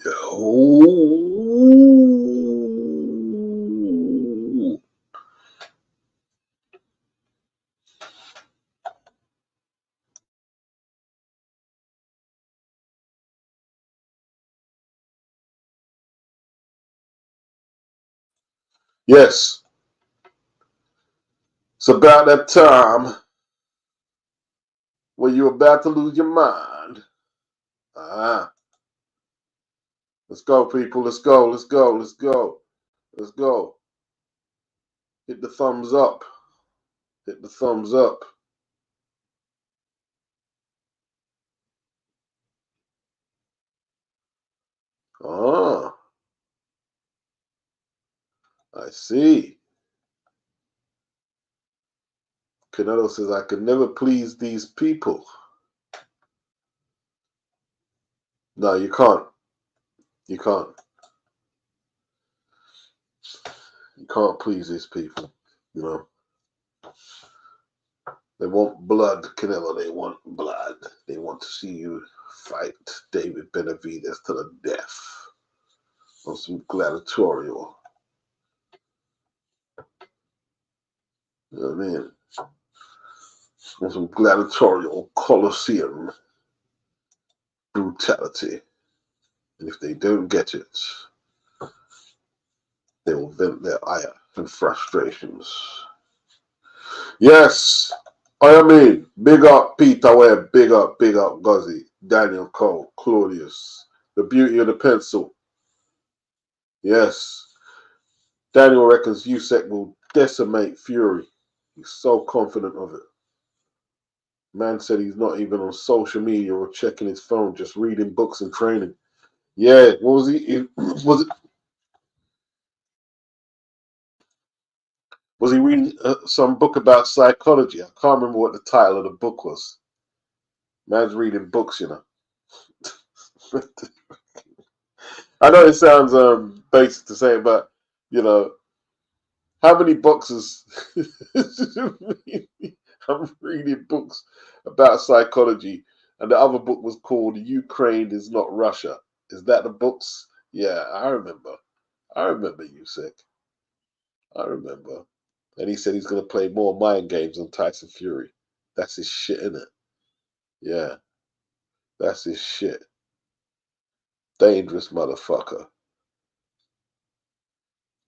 Oh. Yes. It's about that time when you're about to lose your mind. Let's go, people. Let's go. Let's go. Let's go. Let's go. Hit the thumbs up. Hit the thumbs up. Ah, I see. Canelo says, I can never please these people. No, you can't. You can't. You can't please these people. You know. They want blood, Canelo. They want blood. They want to see you fight David Benavidez to the death on some gladiatorial. You know what I mean? On some gladiatorial Colosseum brutality. And if they don't get it, they will vent their ire and frustrations. Yes, I mean, big up Peter Webb, big up Guzzy, Daniel Cole, Claudius, the beauty of the pencil. Yes, Daniel reckons Usyk will decimate Fury. He's so confident of it. Man said he's not even on social media or checking his phone, just reading books and training. Yeah, what was he? Was he reading some book about psychology? I can't remember what the title of the book was. Man's reading books, you know. I know it sounds basic to say, but you know, how many boxes? I'm reading books about psychology, and the other book was called "Ukraine is Not Russia." Is that the books? Yeah, I remember. I remember Usyk. I remember. And he said he's going to play more mind games on Tyson Fury. That's his shit, isn't it? Yeah, that's his shit. Dangerous motherfucker.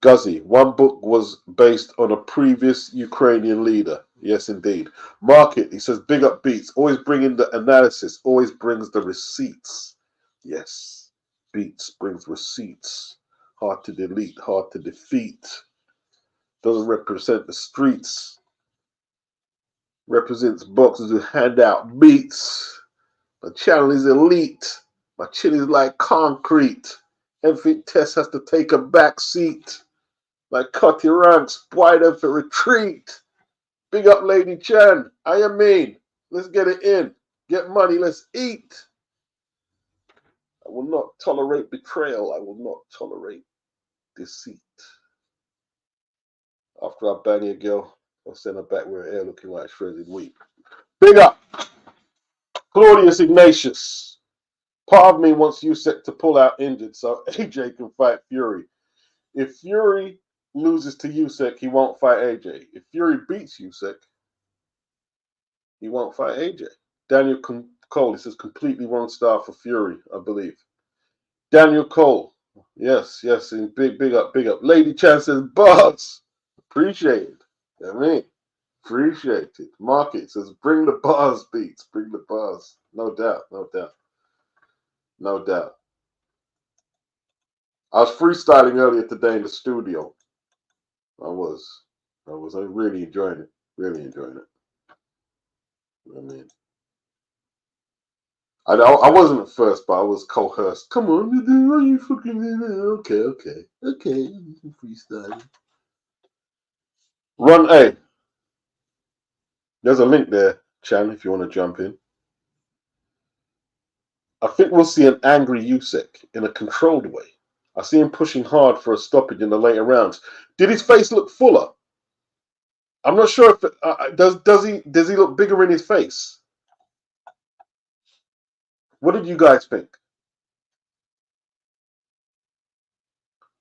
Guzzy, one book was based on a previous Ukrainian leader. Yes, indeed. Market, he says, big up Beats. Always bring in the analysis. Always brings the receipts. Yes, Beats brings receipts. Hard to delete, hard to defeat. Doesn't represent the streets. Represents boxers who hand out beats. My channel is elite. My chin is like concrete. Every test has to take a back seat. Like cut your ranks, wide up for retreat. Big up Lady Chan. I mean, let's get it in. Get money, let's eat. I will not tolerate betrayal. I will not tolerate deceit. After I bang a girl, I'll send her back with her hair looking like shredded wheat. Big up Claudius Ignatius. Part of me wants Usyk to pull out injured so AJ can fight Fury. If Fury loses to Usyk, he won't fight AJ. If Fury beats Usyk, he won't fight AJ. Daniel Cole, he says, completely wrong style for Fury, I believe. Daniel Cole, yes, and big up. Lady Chan says, buzz. Appreciate it. You know what I mean? Appreciate it. Market says, bring the buzz, Beats. Bring the buzz. No doubt. I was freestyling earlier today in the studio. I was really enjoying it. Really enjoying it. You know what I mean? I wasn't at first, but I was coerced. Come on, you fucking okay. Freestyle. Run A. There's a link there, Chan, if you want to jump in. I think we'll see an angry Usyk in a controlled way. I see him pushing hard for a stoppage in the later rounds. Did his face look fuller? I'm not sure if does he look bigger in his face? What did you guys think?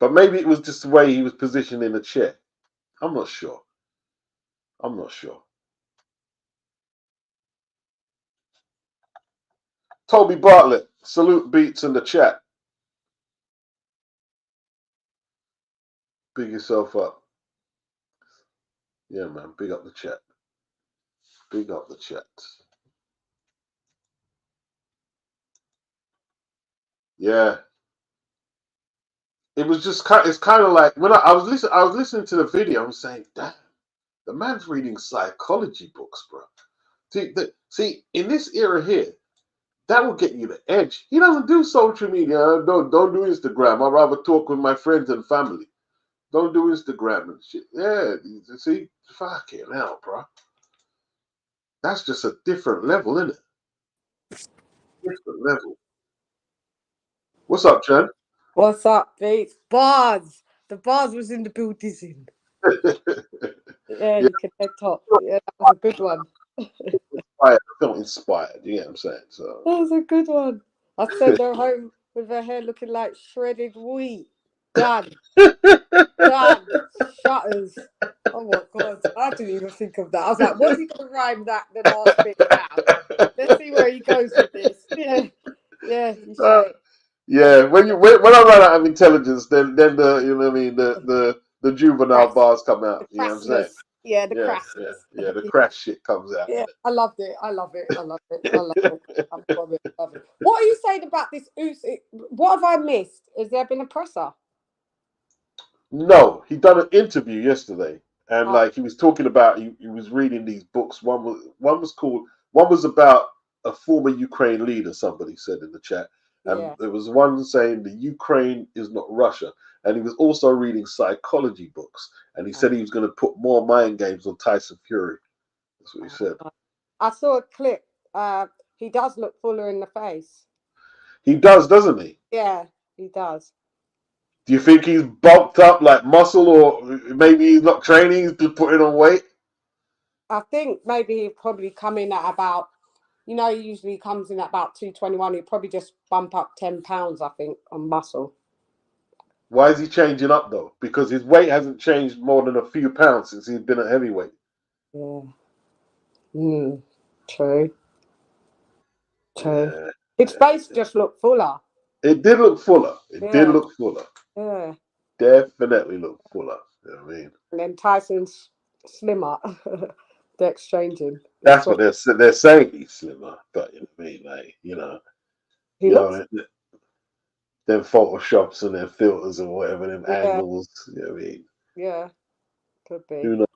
But maybe it was just the way he was positioned in the chair. I'm not sure. I'm not sure. Toby Bartlett, salute beats in the chat. Big yourself up. Yeah, man. Big up the chat. Big up the chat. Yeah. It was just kind. It's kind of like when I was listening to the video. I'm saying, damn, the man's reading psychology books, bro. See, in this era here, that will get you the edge. He doesn't do social media. Don't do Instagram. I'd rather talk with my friends and family. Don't do Instagram and shit. Yeah, see, fucking hell, bro. That's just a different level, isn't it? Different level. What's up, Chen? What's up, Beats? Bars. The bars was in the building. Yeah, you can head top. Yeah, that was a good one. I felt inspired. You know what I'm saying? So that was a good one. I sent her home with her hair looking like shredded wheat. Done. Done. Shutters. Oh my god. I didn't even think of that. I was like, what's he gonna rhyme that the last bit down? Let's see where he goes with this. Yeah. Yeah, you say. Yeah, when I run out of intelligence, then the you know what I mean the juvenile bars come out. You know what I'm saying? Yeah, the crassness. Yeah, the crash shit comes out. Yeah, I loved it. I love it. I love it. I love it. I love it. I love it. What are you saying about this Usyk? What have I missed? Has there been a presser? No, he done an interview yesterday, and like he was talking about he was reading these books. One was about a former Ukraine leader. Somebody said in the chat, and there was one saying the Ukraine is not Russia, and he was also reading psychology books, and he said he was going to put more mind games on Tyson Fury. That's what he said. I saw a clip. He does look fuller in the face. He does, doesn't he? Yeah, he does. Do you think he's bulked up like muscle, or maybe he's not training, he's just putting on weight? I think maybe he'll probably come in at about, he usually comes in at about 221. He'll probably just bump up 10 pounds, I think, on muscle. Why is he changing up, though? Because his weight hasn't changed more than a few pounds since he's been a heavyweight. Yeah. True. Yeah, his face just looked fuller. It did look fuller. It did look fuller. Yeah. Definitely look fuller. You know what I mean? And then Tyson's slimmer. They're exchanging. That's what they're saying. He's slimmer, but you know what I mean, like he looks. Them photoshops and their filters and whatever, them angles. You know what I mean? Yeah, could be. Who knows?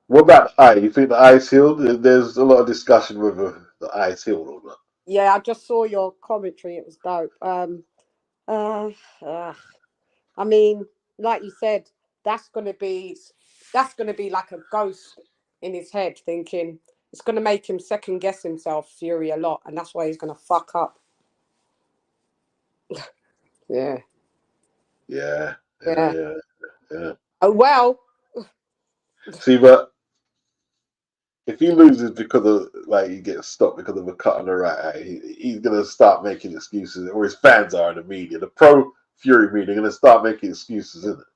What about the eye? You think the eye's healed? There's a lot of discussion whether the eye's healed or not. Yeah, I just saw your commentary. It was dope. I mean, like you said, that's gonna be like a ghost in his head, thinking it's gonna make him second guess himself, Fury, a lot, and that's why he's gonna fuck up. Yeah. Oh well. See, but if he loses because of he gets stopped because of a cut on the right eye, he's gonna start making excuses, or his fans are in the media, the pro Fury media, gonna start making excuses, isn't it?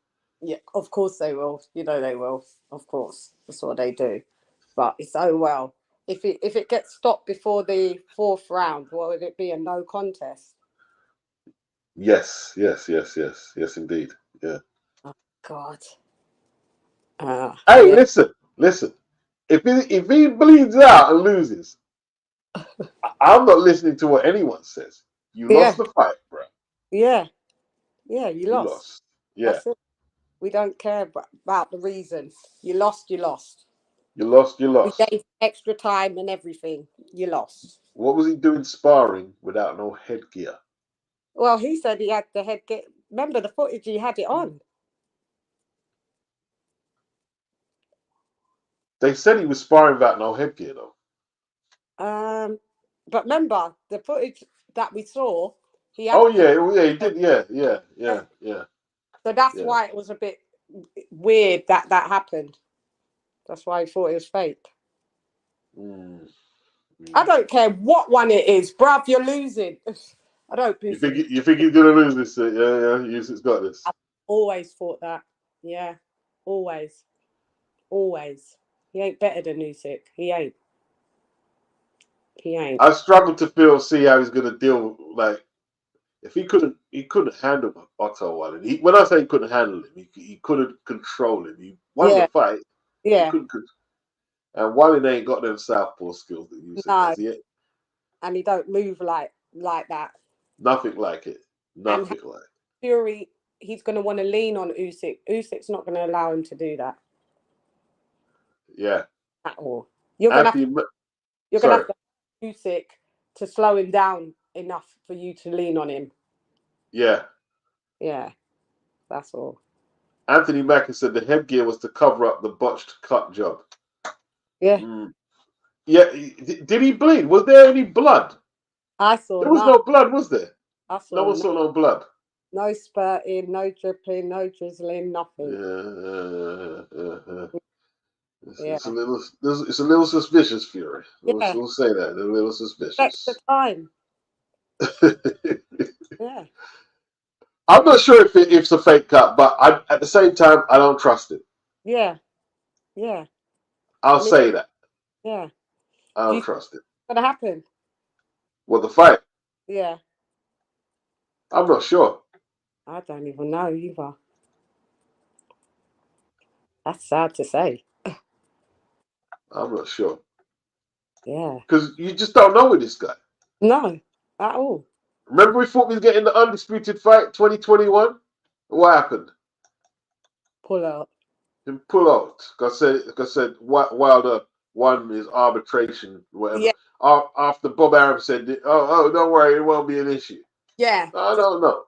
Yeah, of course they will. They will. Of course, that's what they do. But it's well. If it gets stopped before the 4th round, would it be a no contest? Yes, indeed. Yeah. Oh God. Hey, listen. If he bleeds out and loses, I'm not listening to what anyone says. You lost the fight, bro. Yeah, you lost. Yeah. That's it. We don't care about the reason. You lost. You lost. We gave extra time and everything. You lost. What was he doing sparring without no headgear? Well, he said he had the headgear. Remember the footage, he had it on. They said he was sparring without no headgear, though. But remember the footage that we saw. He had he did. Yeah. So that's why it was a bit weird that happened. That's why I thought it was fake. I don't care what one it is, bruv. You're losing. I don't You boost think him. you think he's gonna lose this? Yeah, Usyk's got this. I've always thought that. Yeah, always. He ain't better than Usyk. He ain't. I struggle to see how he's gonna deal. Like, if he couldn't handle Otto one. And when I say he couldn't handle him, he couldn't control him. He won the Yeah, fight. He yeah. couldn't. And Wally ain't got them southpaw skills that Usyk No, has yet. and he don't move like that. Nothing like it. And Nothing like it. Fury, he's going to want to lean on Usyk. Usyk's not going to allow him to do that Yeah. at all. You're going Anthony, to sorry. have to Usyk to slow him down enough for you to lean on him. Yeah. Yeah, that's all. Anthony Mackie said the headgear was to cover up the botched cut job. Yeah. Yeah. Did he bleed? Was there any blood? I saw There was no blood, was there? I saw No one saw no blood. No spurting, no dripping, no drizzling, nothing. It's a little suspicious, Fury. Yeah. We'll say that. A little suspicious. Extra time. Yeah. I'm not sure if it's a fake cut, but at the same time, I don't trust it. Yeah. Yeah. I'll say that. Yeah. I don't trust it. What's going to happen? What, the fight? Yeah. I'm not sure. I don't even know either. That's sad to say. I'm not sure. Yeah. Because you just don't know with this guy. No, at all. Remember we thought we was getting the undisputed fight 2021? What happened? Pull out. Him pull out. Because I said Wilder won his arbitration, whatever. Yeah. After Bob Arum said, oh, don't worry, it won't be an issue. Yeah. I don't know.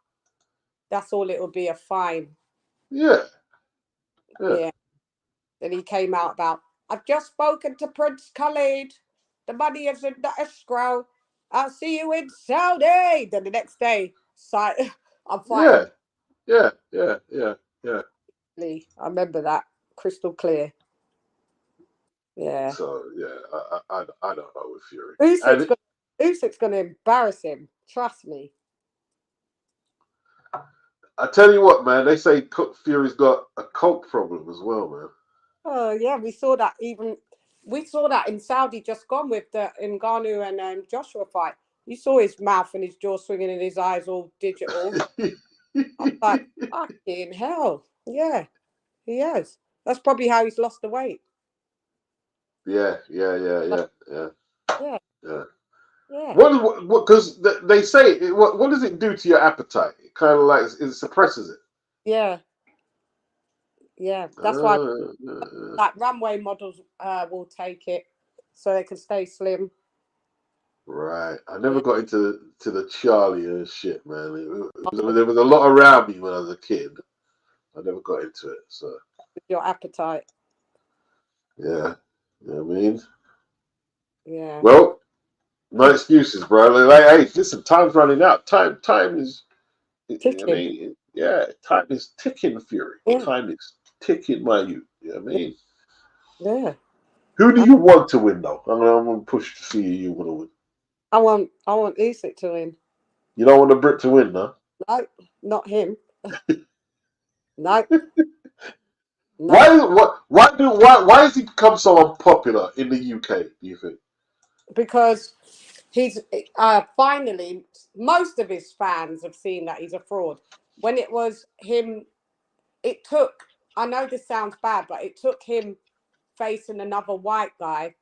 That's all it will be, a fine. Yeah. Then he came out about, I've just spoken to Prince Khalid. The money is in the escrow. I'll see you in Saudi. Then the next day, I'm fighting. Yeah. I remember that crystal clear. Yeah. So I don't know with Fury. Usyk's going to embarrass him. Trust me. I tell you what, man. They say Fury's got a coke problem as well, man. Oh yeah, we saw that in Saudi just gone with the Ngannou and Joshua fight. You saw his mouth and his jaw swinging and his eyes all digital. I'm like, fucking hell. Yeah, he has. That's probably how he's lost the weight. Yeah. What? Because they say, what does it do to your appetite? It kind of like it suppresses it. Yeah. That's why like runway models will take it so they can stay slim. Right. I never got into the Charlie and shit, man. There was a lot around me when I was a kid. I never got into it. So your appetite. Yeah. You know what I mean? Yeah. Well, no excuses, bro. Like, hey, listen, time's running out. Time is ticking. I mean, time is ticking, Fury. Yeah. Time is ticking, my youth. You know what I mean? Yeah. Who do you want to win, though? I'm gonna push to see you want to win. I want Usyk to win. You don't want the Brit to win, no? No, not him. No. Why has he become so unpopular in the UK, do you think? Because he's finally, most of his fans have seen that he's a fraud. When it was him, it took, I know this sounds bad, but it took him facing another white guy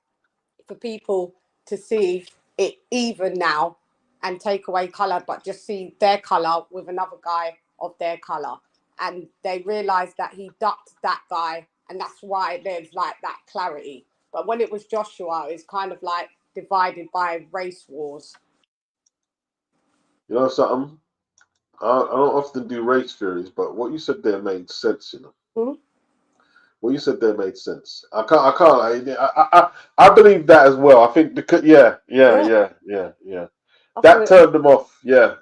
for people to see it even now and take away colour, but just see their colour with another guy of their colour. And they realised that he ducked that guy, and that's why there's like that clarity. But when it was Joshua, it's kind of like divided by race wars. You know something? I don't often do race theories, but what you said there made sense, you know. Mm-hmm. What you said there made sense. I believe that as well. I think because that turned them off. That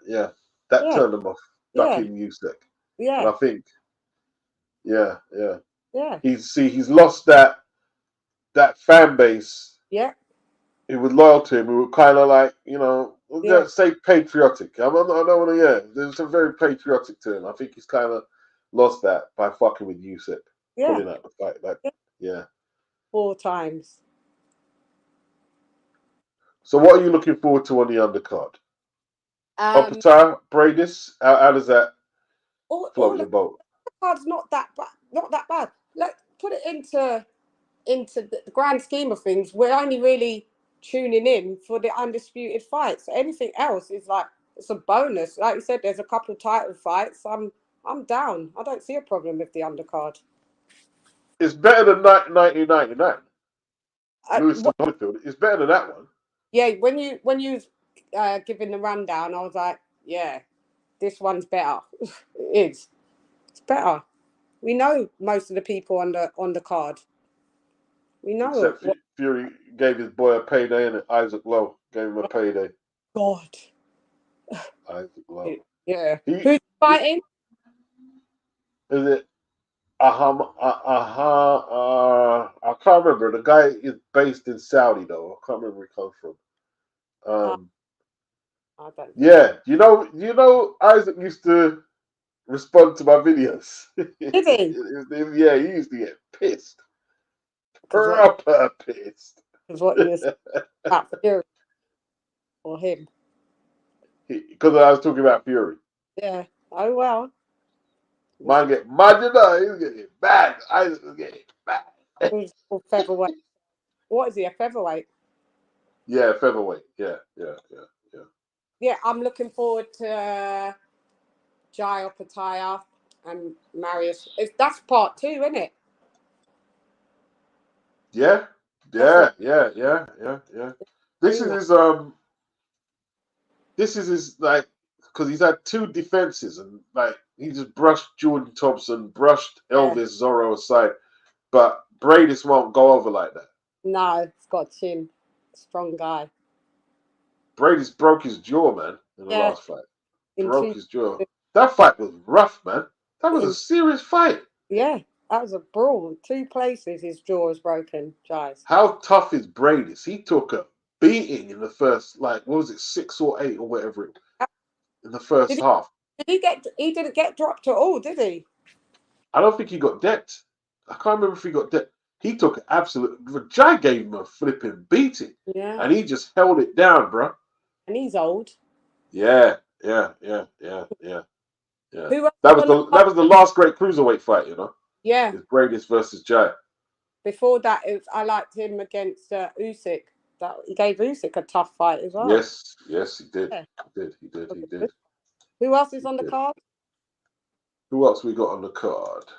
turned them off. Ducking Usyk. Yeah. And I think Yeah. He's lost that fan base. Yeah. who were loyal to him, who were kind of like, Yeah. let's say patriotic. I don't want to, there's some very patriotic to him. I think he's kind of lost that by fucking with Usyk, Yeah. pulling out the fight. Like, yeah. 4 times. So what are you looking forward to on the undercard? Opatar, Bradis, how does that float your boat? Undercard's not that bad. Not that bad. Let's put it into the grand scheme of things. We're only really tuning in for the undisputed fights. Anything else is like it's a bonus. Like you said, there's a couple of title fights. I'm down. I don't see a problem with the undercard. It's better than 1999. Lewis and Holyfield. It's better than that one. Yeah, when you giving the rundown, I was like, yeah, this one's better. It is. It's better. We know most of the people on the card. We know. Except Fury gave his boy a payday, and Isaac Lowe gave him a payday. God. Isaac Lowe. Yeah. Who's fighting? Is it? I can't remember. The guy is based in Saudi, though. I can't remember where he comes from. I don't. Yeah, you know, Isaac used to respond to my videos. Did he? Yeah, he used to get pissed. Proper pissed. Because what you was at Fury or him? Because I was talking about Fury. Yeah. Oh well. Mine get mad, he's getting bad. Isaac was getting bad. Who's featherweight? What is he? A featherweight? Yeah, featherweight. Yeah. Yeah, I'm looking forward to Jai Opataya and Marius. That's part 2, isn't it? Yeah. This is his like, because he's had 2 defenses, and like he just brushed Jordan Thompson, brushed Elvis Zorro aside, but Bradis won't go over like that. No, it's got chin. Strong guy. Bradis broke his jaw, man, in the last fight. Broke his jaw. That fight was rough, man. That was a serious fight. Yeah, that was a brawl. 2 places his jaw was broken, Giles. How tough is Bradis? He took a beating in the first, like, what was it, 6 or 8 or whatever in the first half. He didn't get dropped at all, did he? I don't think he got decked. I can't remember if he got decked. He took an absolute. Jai gave him a flipping beating. Yeah. And he just held it down, bro. And he's old. Yeah. That was the last great cruiserweight fight, you know. Yeah. It's Bradis versus Jai. Before that, I liked him against Usyk. He gave Usyk a tough fight as well. Yes, he did. Yeah. He did. Who else is on the card? Who else we got on the card?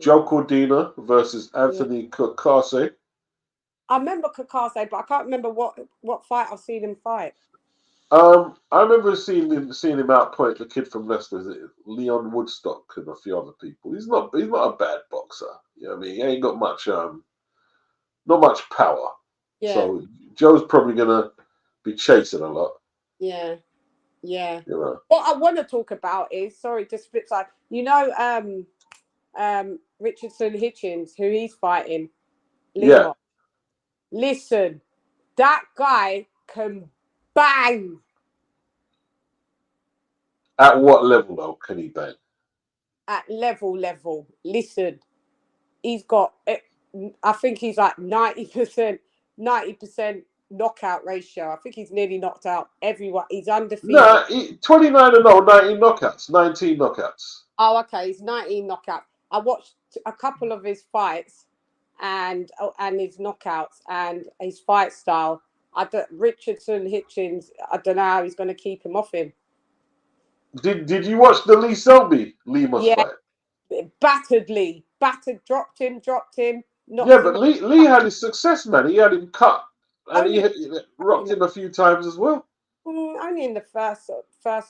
Joe Cordina versus Anthony Kakase. I remember Kakase, but I can't remember what fight I've seen him fight. I remember seeing him outpoint the kid from Leicester, Leon Woodstock, and a few other people. He's not a bad boxer. You know what I mean? He ain't got much not much power. Yeah. So Joe's probably gonna be chasing a lot. Yeah. You know. What I want to talk about is just flip side. You know, Richardson Hitchens, who he's fighting. Leon. Yeah. Listen, that guy can bang. At what level though can he bang? At level. Listen, he's got. I think he's like 90% knockout ratio. I think he's nearly knocked out everyone. He's undefeated. No, 29-0, 19 knockouts. 19 knockouts. Oh, okay. He's 19 knockouts. I watched a couple of his fights and his knockouts and his fight style. Richardson Hitchens, I don't know how he's going to keep him off him. Did you watch the Lee Selby Lima fight? Battered, dropped him. Yeah, but Lee had his success, man. He had him cut, and he rocked him a few times as well. Only in the first and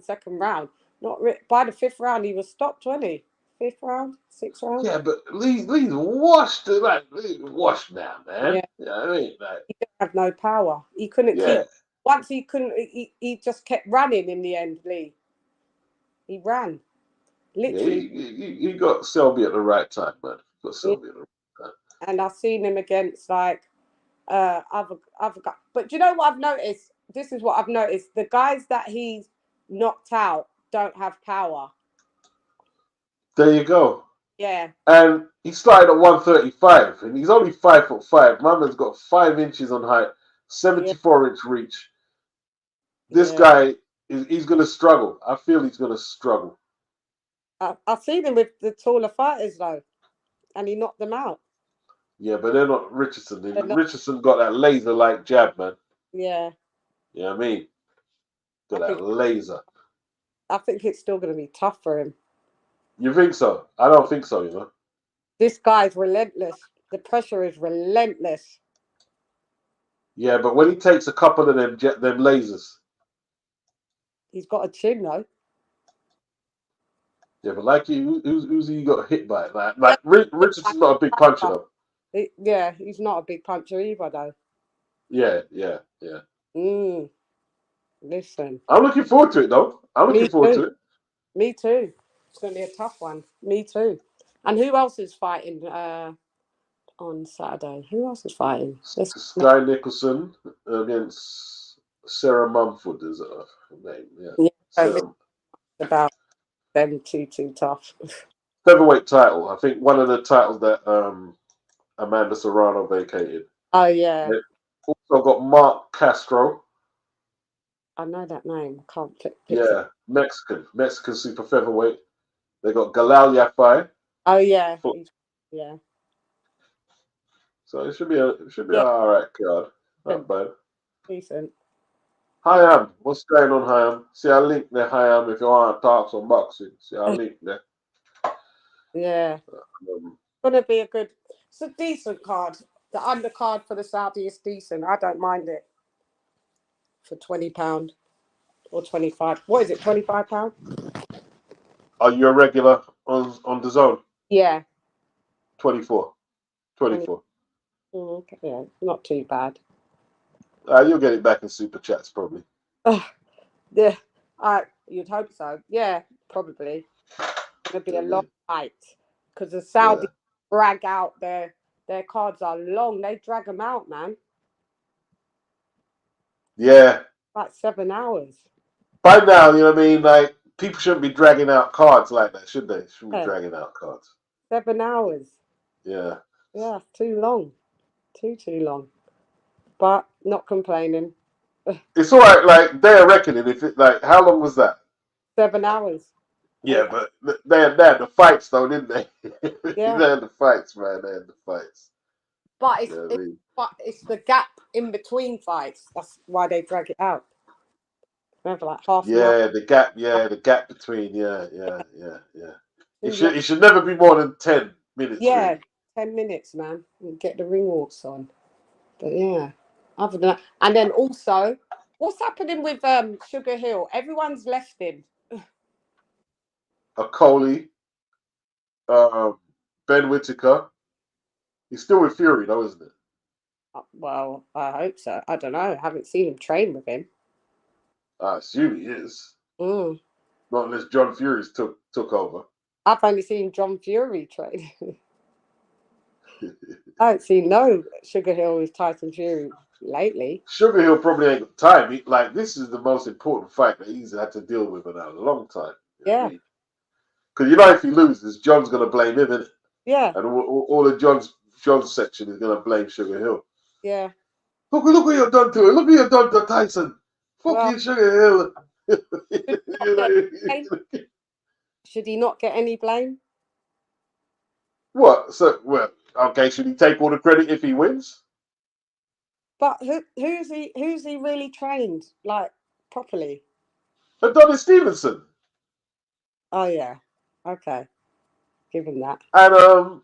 second round. By the 5th round, he was stopped, wasn't he? 5th round, 6th round. Yeah, but Lee's washed, like Lee's washed now, man. Yeah, you know what I mean, like, he didn't have no power. He couldn't keep. Once he couldn't, he just kept running. In the end, Lee. He ran. Literally. Yeah, he got Selby at the right time, man. He got Selby at the right time. and I've seen him against like other guys. But do you know what I've noticed? This is what I've noticed. The guys that he's knocked out don't have power. There you go. Yeah. And he started at 135, and he's only 5'5". My man's got 5 inches on height, 74-inch reach. This guy he's gonna struggle. I feel he's gonna struggle. I've seen him with the taller fighters though, and he knocked them out. Yeah, but they're not Richardson. Richardson got that laser-like jab, man. Yeah. You know what I mean? Got that laser. I think it's still going to be tough for him. You think so? I don't think so, you know. This guy's relentless. The pressure is relentless. Yeah, but when he takes a couple of them lasers. He's got a chin, though. Yeah, but like who's he got hit by? Like Richardson's not a big puncher, though. Yeah, he's not a big puncher either, though. Yeah. Listen. I'm looking forward to it, though. I'm looking forward to it. Me too. It's going to be a tough one. Me too. And who else is fighting on Saturday? Who else is fighting? Sky Nicholson against Sarah Mumford is her name. Yeah. About them too tough. Featherweight title. I think one of the titles that Amanda Serrano vacated. Oh, yeah. They also got Mark Castro. I know that name. I can't pick Yeah, Mexican super featherweight. They got Galal Yafai. Oh yeah, yeah. So it should be an all right card. Not bad. Decent. Hayam, what's going on, Hayam? See, I link there, Hayam. If you want to talk some boxing, see, I link there. Yeah, gonna be it's a decent card. The undercard for the Saudi is decent. I don't mind it for £20 or 25. What is it? £25? Are you a regular on the zone? Yeah. 24. Okay, yeah, not too bad. You'll get it back in super chats probably. Yeah, you'd hope so. Yeah, probably. It'll be a long fight because the Saudi drag out their cards are long. They drag them out, man. Yeah. Like 7 hours. By now, you know what I mean? Like, people shouldn't be dragging out cards like that, should they? Shouldn't be dragging out cards. 7 hours. Yeah. Yeah, too long. Too long. But not complaining. It's all right, like, they're reckoning. How long was that? 7 hours. Yeah, but they had the fights, though, didn't they? Yeah. They had the fights, man. They had the fights. But it's the gap in between fights. That's why they drag it out. Remember, like half an hour. The gap between, It should never be more than 10 minutes. Yeah, really. 10 minutes, man. And get the ring walks on. But yeah, other than that, and then also, what's happening with SugarHill? Everyone's left him. A Coley, Ben Whittaker. He's still with Fury, though, isn't it? Well, I hope so. I don't know. I haven't seen him train with him. I assume he is. Not unless John Fury's took over. I've only seen John Fury train. I haven't seen no SugarHill with Tyson Fury lately. SugarHill probably ain't got time. This is the most important fight that he's had to deal with in a long time. Yeah. Because if he loses, John's going to blame him, innit? Yeah. And all of John's section is going to blame SugarHill. Yeah. Look what you've done to him. Look what you've done to Tyson. Fucking SugarHill. Should he not get any blame? What? Okay, should he take all the credit if he wins? But who's he really trained, like, properly? Adonis Stevenson. Oh yeah. Okay. Give him that. And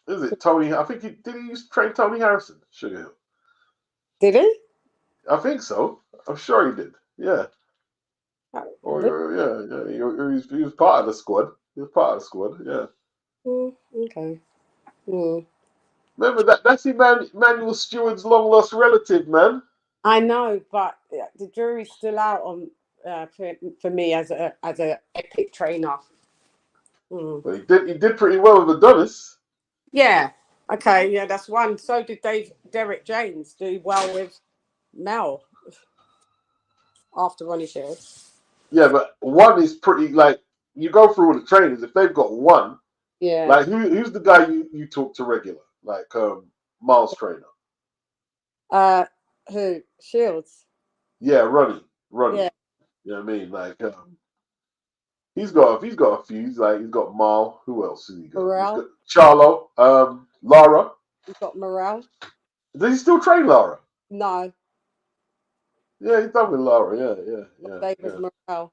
is it Tony? I think he used to train Tony Harrison, SugarHill. Did he? I think so. I'm sure he did. Yeah. He was part of the squad. Yeah. Okay. Remember that's Emmanuel Steward's long lost relative, man. I know, but the jury's still out on for me as a epic trainer. But he did pretty well with Adonis. Yeah, Okay, yeah, that's one. So did Derek James do well with Mel after Ronnie Shields. Yeah, but one is pretty like you go through all the trainers. If they've got one, Yeah. like who's the guy you talk to regular? Like Miles trainer. Uh, who? Shields. Yeah, Ronnie. Yeah. You know what I mean? Like he's got a few. He's got Mal. Who else has he got? He's got Morale. Charlo, Lara. You've got Morale. Does he still train Lara? No, Yeah, he's done with Lara. Yeah, David yeah, Morale.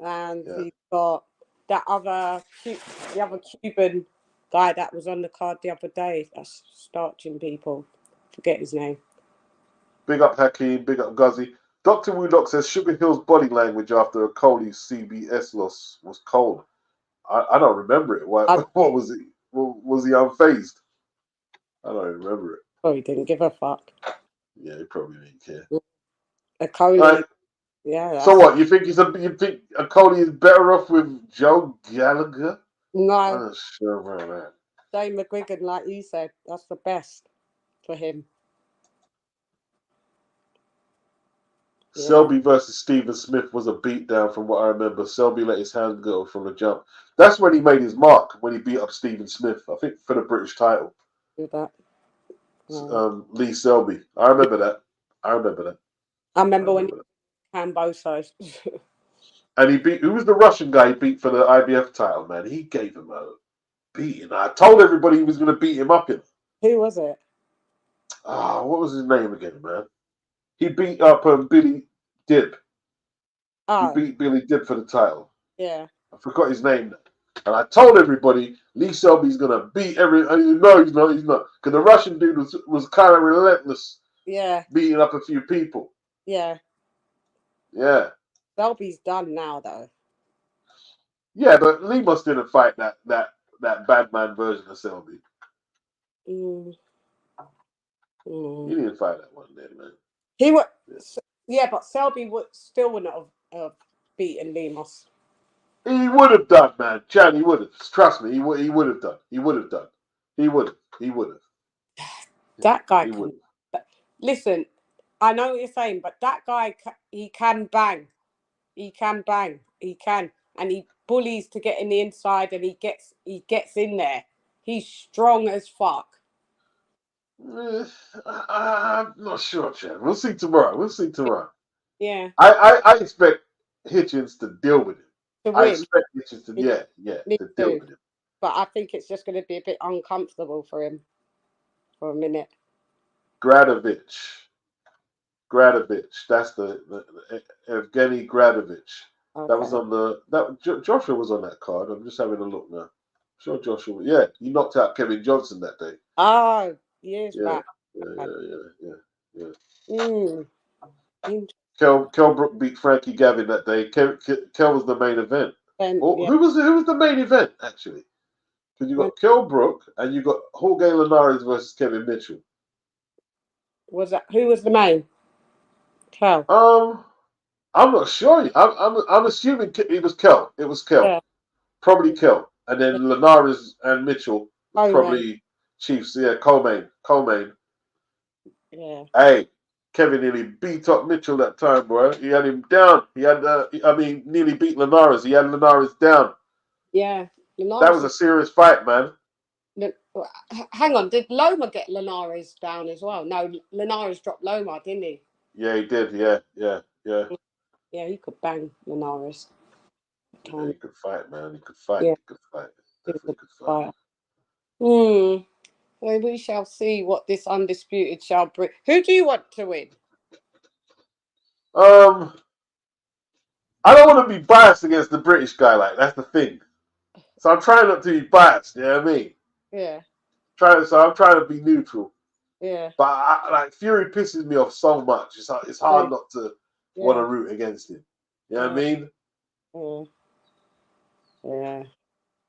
And yeah. he's got that the other Cuban guy that was on the card the other day. That's starching people. Forget his name. Big up Hakeem, big up Guzzy. Dr. Woodlock says Sugar Hill's body language after a Coley CBS loss was cold. I don't remember it. What, I what was he? Was he unfazed? I don't remember it. probably didn't give a fuck. Yeah, he probably didn't care. A All Coley. right. Yeah. So what? You think a Coley is better off with Joe Gallagher? I'm No, not sure about that. Dave McGuigan, like you said, that's the best for him. Yeah. Selby versus Stephen Smith was a beatdown from what I remember. Selby let his hand go from the jump. That's when he made his mark, when he beat up Stephen Smith, I think, for the British title. Do that. Lee Selby. I remember that. I remember that. I remember when that. Cambosos. And he beat, who was the Russian guy he beat for the IBF title, man? He gave him a beating. I told everybody he was going to beat him up in. Who was it? What was his name again, man? He beat up Billy Dibb. He Oh, beat Billy Dibb for the title. yeah. I forgot his name. And I told everybody Lee Selby's going to beat and no, he's not. Because the Russian dude was kind of relentless. Yeah. Beating up a few people. Yeah. Yeah. Selby's done now, though. Yeah, but Lee must didn't fight that bad man version of Selby. Mm. He didn't fight that one then, man. He would, yeah, but Selby would not have beaten Lemos. He would have done, man. Chan, he would have. Trust me, he would have done. He would have done. He would have. That guy He can. would Listen, I know what you're saying, but that guy, he can bang. He can bang. He can, and he bullies to get in the inside, and he gets in there. He's strong as fuck. I'm not sure, Chan. We'll see tomorrow. Yeah. I expect Hitchens to deal with him. To I win. expect Hitchens to Me to deal too. with him. But I think it's just going to be a bit uncomfortable for him for a minute. Gradovich. That's the Evgeny Gradovich. Okay. That was on Joshua was on that card. I'm just having a look now. Sure, Joshua. Yeah, he knocked out Kevin Johnson that day. Oh, years Yeah, back. yeah. Mm. Kel Brook beat Frankie Gavin that day. Kel was the main event. Yeah. Who was the main event actually? Because you got Kel Brook and you got Jorge Linares versus Kevin Mitchell. Who was the main? Kel. I'm not sure. I'm assuming it was Kel. It was Kel. Yeah. Probably Kel. And then Linares and Mitchell was probably Chiefs. Yeah, co-main. Yeah. Hey, Kevin nearly beat up Mitchell that time, bro. He had him down. He had, nearly beat Linares. He had Linares down. Yeah. That was a serious fight, man. Hang on, did Loma get Linares down as well? No, Linares dropped Loma, didn't he? Yeah, he did. Yeah. Yeah, he could bang Linares. Yeah, he could fight, man. He could fight. Yeah. He could fight. Definitely could fight. Well, we shall see what this undisputed shall bring. Who do you want to win? I don't want to be biased against the British guy. Like that's the thing. So I'm trying not to be biased. You know what I mean? Yeah. So I'm trying to be neutral. Yeah. But Fury pisses me off so much. It's hard not to want to root against him. You know what I mean? Yeah.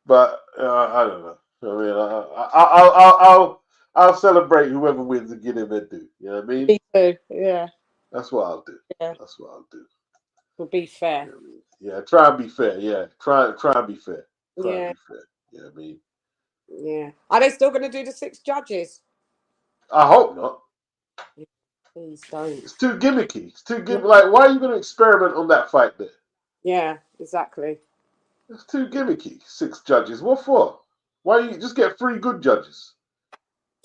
But I don't know. I mean, I'll celebrate whoever wins and give him their due. You know what I mean? Me too. Yeah. That's what I'll do. Yeah. That's what I'll do. Will be fair. You know what I mean? Yeah, try and be fair. Yeah, try and be fair. Try and be fair. You know what I mean? Yeah. Are they still going to do the 6 judges? I hope not. Please don't. It's too gimmicky. It's too No. gimmicky. Like, why are you going to experiment on that fight there? Yeah, exactly. It's too gimmicky. 6 judges. What for? Why you just get 3 good judges?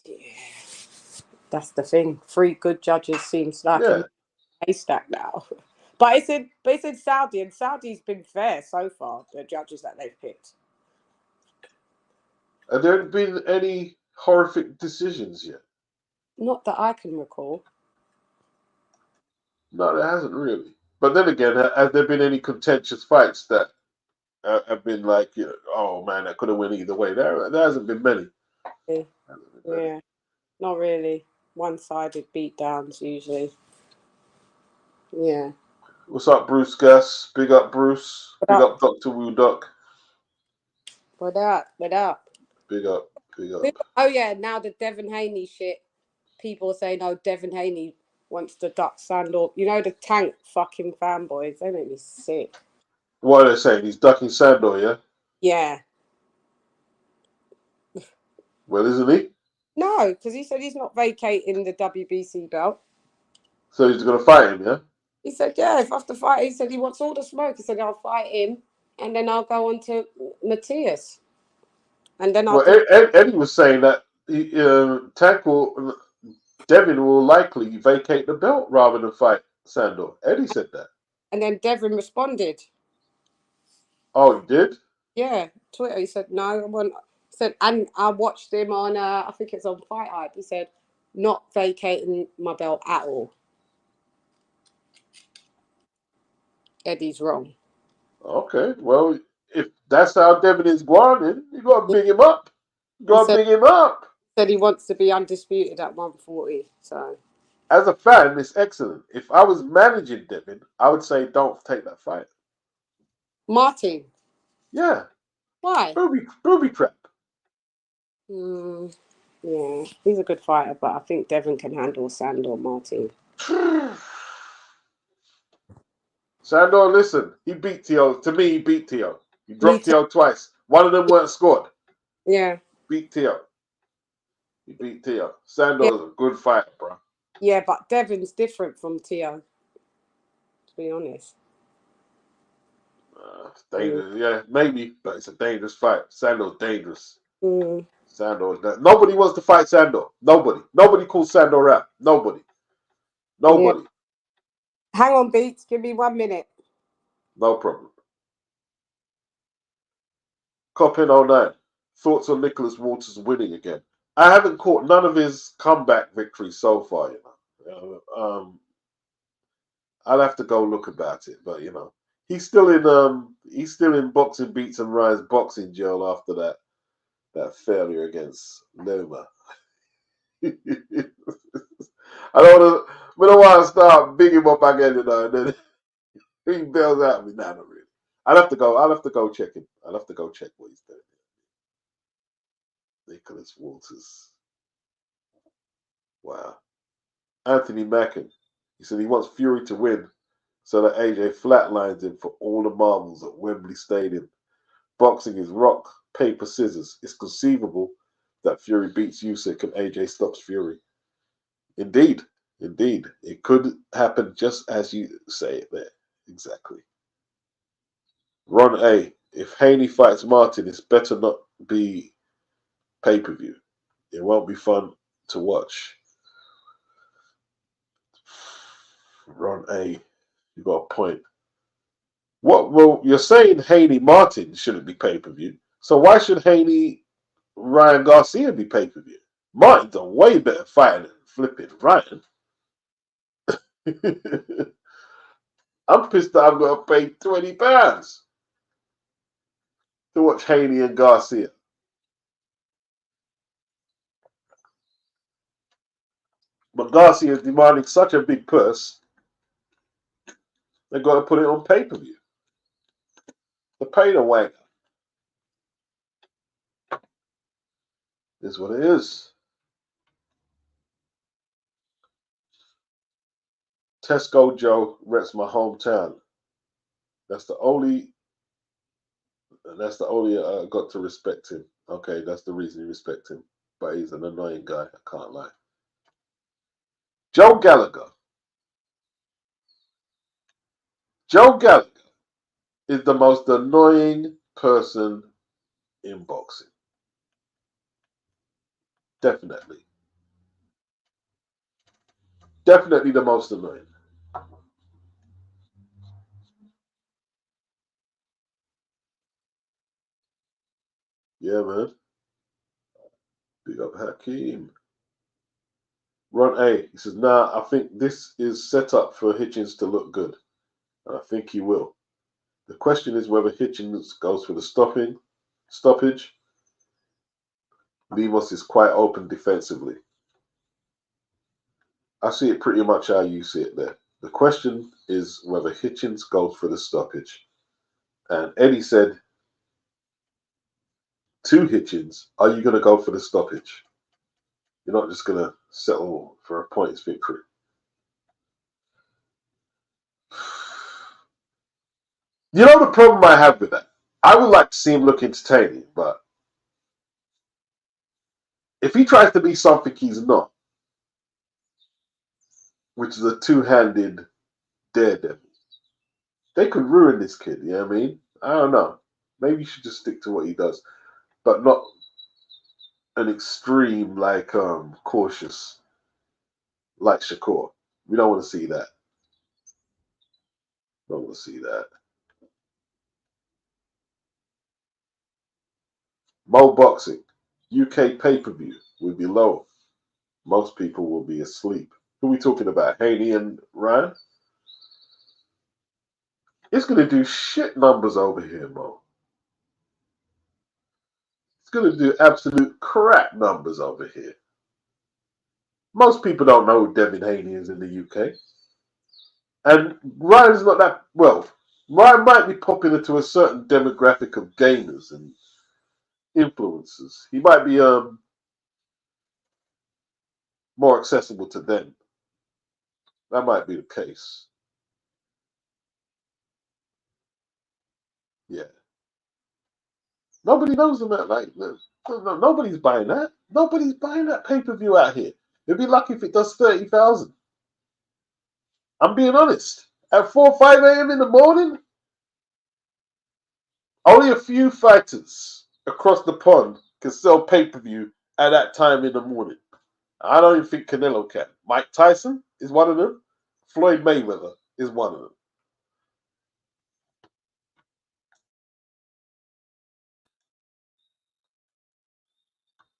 Yeah. That's the thing. 3 good judges seems like Yeah. a haystack now. But it's in Saudi, and Saudi's been fair so far, the judges that they've picked. Have there been any horrific decisions yet? Not that I can recall. No, there hasn't really. But then again, have there been any contentious fights that have been like, you know, oh man, that could have went either way? There hasn't been many. Yeah, not really. One-sided beatdowns usually. Yeah. What's up, Bruce Gus? Big up, Bruce. What Big up? up, Dr. Wu Doc. What up? What up? Big up. Big up. Oh yeah, now the Devin Haney shit. People are saying, "Oh, Devin Haney wants to duck Sandor." You know the Tank fucking fanboys. They make me sick. What are they saying? He's ducking Sandor, yeah? Yeah. Well, isn't he? No, because he said he's not vacating the WBC belt. So he's going to fight him, yeah? He said, "Yeah, if I have to fight," he said he wants all the smoke. He said, "I'll fight him, and then I'll go on to Matias, and then I'll Well, do." Eddie was saying that Devin will likely vacate the belt rather than fight Sandor. Eddie said that. And then Devin responded. Oh, he did? Yeah, Twitter. He said, "No, I want." He said, and I watched him on. I think it's on Fight Hype. He said, "Not vacating my belt at all." Eddie's wrong. Okay, well, if that's how Devin is guarded, you got to big him up. You He got to said, big him up. he wants to be undisputed at 140. So As a fan, it's excellent. If I was managing Devin, I would say don't take that fight. Martin, Yeah, why? booby trap. Yeah, he's a good fighter, but I think Devin can handle Sandor Martin. Sandor, listen, he beat T.O. To me, he beat T.O. He Me dropped too. T.O. twice. One of them weren't scored. Yeah, Beat T.O. He beat T.O. yeah, Sandor's a good fighter, bro. yeah. But Devin's different from Tio. To be honest. It's dangerous. Yeah, maybe, but it's a dangerous fight. Sandor's dangerous. Mm. Nobody wants to fight Sandor. Nobody calls Sandor out. Nobody. Yeah. Nobody. Hang on, Beats. Give me 1 minute. No problem. Copin09. Thoughts on Nicholas Walters winning again? I haven't caught none of his comeback victories so far, you know. I'll have to go look about it, but you know, he's still in Boxing Beats and Ryan's boxing jail after that failure against Loma. I don't want to start bigging him up again, you know, and then he bails out of me. Nah, not really. I'll have to go check him. I'll have to go check what he's doing. Nicholas Walters. Wow. Anthony Mackin. He said he wants Fury to win so that AJ flatlines him for all the marbles at Wembley Stadium. Boxing is rock, paper, scissors. It's conceivable that Fury beats Usyk and AJ stops Fury. Indeed. It could happen just as you say it there. Exactly. Ron A. If Haney fights Martin, it's better not be pay-per-view. It won't be fun to watch. Ron A. You got a point. What? Well, you're saying Haney Martin shouldn't be pay-per-view. So why should Haney Ryan Garcia be pay-per-view? Martin's a way better fighter than flipping Ryan. I'm pissed that I've got to pay £20 to watch Haney and Garcia. But Garcia is demanding such a big purse, they've got to put it on pay-per-view. The pay the wanker. Is what it is. Tesco Joe reps my hometown. That's the only I got to respect him. Okay, that's the reason you respect him. But he's an annoying guy, I can't lie. Joe Gallagher. Joe Gallagher is the most annoying person in boxing. Definitely. Definitely the most annoying. Yeah, man. Big up Hakeem. Ron A. He says, nah, I think this is set up for Hitchens to look good. And I think he will. The question is whether Hitchens goes for the stoppage. Lemos is quite open defensively. I see it pretty much how you see it there. The question is whether Hitchens goes for the stoppage. And Eddie said to Hitchens, are you going to go for the stoppage? You're not just going to settle for a points victory. You know the problem I have with that? I would like to see him look entertaining, but if he tries to be something he's not, which is a two-handed daredevil, they could ruin this kid, you know what I mean? I don't know. Maybe he should just stick to what he does, but not an extreme, like, cautious, like Shakur. We don't want to see that. Don't want to see that. Mo Boxing, UK pay-per-view will be low. Most people will be asleep. Who are we talking about? Haney and Ryan? It's going to do shit numbers over here, Mo. It's going to do absolute crap numbers over here. Most people don't know who Devin Haney is in the UK. And Ryan's not that, well, Ryan might be popular to a certain demographic of gamers and influencers. He might be more accessible to them. That might be the case. Yeah. Nobody knows him. Like, nobody's buying that. Nobody's buying that pay-per-view out here. You'd be lucky if it does 30,000. I'm being honest. At 4 or 5 a.m. in the morning, only a few fighters across the pond can sell pay-per-view at that time in the morning. I don't even think Canelo can. Mike Tyson is one of them. Floyd Mayweather is one of them.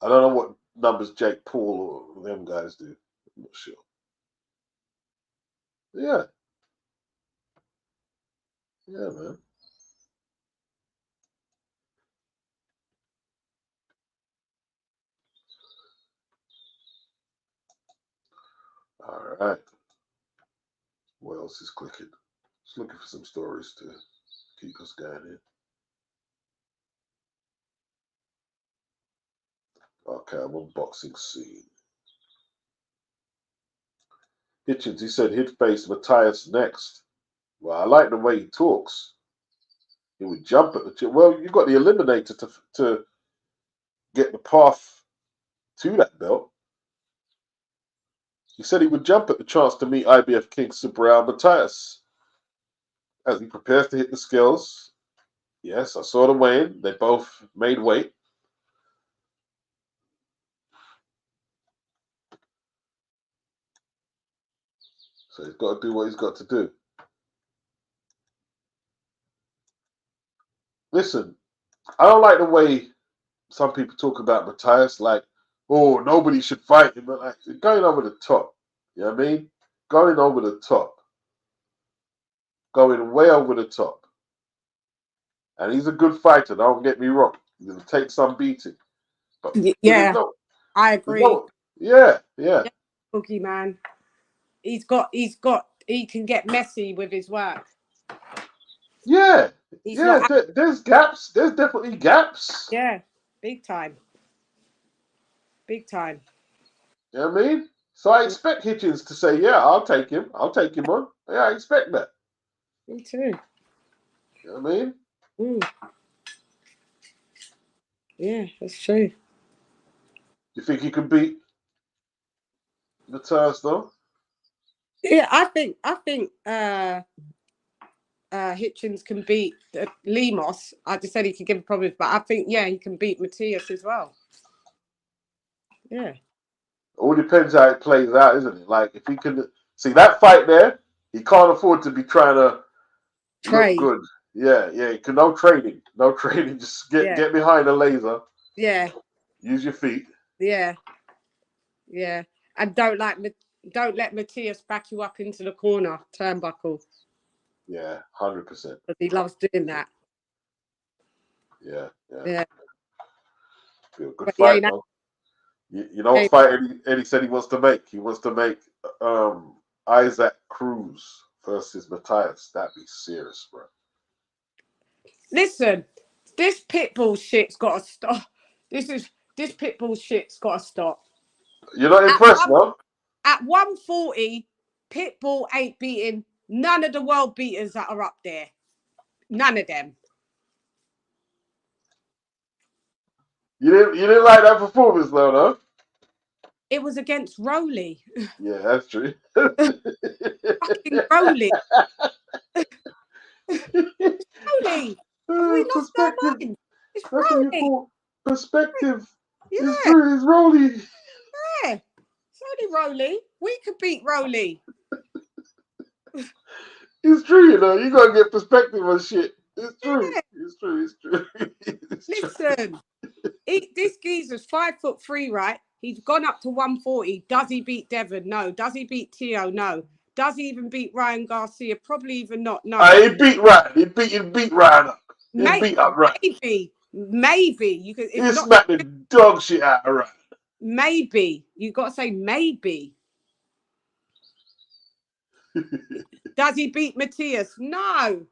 I don't know what numbers Jake Paul or them guys do. I'm not sure. Yeah. Yeah, man. All right. What else is clicking? Just looking for some stories to keep us going here. Okay, I'm on boxing scene. Hitchens, he said he'd face Matias next. Well, I like the way he talks. He would jump at the well. You've got the eliminator to get the path to that belt. He said he would jump at the chance to meet IBF King Subriel Matias as he prepares to hit the scales. Yes, I saw them weighing. They both made weight. So he's got to do what he's got to do. Listen, I don't like the way some people talk about Matias like, oh, nobody should fight him. But like, going over the top. You know what I mean? Going over the top. Going way over the top. And he's a good fighter, don't get me wrong. He's going to take some beating. But Yeah, I agree. Yeah. Boogie man. He can get messy with his work. Yeah. There's gaps. There's definitely gaps. Yeah, big time. Big time. You know what I mean? So I expect Hitchens to say, yeah, I'll take him. I'll take him on. Yeah, I expect that. Me too. You know what I mean? Yeah, that's true. You think he can beat Matias though? Yeah, I think Hitchens can beat Lemos. I just said he could give problems, but I think he can beat Matias as well. Yeah. All depends how it plays out, isn't it? Like if he can see that fight there, he can't afford to be trying to look Trade. good. Yeah. No trading. Just get behind the laser. Yeah. Use your feet. Yeah. Yeah. And don't let Matias back you up into the corner, turnbuckle. Yeah, 100%. But he loves doing that. Yeah. Be a good But fight though. You know what fight Eddie said he wants to make? He wants to make Isaac Cruz versus Matias. That'd be serious, bro. Listen, this Pitbull shit's got to stop. This Pitbull shit's got to stop. You're not impressed, no? At 140, Pitbull ain't beating none of the world beaters that are up there. None of them. You didn't like that performance though, no? It was against Rowley. Yeah, that's true. Fucking Rowley. Rowley. Have we lost our mind? It's That's Rowley. what you call perspective. Yeah. It's true, it's Rowley. Yeah. It's only Rowley. We could beat Rowley. It's true, you know. You gotta get perspective on shit. It's true. Yeah. It's true. Listen, this geezer's 5'3", right? He's gone up to 140. Does he beat Devin? No. Does he beat Tio? No. Does he even beat Ryan Garcia? Probably even not. No. He beat Ryan. He beat Ryan up. He beat up Ryan. Maybe you could. He smacked the dog shit out of Ryan. Maybe you got to say maybe. Does he beat Matias? No.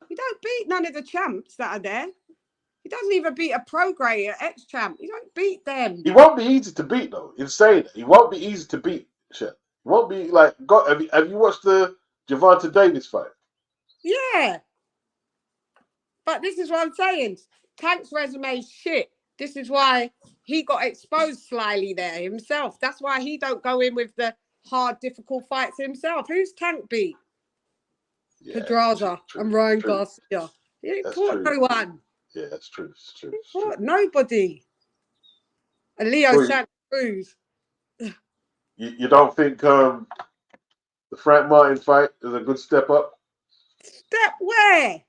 He don't beat none of the champs that are there. He doesn't even beat a pro grade, an ex-champ. He don't beat them. He won't be easy to beat, though. Insane. He won't be easy to beat. Shit. He won't be like. Have you watched the Gervonta Davis fight? Yeah. But this is what I'm saying. Tank's resume is shit. This is why he got exposed slyly there himself. That's why he don't go in with the hard, difficult fights himself. Who's Tank beat? Yeah, Pedraza and Ryan Garcia. He ain't fought no one. Yeah, that's true. It's true. He fought nobody. And Leo Santa Cruz. You don't think the Frank Martin fight is a good step up? Step where?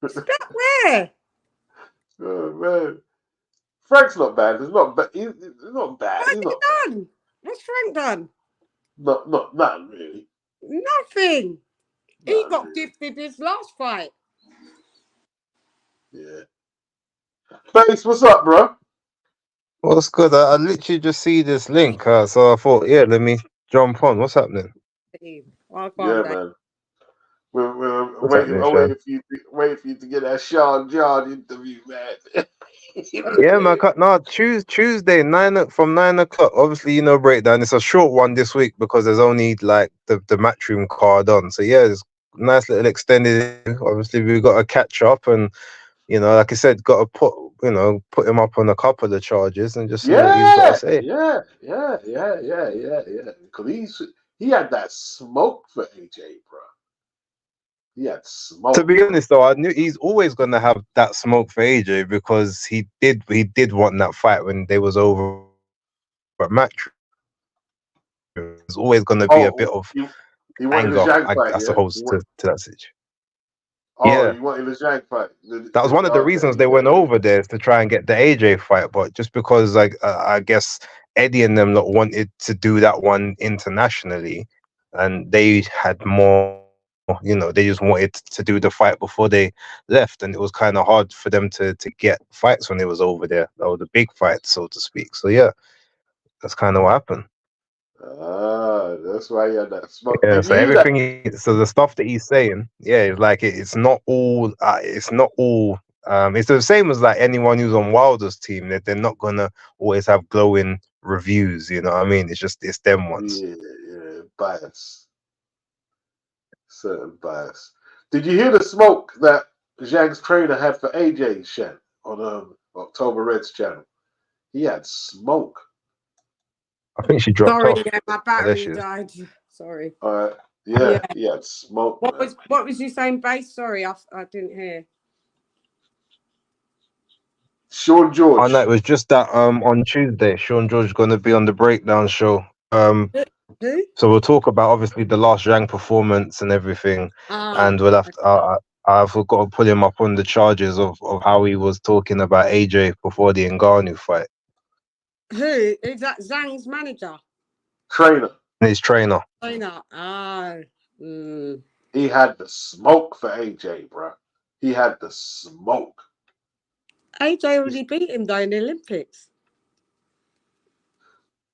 Step where? Oh man, Frank's not bad. He's not bad. He's not bad. What's he done? What's Frank done? Nothing really. Nothing. He got gifted his last fight. Yeah. Face, what's up, bro? What's good? I literally just see this link, so I thought, let me jump on. What's happening? Yeah, man. We're waiting for you to get that Sean John interview, man. Yeah, man. No, Tuesday, from 9 o'clock. Obviously, breakdown. It's a short one this week because there's only like the matchroom card on. So yeah, it's a nice little extended. Obviously, we've got to catch up, and like I said, got to put him up on a couple of the charges and just see what he's got to say. Yeah. Because he had that smoke for AJ, bro. He had smoke. To be honest, though, I knew he's always going to have that smoke for AJ because he did want that fight when they was over at match. There's always going to be a bit of anger, I suppose, to that situation. You wanted the Zhang fight. That was one of the reasons they went over there, is to try and get the AJ fight, but just because I guess Eddie and them lot wanted to do that one internationally, and they had more. They just wanted to do the fight before they left, and it was kind of hard for them to get fights when they was over there. That was the big fight, so to speak. So yeah, that's kind of what happened. That's why he had that smoke. Yeah, so everything. So the stuff that he's saying, it's like it's not all. It's not all. It's the same as like anyone who's on Wilder's team. That they're not gonna always have glowing reviews. You know what I mean? It's them ones. Yeah, bias. Certain bias. Did you hear the smoke that Zhang's trainer had for AJ Shen on October Red's channel. He had smoke. I think she dropped Sorry, off. yeah, my Oh, there battery she is. died. Sorry. Yeah, he had smoke. What was you saying, Base? Sorry, I didn't hear. Sean George. Oh no, it was just that on Tuesday, Sean George is going to be on the breakdown show. Who? So we'll talk about obviously the last Zhang performance and everything, and we'll have to. I've got to pull him up on the charges of how he was talking about AJ before the Ngannou fight. Who is that? Zhang's manager, Trainer. His trainer. Trainer. He had the smoke for AJ, bro. He had the smoke. AJ already beat him though in the Olympics.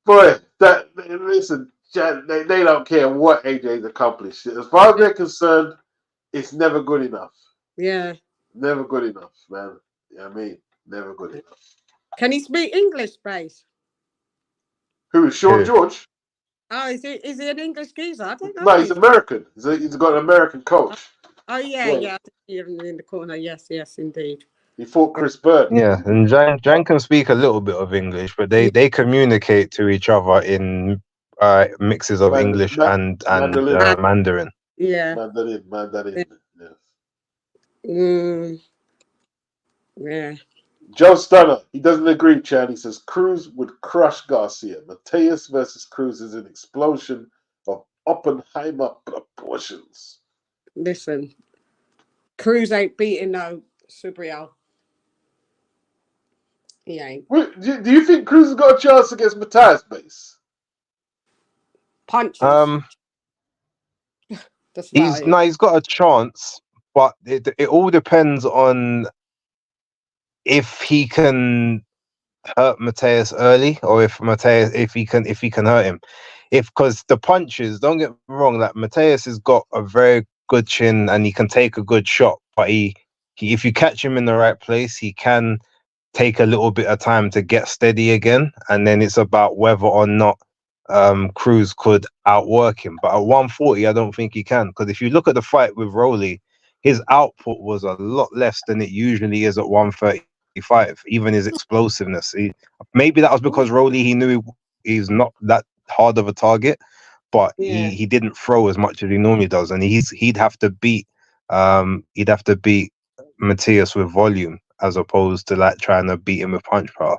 Boy, listen, they don't care what AJ's accomplished. As far as they're concerned, it's never good enough. Yeah. Never good enough, man. You know what I mean? Never good enough. Can he speak English, Base? Who is Sean George? Oh, is he an English geezer? I don't know. No, he's American. He's got an American coach. Oh, yeah. I see him in the corner. Yes, indeed. He fought Chris Bird. Yeah, and Zhang can speak a little bit of English, but they communicate to each other in mixes of English and Mandarin. Yeah. Mandarin. Yes. Yeah. Joe Stunner, he doesn't agree, Chad. He says Cruz would crush Garcia. Matias versus Cruz is an explosion of Oppenheimer proportions. Listen, Cruz ain't beating no SugarHill. He ain't. Do you think Cruz has got a chance against Matias, Base? Punches. He's got a chance, but it all depends on if he can hurt Matias early, or if he can hurt him. Because the punches, don't get me wrong, that Matias has got a very good chin and he can take a good shot, but he if you catch him in the right place, he can take a little bit of time to get steady again, and then it's about whether or not Cruz could outwork him. But at 140, I don't think he can, because if you look at the fight with Rolly, his output was a lot less than it usually is at 135. Even his explosiveness, maybe that was because Rolly, he knew he's not that hard of a target, but he didn't throw as much as he normally does, and he'd have to beat Matias with volume as opposed to like trying to beat him with punch power.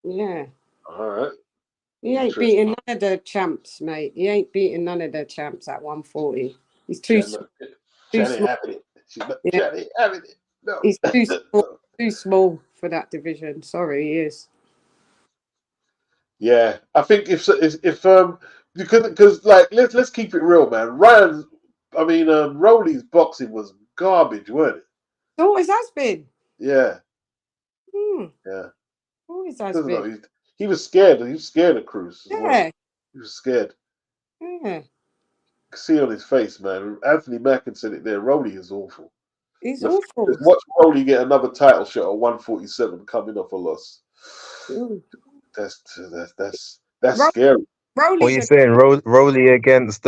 Yeah. All right. He ain't beating none of the champs, mate. He ain't beating none of the champs at 140. He's too small. No. He's too small for that division. Sorry, he is. Yeah, I think if because like let's keep it real, man. Rolly's boxing was garbage, weren't it? It always has been. Yeah. Yeah. Always has been. He was scared. He was scared of Cruz. Yeah. He was scared. Yeah. See on his face, man. Anthony Mackin said it there. Rolly is awful. He's awful. Watch Rolly get another title shot at 147 coming off a loss. That's scary. What are you saying? Rolly against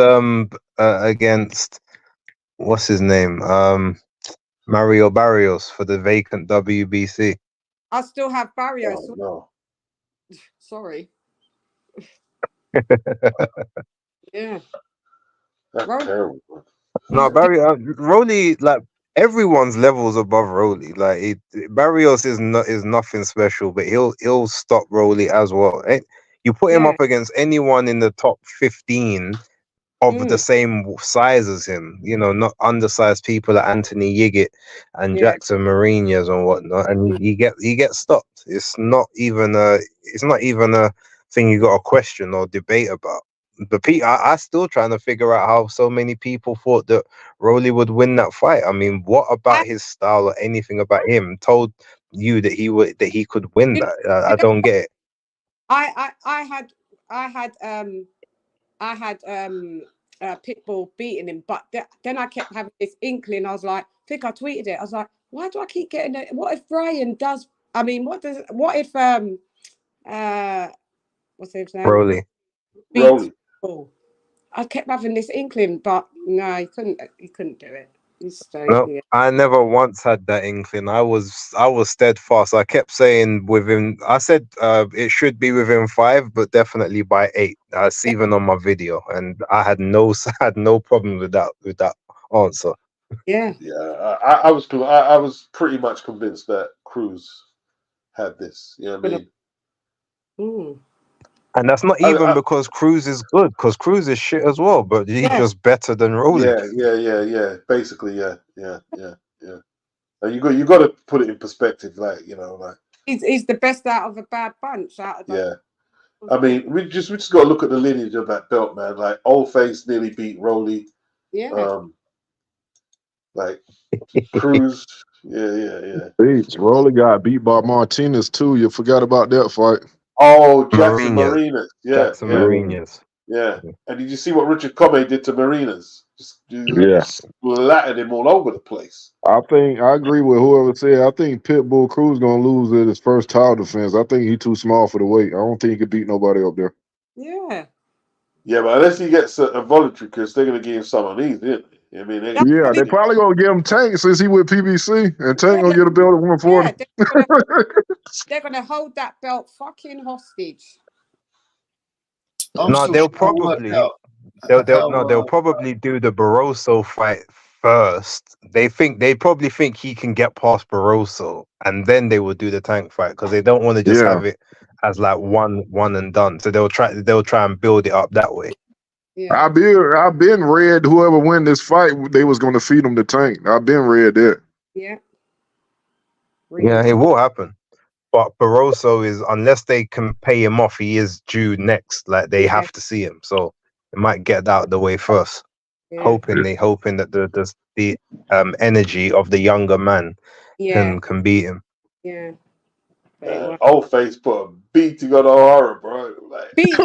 what's his name? Mario Barrios for the vacant WBC. I still have Barrios. Oh, no. Sorry. Yeah. That's terrible. No, Rolly, like everyone's levels above Rolly. Like Barrios is nothing special, but he'll stop Rolly as well. You put him up against anyone in the top 15 of the same size as him, not undersized people like Anthony Yiggett and Jackson Marinas and whatnot, and he gets stopped. It's not even a thing you got to question or debate about. But I still trying to figure out how so many people thought that Rolly would win that fight. I mean, what about his style or anything about him told you that he could win that? I don't get it. I had Pitbull beating him, but then I kept having this inkling. I was like, I think I tweeted it. I was like, why do I keep getting it? What if Brian does? I mean, what if what's his name? Rolly. I kept having this inkling, but no, he couldn't do it. He's staying. No, Yeah. I never once had that inkling. I was steadfast. I kept saying within. I said it should be within 5, but definitely by 8. That's even on my video, and I had no had no problem with that answer. Yeah. Yeah, I was pretty much convinced that Cruz had this. You know what I mean? Mm. And that's not even because Cruz is good, because Cruz is shit as well, but he's just better than Rolly. Yeah. Basically, yeah. And you got to put it in perspective, like He's the best out of a bad bunch. Out of yeah. I mean, we just got to look at the lineage of that belt, man. Like Old Face nearly beat Rolly. Yeah. Like Cruz, yeah. Beats. Rolly got beat by Martinez too. You forgot about that fight. Oh, Jackson Marinas. Jackson Marinas. Yeah. And did you see what Richard Comey did to Marinas? Just Yeah. splattered him all over the place. I agree with whoever said. I think Pitbull Cruz gonna lose at his first title defense. I think he's too small for the weight. I don't think he could beat nobody up there. Yeah. Yeah, but unless he gets a voluntary, because they're gonna give him some of these, isn't they? I mean, they probably gonna give him Tank since he with PBC, and Tank gonna get a belt at 140. Yeah, they're gonna hold that belt fucking hostage. No, they'll probably they'll probably do the Barroso fight first. They probably think he can get past Barroso, and then they will do the Tank fight because they don't want to just have it as like one and done. So they'll try and build it up that way. Yeah. I've been read whoever win this fight, they was gonna feed him the Tank. I've been read that. Yeah. Yeah, it will happen. But Barroso is, unless they can pay him off, he is due next. Like they have to see him, so they might get that out of the way first. Yeah. Hoping that the energy of the younger man can beat him. Yeah. Old Face put a beating on O'Hara, bro. Like beat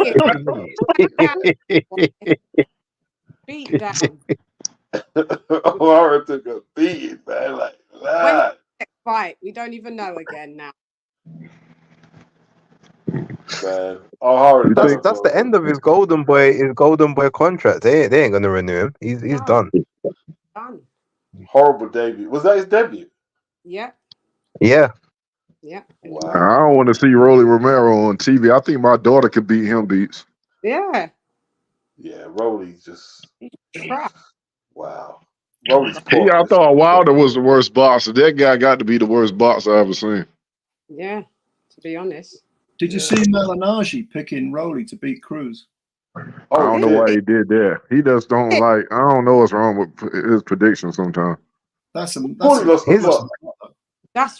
down. O'Hara took a beating, man. Like that. Fight, we don't even know again now. Man, O'Hara. That's the end of his Golden Boy contract. They ain't gonna renew him. He's done. Done. Horrible debut. Was that his debut? Yeah. Yeah. Yeah. Wow. I don't want to see Rolly Romero on TV. I think my daughter could beat him, Beats. Yeah. Yeah, Rolly's just crap. Wow. Rolly's I thought Wilder was the worst boxer. That guy got to be the worst boxer I ever seen. Yeah, to be honest. Did you see Malignaggi picking Rolly to beat Cruz? I don't know why he did that. He just don't like. I don't know what's wrong with his predictions sometimes. That's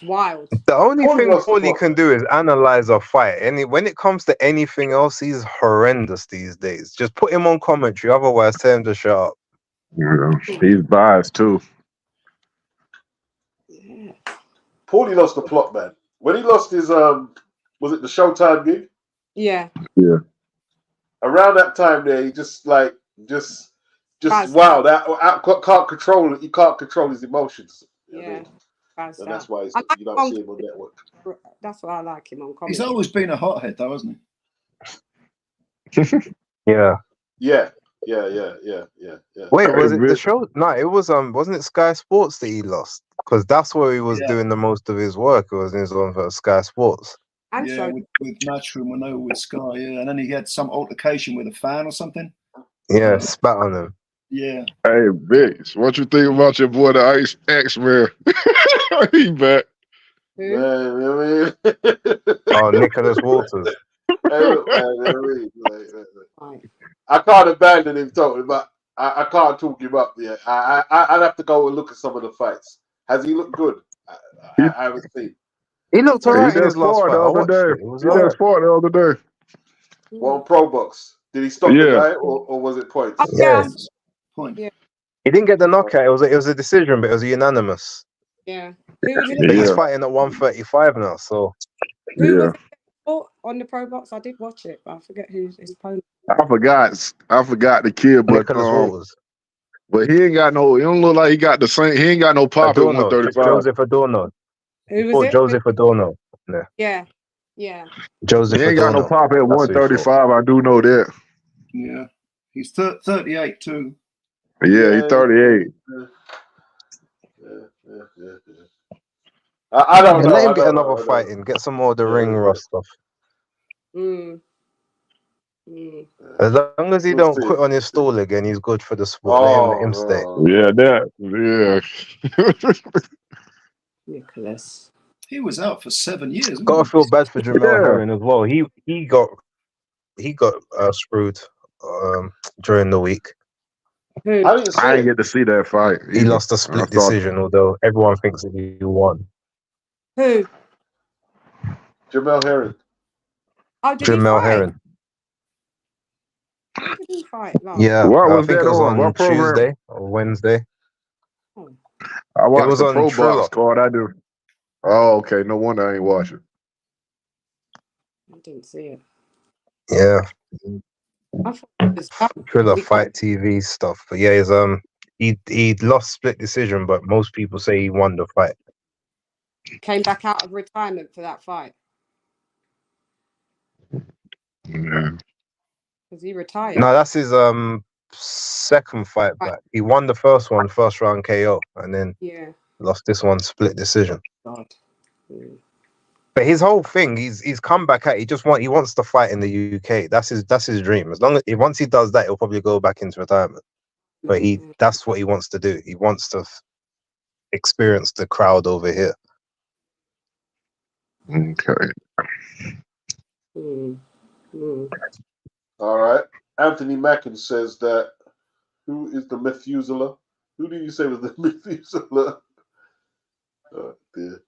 wild. The only thing Paulie can do is analyze a fight. And when it comes to anything else, he's horrendous these days. Just put him on commentary. Otherwise, tell him to shut up. Yeah, he's biased too. Yeah. Paulie lost the plot, man. When he lost his was it the Showtime gig? Yeah. Yeah. Around that time there, he just wow, can't control it. He can't control his emotions. Yeah. And that's why you don't see him on network. That's why I like him on comedy. He's always been a hothead, though, hasn't he? Yeah. Wait, was it the show? No, it was wasn't it Sky Sports that he lost? Because that's where he was doing the most of his work. It was on Sky Sports. With Matchroom, I know with Sky, and then he had some altercation with a fan or something. Yeah, spat on him. Yeah. Hey, Biggs, what you think about your boy, the Ice X-Man? He back. Man, oh, Nicholas Walters. I can't abandon him totally, but I can't talk him up yet. I'd have to go and look at some of the fights. Has he looked good? I haven't seen. He looked alright in his last fight. He just fought the other day. Well, on Pro Box. Did he stop the guy or was it points? Yeah. Point. Yeah. He didn't get the knockout. It was a decision, but it was unanimous. Yeah. But he's fighting at 135 now, so. Who was on the Pro Box? I did watch it, but I forget who's his opponent. I forgot the kid, but but he ain't got no. It don't look like he got the same. He ain't got no pop at 135. Joseph Adorno. Who was it? Joseph Adorno. Yeah. Joseph. He ain't got no pop at 135. I do know that. Yeah, he's 38 too. Yeah, he's 38. I don't know. Let him I get don't another know, I fight don't in. Get some more of the Yeah, ring yeah. rust stuff. Mm. know. As long as he We'll don't see. quit on his stall again, he's good for the sport. Let him stay. Yeah, that. Yeah. Nicholas. He was out for 7 years. Wasn't Gotta he? feel bad for Jamel Yeah. Herring as well. He got screwed during the week. Who? I didn't see I didn't it. get to see that fight. He either. lost a I split thought- decision, although everyone thinks that he won. Who? Jamel Herring. Oh, did he Jamel fight? Herring. When did he fight last? Yeah, What I was think that it was on? on What program? Tuesday or Wednesday. I watched was the on Pro Triller. Box card. I do. Oh, okay. No wonder I ain't watching. I didn't see it. Yeah, I thought it was Triller he Fight TV stuff. But yeah, he lost split decision, but most people say he won the fight. came back out of retirement for that fight Yeah. because he retired. No, that's his second fight back. He won the first one, first round KO, and then Yeah. lost this one split decision. God. Mm. But his whole thing, he's come back at. He wants to fight in the UK. That's his dream. As long as once he does that, he'll probably go back into retirement. But that's what he wants to do. He wants to experience the crowd over here. Okay. Mm. Mm. All right. Anthony Mackin says that who is the Methuselah? Who do you say was the Methuselah? Oh dear.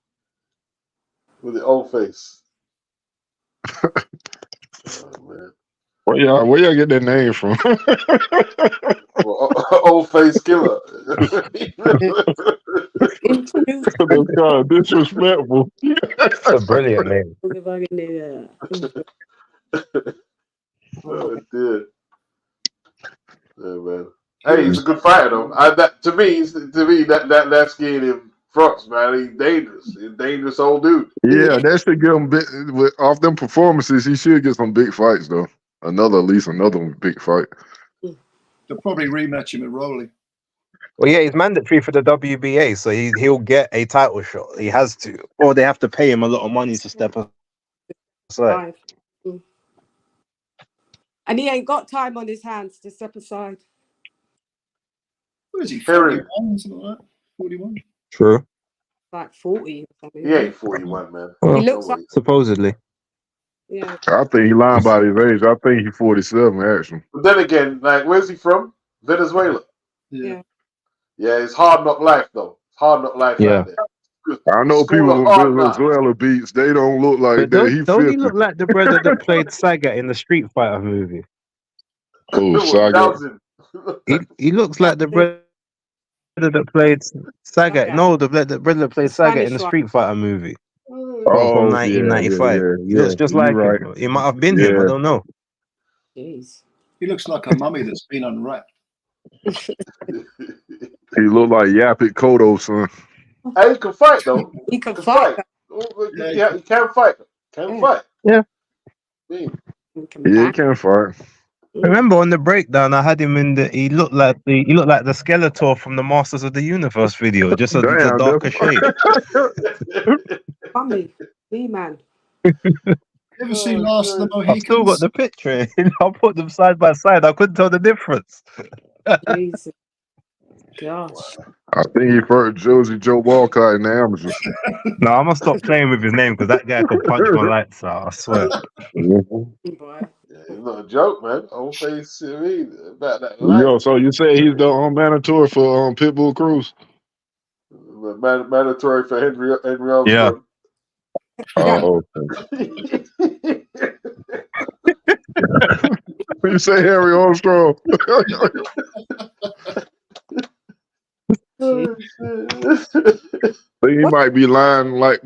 With the old face. Oh man. Where y'all get that name from? Well, old face killer. Introduce That's kind of disrespectful. It's a brilliant name. the fucking nigga. Oh dear. Yeah, man. Hey, he's a good fighter though. To me, that's getting him fronts, man. He's dangerous. He's a dangerous old dude. Yeah, that should give him off them performances. He should get some big fights though. At least another big fight. They'll probably rematch him with Rowley. Well, yeah, he's mandatory for the WBA, so he'll get a title shot. He has to, or they have to pay him a lot of money to step aside. Mm. And he ain't got time on his hands to step aside. What is he? Herring. 41, something like that? 41? True. Like 40 or something. He ain't 41, man. Well, He looks like, supposedly. yeah. I think he lying about his age. I think he's 47 actually. But then again, like, where's he from? Venezuela. Yeah. Yeah, it's hard knock life though. It's hard knock life out there. I know School people of in hard knocks. Venezuela beats. They don't look like But that. don't he 50. look like the brother that played Saga in the Street Fighter movie? Oh, Saga. Dowsing. He looks like the brother that played Saga. Saga. No, the brother that played The Saga in Spanish the one. Street Fighter movie Oh, from yeah, 1995. yeah. He looks just You're like right. him. It might have been him. I Yeah. don't know. Jeez. He looks like a mummy that's been unwrapped. He look like Yapit Kodo, son. Hey, he can fight though. He can fight. Yeah, he can fight. Can fight. Yeah. Yeah. He can Yeah, he back. can fight. Remember on the breakdown, I had him in the. He looked like the Skeletor from the Masters of the Universe video, just a darker shade. Mummy. B-man. You ever see Last of the Mohicans? I've still got the picture. I put them side by side. I couldn't tell the difference. Jesus. Gosh. I think he fought Joe Walcott in the Amateur. No, I'm gonna stop playing with his name because that guy could punch my lights out. I swear. Boy. Yeah, it's not a joke, man. Old face, I mean, about that Yo, so you say he's the mandatory for Pitbull Cruz? Mandatory for Henry Armstrong. Yeah. Oh, okay. You say Harry Armstrong? He might be lying. Like,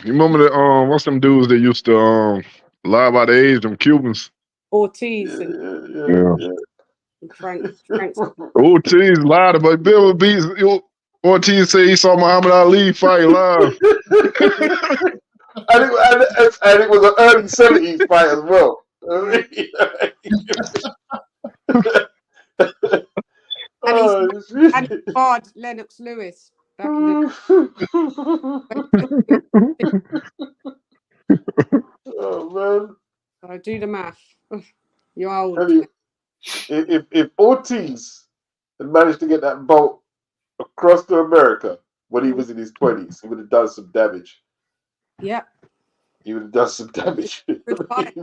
you remember the what's them dudes that used to lie about the age? Them Cubans. Ortiz and Frank. Ortiz lied about Bill beats. Ortiz said he saw Muhammad Ali fight live. and it was an early 70s fight as well. And Bard Lennox Lewis. back in the Oh man! I do the math. You're old. Tell you, if Ortiz had managed to get that boat across to America when he was in his 20s, he would have done some damage. Yep. He would have done some damage. Good fight.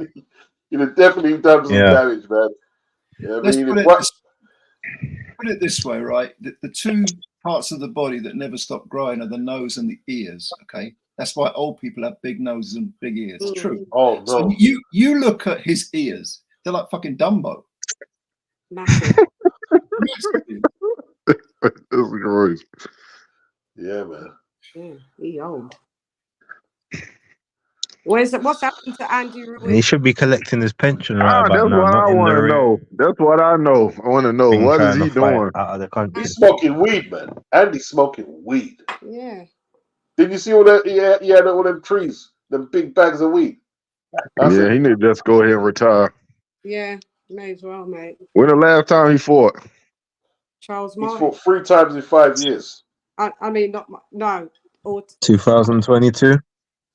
He'd have definitely done some damage, man. Yeah, I Let's mean, put it this way, right? The two parts of the body that never stop growing are the nose and the ears. Okay, that's why old people have big noses and big ears. It's true. Oh no! So you look at his ears; they're like fucking Dumbo. Massive. That's crazy. Yeah, man. Yeah, he old. What's happened to Andy Ruiz? He should be collecting his pension right about That's now. what not I in the want to ring, know. That's what I know. I want to know what is trying he to fight doing. out of the country. He's smoking weed, man. Andy's smoking weed. Yeah. Did you see all that? He had all them trees, them big bags of weed. Yeah, he need to just go ahead and retire. Yeah, may as well, mate. When the last time he fought? Charles He's Martin. fought 3 times in 5 years. I mean, no, or 2022.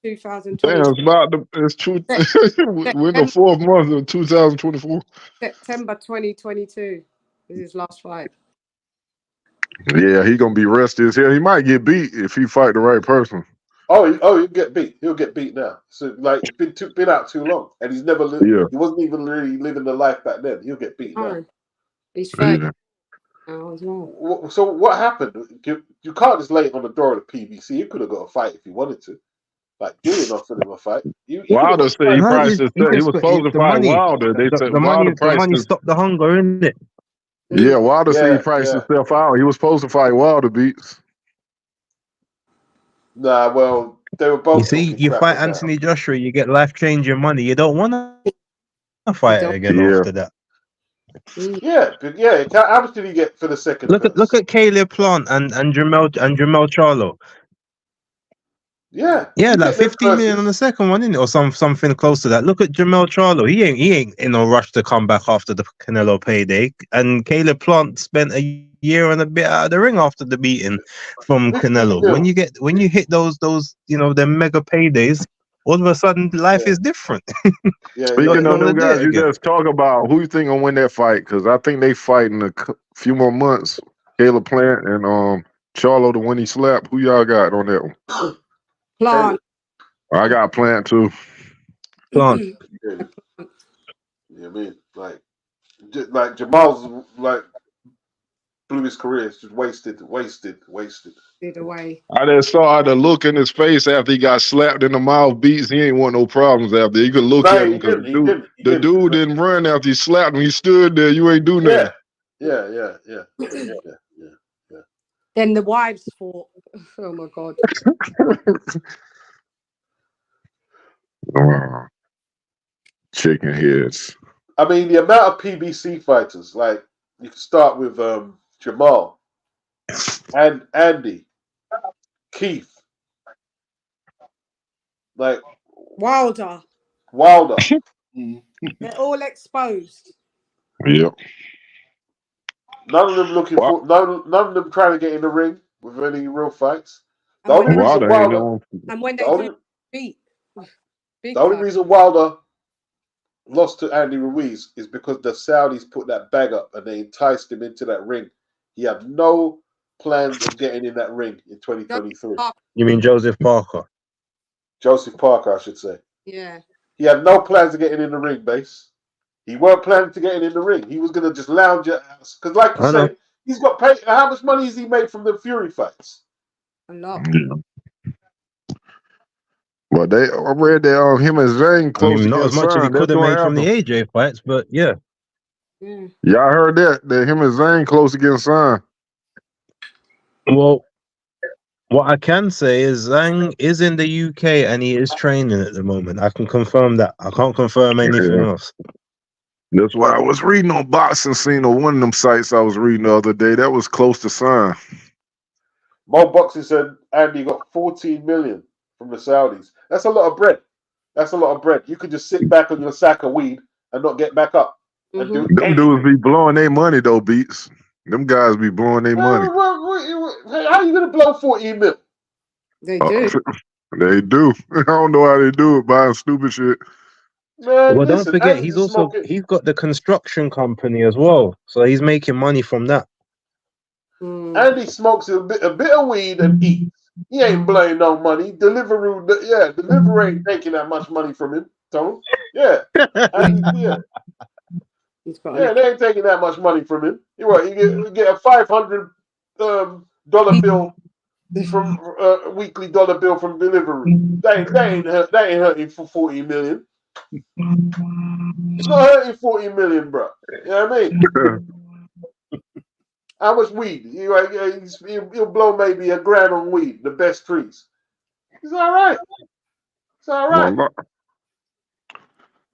2020. Damn, it's true. We're in the 4th month of 2024. September 2022 is his last fight. Yeah, he gonna be rested as hell. He might get beat if he fight the right person. Oh, he'll get beat. He'll get beat now. So like, been out too long, and he's never lived. Yeah. He wasn't even really living the life back then. He'll get beat now. Oh, he's 30 Yeah. now as well. So what happened? You can't just lay it on the door of the PBC. He could have got a fight if he wanted to. Like Gillian offered him a fight. Wilder said he priced himself. He was supposed to fight Wilder. They said the Wilder priced money his. stopped the hunger, isn't it? Yeah, Wilder said he priced himself out. He was supposed to fight Wilder beats. Nah, well, they were both. You see, you fight Anthony Joshua, you get life-changing money. You don't want to fight again after that. Yeah. How much did he get for the second? Look at Caleb Plant and Jamel Charlo. Yeah, like 15 million on the second one, isn't it, or something close to that? Look at Jamel Charlo. He ain't in a rush to come back after the Canelo payday. And Caleb Plant spent a year and a bit out of the ring after the beating from Canelo. When you hit those them mega paydays, all of a sudden life is different. Speaking of them guys, you just talk about who you think gonna win that fight, because I think they fight in a few more months. Caleb Plant and Charlo to win he slap. Who y'all got on that one? Plant. I got Plant too. Plant. Yeah, I mean, like Jamal's blew his career. It's just wasted. Did away. I just saw the look in his face after he got slapped in the mouth, beats. He ain't want no problems after. You could look at him because the dude didn't run after he slapped him. He stood there. You ain't do nothing. Yeah. Then the wives fought. Oh my God. Chicken heads. I mean, the amount of PBC fighters, like you can start with Jamal and Andy, Keith, like Wilder. They're all exposed. Yep. None of them looking for none of them trying to get in the ring with any real fights. The only reason Wilder lost to Andy Ruiz is because the Saudis put that bag up and they enticed him into that ring. He had no plans of getting in that ring in 2023. You mean Joseph Parker? Joseph Parker, I should say. Yeah. He had no plans of getting in the ring, Base. He weren't planning to get in the ring. He was going to just lounge at us. Because like you said, he's got paid. How much money has he made from the Fury fights? A lot. Yeah. But I read that him and Zane close. Not as much as he could have made from the AJ fights, but yeah. Yeah, I heard that him and Zane close against Son. Well, what I can say is Zhang is in the UK and he is training at the moment. I can confirm that. I can't confirm anything else. That's what I was reading on Boxing Scene on one of them sites I was reading the other day. That was close to Son. Mo Boxing said Andy got 14 million from the Saudis. That's a lot of bread. You could just sit back on your sack of weed and not get back up. And do them dudes be blowing their money though, Beats. Them guys be blowing their money. How you gonna blow 40 mil? They do. They do. I don't know how they do it, buying stupid shit. Man, Well, don't listen, forget, Andy's he's got the construction company as well, so he's making money from that. Andy smokes a bit of weed and eats. He ain't blowing no money. Deliveroo ain't taking that much money from him, Tom. Yeah. And they ain't taking that much money from him. You get a $500 bill from weekly dollar bill from Deliveroo. They ain't hurting for 40 million. It's not hurting 40 million, bro. You know what I mean? How much weed? He'll blow maybe $1,000 on weed, the best trees. It's all right. It's all right. Well,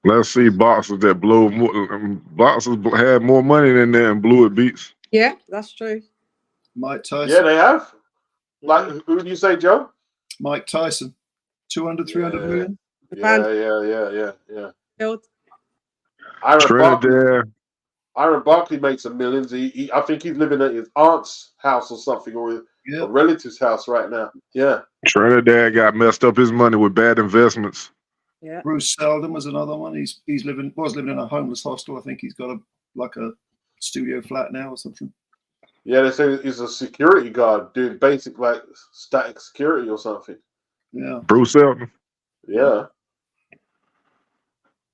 let's see boxers that blow more. Boxers had more money than that and blew it beats. Yeah, that's true. Mike Tyson. Yeah, they have. Like, who do you say, Joe? Mike Tyson. 200, 300 million. Yeah. Field. Aaron Barkley makes some millions. I think he's living at his aunt's house or something, or a relative's house right now. Yeah. Trinidad got messed up his money with bad investments. Yeah. Bruce Seldon was another one. He's living in a homeless hostel. I think he's got a studio flat now or something. Yeah, they say he's a security guard doing basic like static security or something. Yeah. Bruce Seldon. Yeah.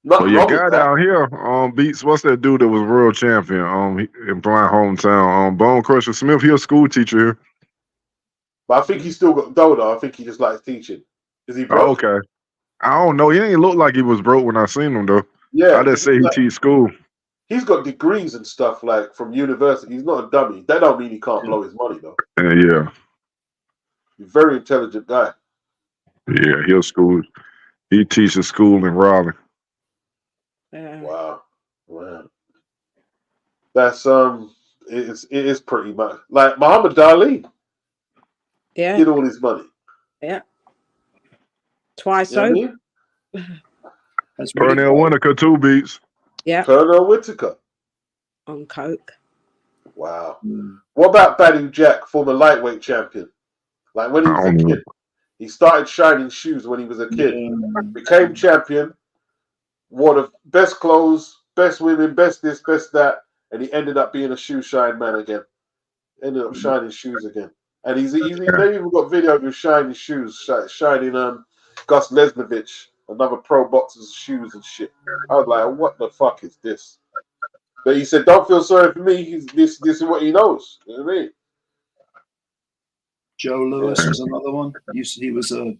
So your guy down here beats, what's that dude that was world champion in my hometown? Bone Crusher Smith, he a school teacher here. But I think he's still got dough though. I think he just likes teaching. Is he broke? Okay. I don't know. He ain't look like he was broke when I seen him though. Yeah. I just say he teach school. He's got degrees and stuff like from university. He's not a dummy. That don't mean he can't blow his money though. Yeah. He's a very intelligent guy. Yeah, he'll school. He teaches school in Raleigh. Wow. That's it is pretty much like Muhammad Ali. Yeah. Did all his money. Yeah. Twice over. You know Pernell Whitaker too beats. Yeah. Pernell Whitaker. On coke. Wow. What about Badou Jack, former lightweight champion? Like when he was a kid. He started shining shoes when he was a kid. Became champion. Wore the best clothes, best women, best this, best that, and he ended up being a shoe shine man again. Ended up shining shoes again, and they even got video of him shining shoes, shining Gus Lesnovich, another pro boxer's shoes and shit. I was like, what the fuck is this? But he said, don't feel sorry for me. This is what he knows. You know what I mean? Joe Lewis was another one. He was a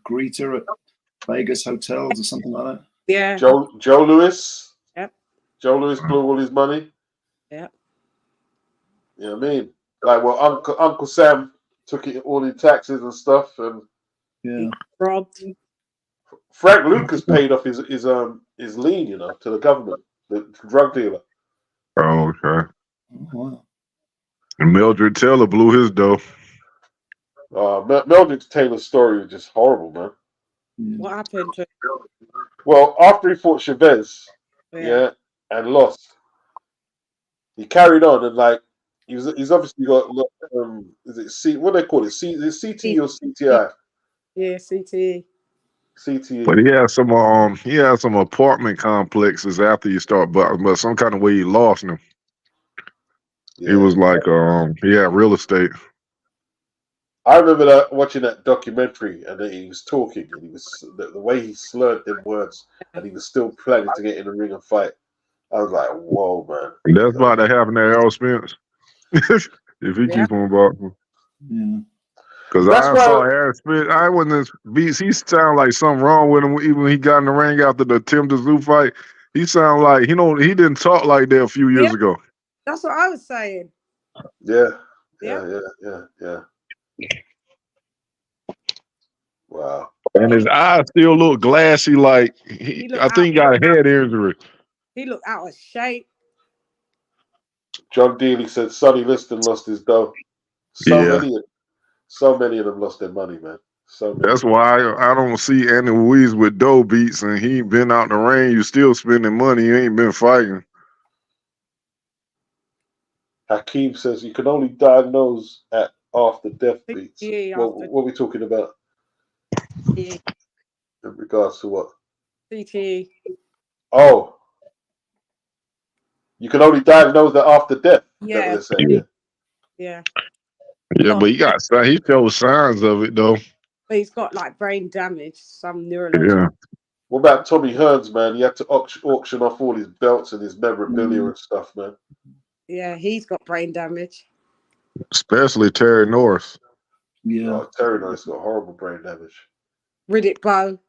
greeter at Vegas hotels or something like that. Yeah. Joe Lewis. Yep. Joe Lewis blew all his money. Yep. You know what I mean? Like, well, Uncle Sam took it all in taxes and stuff, and robbed. Frank Lucas paid off his lien, you know, to the government, the drug dealer. Oh, okay. Oh, wow. And Mildred Taylor blew his dough. Mildred Taylor's story is just horrible, man. What happened to him? Well, after he fought Chavez, and lost, he carried on and like he's obviously got is it what do they call it? Is it CT or CTI? Yeah, CTE. CTE. But he had some apartment complexes after you start, but some kind of way he lost them. Yeah. He was like he had real estate. I remember watching that documentary, and he was talking, and he was the way he slurred them words, and he was still planning to get in the ring and fight. I was like, "Whoa, man!" And that's about to happen to Errol Spence if he keeps on boxing. Yeah. Because I saw Errol Spence. I wasn't beats. He sounded like something wrong with him. Even when he got in the ring after the Tim DeZoo fight, he sounded like he didn't talk like that a few years ago. That's what I was saying. Yeah. Wow. And his eyes still look glassy, like I think he got a head injury. He looked out of shape. John Dealey said Sonny Liston lost his dough. So many of them lost their money, man. That's why I don't see Andy Ruiz with dough beats, and he been out in the rain. You still spending money. You ain't been fighting. Hakeem says you can only diagnose at after death beats. CTE What are we talking about CTE. in regards to what? CTE. Oh, you can only diagnose that after death. Is that what Yeah. they're saying? Yeah. Yeah, but he showed signs of it though. But he's got like brain damage, some neurological. Yeah. What about Tommy Hearns, man? He had to auction off all his belts and his memorabilia and stuff, man. Yeah, he's got brain damage. Especially Terry Norris. Yeah. Oh, Terry Norris got horrible brain damage. Riddick Bowe.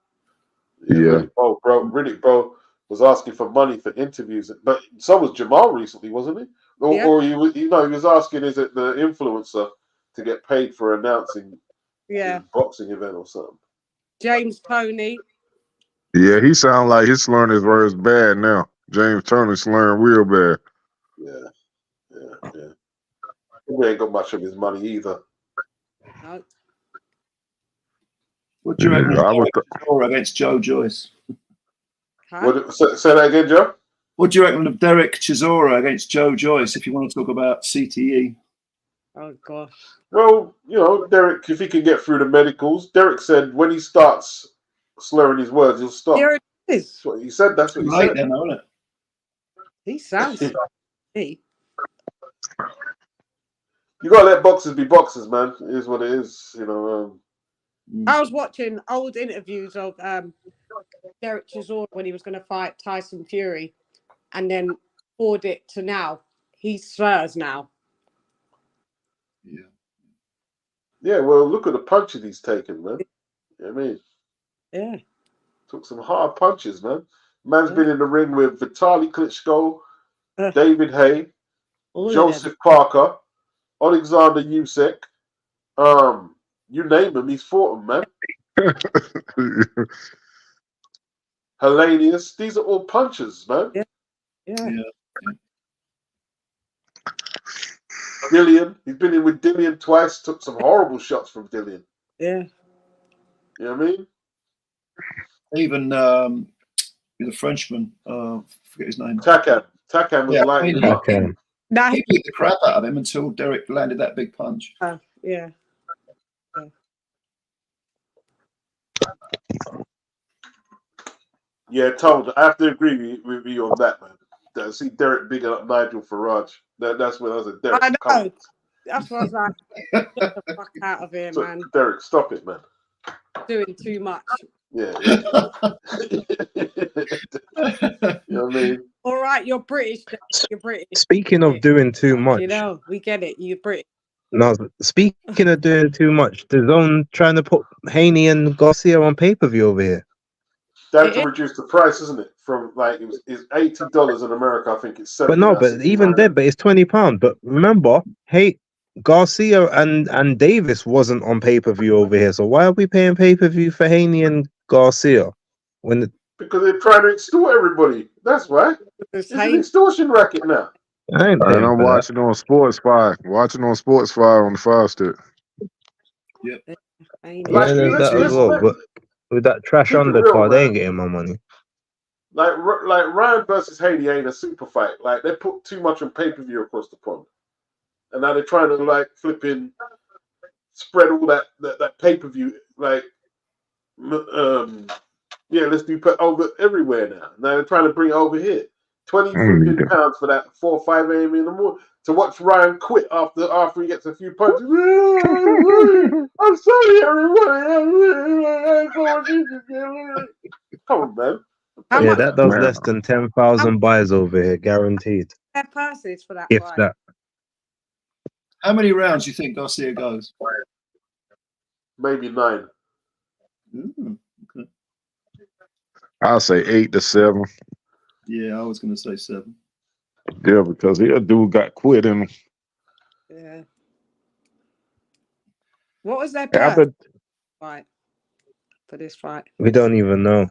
Yeah. Riddick Bowe was asking for money for interviews, but so was Jamal recently, wasn't he? Or he was asking, is it the influencer to get paid for announcing his boxing event or something? James Toney. Yeah, he sounds like his slurring his words bad now. James Turner slurring real bad. Yeah. He ain't got much of his money either. No. What do you reckon against Joe Joyce? Say that again, Joe? What do you reckon of Derek Chisora against Joe Joyce, if you want to talk about CTE? Oh, gosh. Well, Derek, if he can get through the medicals, Derek said when he starts slurring his words, he'll stop. Here it is. That's what he said. That's what he said. Then, isn't it? He sounds me. You gotta let boxers be boxers, man. It is what it is, I was watching old interviews of Derek Chisora when he was going to fight Tyson Fury, and then forward it to now. He slurs now. Yeah. Yeah, well, look at the punches he's taken, man. You know what I mean? Yeah. Took some hard punches, man. Man's been in the ring with Vitaly Klitschko, David Hay, Joseph Parker, Alexander Usyk. You name him, he's fought him, man. Hellenius. These are all punches, man. Yeah. Dillian. He's been in with Dillian twice. Took some horrible shots from Dillian. Yeah. You know what I mean? Even the Frenchman, forget his name. Takan was like Takan. He beat the crap out of him until Derek landed that big punch. Yeah. Yeah, Told. I have to agree with you on that, man. See Derek bigging up Nigel Farage. That's when I was at Derek. I know. That's what I was like. Get the fuck out of here, man. Derek, stop it, man. Doing too much. Yeah. You know what I mean? All right, you're British. You're British. Speaking of doing too much, we get it. You're British. No, speaking of doing too much, the Zone trying to put Haney and Garcia on pay-per-view over here. Down to reduce the price, isn't it? From it's $80 in America. I think it's $70. But no, but even then, but it's £20. But remember, Garcia and Davis wasn't on pay-per-view over here. So why are we paying pay-per-view for Haney and Garcia? Because they're trying to extort everybody. That's why. It's an extortion racket now. And I'm watching on Sports Fire. Watching on Sports Fire on the Fire Stick. Yep. Yeah, there's that as well. But with that trash undercard, they ain't getting my money. Like Ryan versus Haney ain't a super fight. Like they put too much on pay-per-view across the pond, and now they're trying to flipping spread all that pay-per-view. Let's do over everywhere now. Now they're trying to bring it over here. £20 for that 4 or 5 a.m. in the morning to watch Ryan quit after he gets a few punches. I'm sorry, everybody. Come on, man. Yeah, that does less than 10,000 buys over here, guaranteed. Their purses for that. If fight. that. How many rounds do you think Garcia goes? Maybe 9. Okay. I'll say 8 to 7. Yeah, I was going to say 7. Yeah, because the dude got quit in him. Yeah. What was their purse fight for this fight? We don't even know.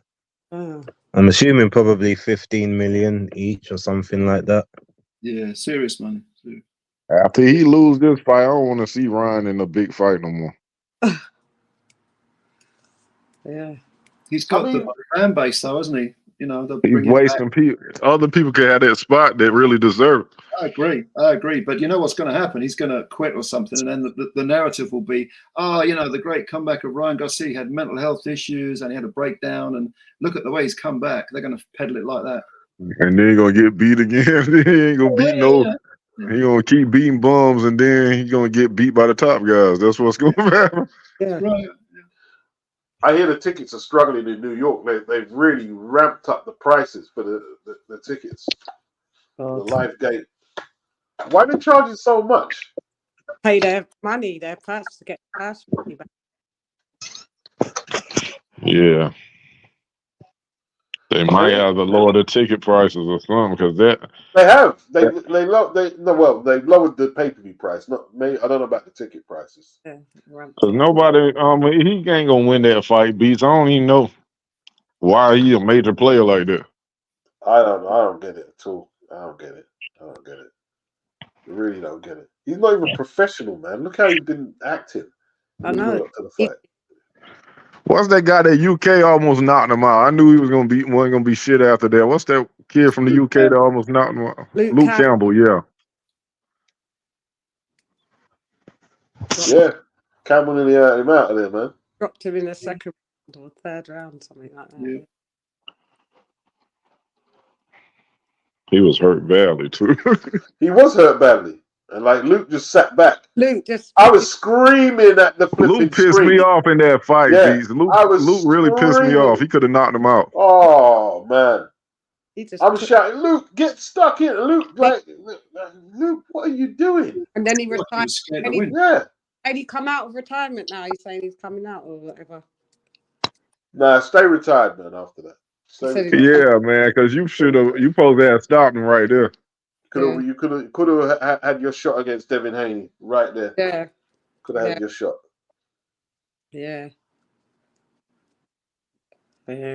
Oh. I'm assuming probably 15 million each or something like that. Yeah, serious money. Serious. After he lose this fight, I don't want to see Ryan in a big fight no more. Yeah. He's got the fan base, though, hasn't he? You know, they'll He's bring him back. wasting people. Other people could have that spot that really deserve it. I agree. But you know what's going to happen? He's going to quit or something, and then the narrative will be, the great comeback of Ryan Garcia had mental health issues and he had a breakdown, and look at the way he's come back. They're going to peddle it like that. And then he's gonna get beat again. He ain't gonna beat He gonna keep beating bums, and then he's gonna get beat by the top guys. That's what's going to happen. Yeah. Right. I hear the tickets are struggling in New York. They've really ramped up the prices for the tickets. The live gate. Why are they charging so much? Pay their money, their price to get past money back. Yeah. They might have to lower the ticket prices or something, because they have. They've lowered the pay-per-view price. I don't know about the ticket prices. Yeah, because nobody, he ain't gonna win that fight, Beats. I don't even know why he a major player like that. I don't get it at all. I don't get it. I really don't get it. He's not even professional, man. Look how he's been acting. I know. Up to the fight. What's that guy that UK almost knocked him out? I knew he wasn't gonna be shit after that. What's that kid from the UK that almost knocked him out? Luke Campbell, yeah. Yeah. Campbell nearly had him out of there, man. Dropped him in the second round or third round, something like that. Yeah. He was hurt badly too. He was hurt badly. And like Luke just sat back. I was screaming at the flipping Luke pissed me off in that fight, yeah, Beats. Luke really pissed me off. He could have knocked him out. Oh man. I'm shouting, Luke, get stuck in. Luke, Luke, what are you doing? And then he retired. Yeah. And he come out of retirement now. He's saying he's coming out or whatever. Nah, stay retired, man, after that. Yeah, man, because you supposed to have stopped him right there. You could have had your shot against Devin Haney right there. Yeah. Could have had your shot. Yeah.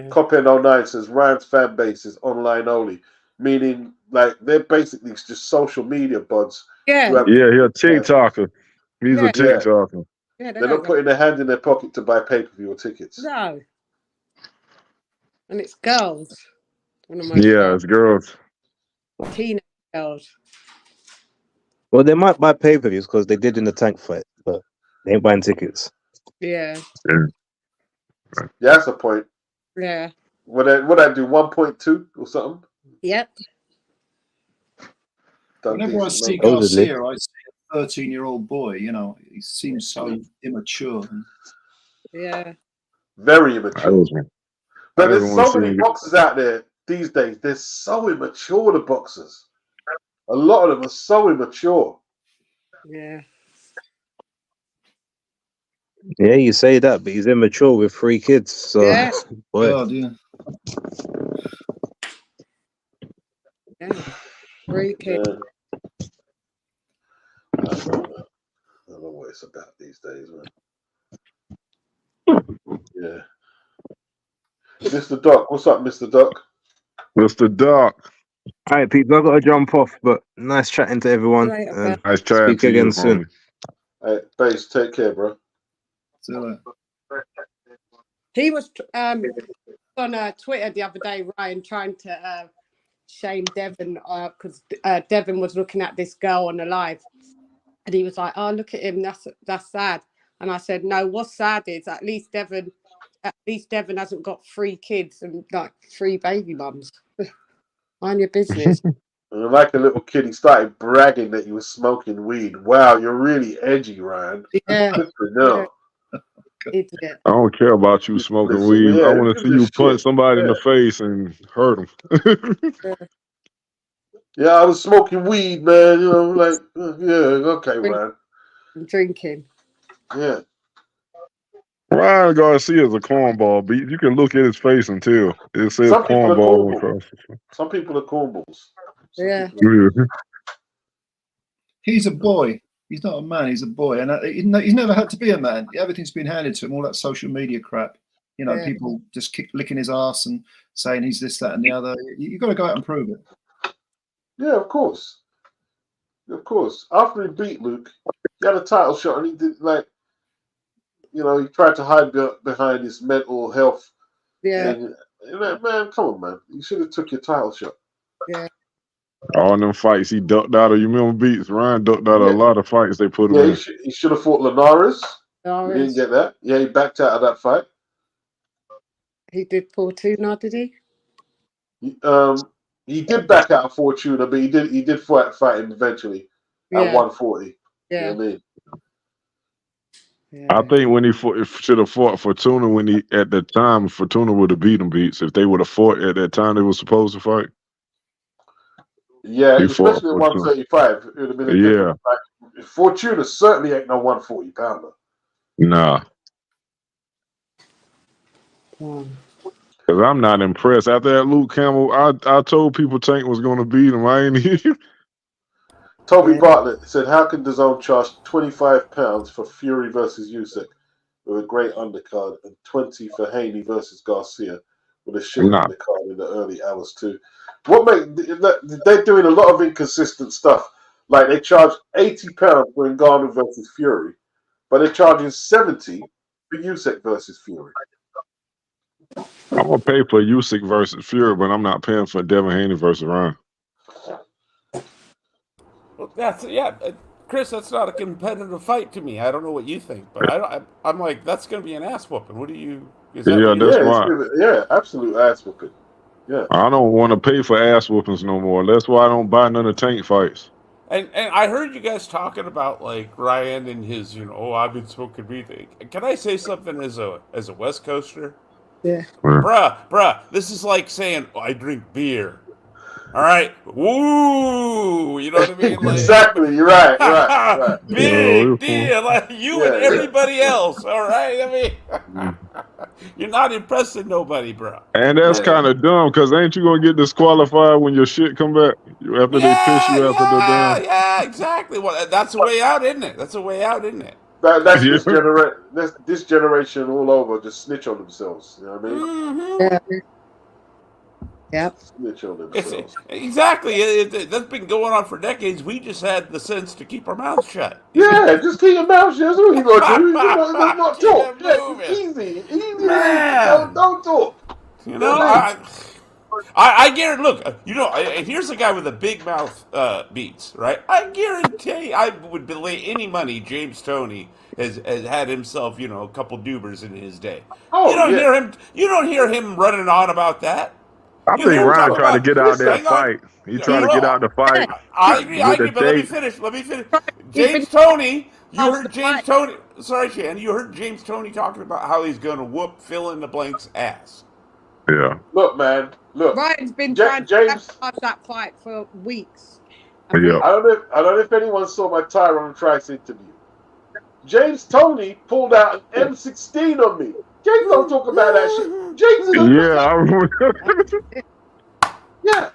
Copend 09 says Ryan's fan base is online only, meaning like they're basically just social media bots. Yeah. He's a TikToker. He's a TikToker. Yeah, they're not putting their hand in their pocket to buy pay-per-view or tickets. No. And it's girls. It's girls. Teenage girls. Well, they might buy pay-per-views because they did in the tank fight, but they ain't buying tickets. Yeah. Yeah, that's a point. Yeah. Would I do 1.2 or something? Yep. Whenever I see Garcia, I see a 13-year-old boy. You know, he seems so immature. Yeah. Very immature. But there's so many boxers out there these days. They're so immature, the boxers. A lot of them are so immature. Yeah. Yeah, you say that, but he's immature with 3 kids. So, yeah. God, yeah. 3 kids. I don't know what it's about these days, man. Yeah. Mr. Doc, what's up, Mr. Doc? Mr. Doc. All right, people, I've got to jump off, but nice chatting to everyone. Nice chatting to again you, soon. All right, Base, take care, bro. He was on Twitter the other day, Ryan, trying to shame Devin because Devin was looking at this girl on the live, and he was like, "Oh, look at him, that's sad." And I said, "No, what's sad is at least Devin hasn't got 3 kids and like 3 baby mums. Mind your business." And like a little kid, he started bragging that he was smoking weed. Wow, you're really edgy, Ryan. Yeah. No. Idiot. I don't care about you smoking weed. I want to see you punch somebody in the face and hurt them. Yeah, I was smoking weed, man. You know, like, okay, Ryan. Drinking. Yeah. Ryan Garcia is a cornball, but you can look at his face and tell. It says cornball across. Some people are cornballs. Yeah. He's a boy. He's not a man. He's a boy, and he's never had to be a man. Everything's been handed to him. All that social media crap. You know, people just licking his ass and saying he's this, that, and the other. You've got to go out and prove it. Yeah, of course. Of course. After he beat Luke, he had a title shot, and he did he tried to hide behind his mental health. Yeah. And Man, come on, man. You should have took your title shot. Yeah. All them fights he ducked out of. You remember Beats? Ryan ducked out of a lot of fights they put him in. He should have fought Linares. He didn't get that. Yeah, he backed out of that fight. He did Fortuna, did he? He did back out of Fortuna, but he did fight him eventually at 140. Yeah. You know what I mean? Yeah. I think when he should have fought Fortuna when he at that time, Fortuna would have beat him. Beats if they would have fought at that time they were supposed to fight. Yeah, especially at 135, it would have been a different fight. Fortuna certainly ain't no 140 pounder. Nah. Because I'm not impressed. After that Luke Campbell, I told people Tank was going to beat him. I ain't even. Toby Bartlett said, how can DAZN charge £25 for Fury versus Usyk with a great undercard and 20 for Haney versus Garcia with a shit undercard in the early hours too? They're doing a lot of inconsistent stuff. Like they charge £80 for Ngannou versus Fury, but they're charging 70 for Usyk versus Fury. I'm gonna pay for Usyk versus Fury, but I'm not paying for Devin Haney versus Ryan. Well, Chris. That's not a competitive fight to me. I don't know what you think, but I'm like, that's going to be an ass whooping. What do you? That's why. Absolute ass whooping. Yeah. I don't want to pay for ass whoopings no more. That's why I don't buy none of Tank fights. And I heard you guys talking about like Ryan and his, I've been smoking weed. Can I say something as a West Coaster? Yeah. Bruh, this is like saying, I drink beer. All right. Woo! You know what I mean? Like, exactly. You're right. Big deal. Like you and everybody else. All right. I mean, you're not impressing nobody, bro. And that's kind of dumb because ain't you going to get disqualified when your shit come back? After they piss you after the damn. Yeah, exactly. Well, that's a way out, isn't it? That's this generation all over just snitch on themselves. You know what I mean? Mm-hmm. Yep. Snitch on themselves. Exactly. That's been going on for decades. We just had the sense to keep our mouths shut. Yeah, just keep your mouth shut. That's what you gonna do. Not talk. Yeah, easy. Don't talk. I guarantee. Look, here's a guy with a big mouth. Beats, right? I guarantee. I would lay any money. James Toney has had himself, a couple dubers in his day. Oh, You don't hear him running on about that. I think Ryan trying to get out of that fight. He's trying to get out of the fight. I agree, but let me finish. James Toney, you heard James Toney. Sorry, Shan, you heard James Toney talking about how he's going to whoop fill in the blank's ass. Yeah. Look, man. Ryan's been trying to sabotage that fight for weeks. Yeah. I don't know if anyone saw my Tyrone Trice interview. James Toney pulled out an M16 on me. James don't talk about that shit. James is I remember. Yeah.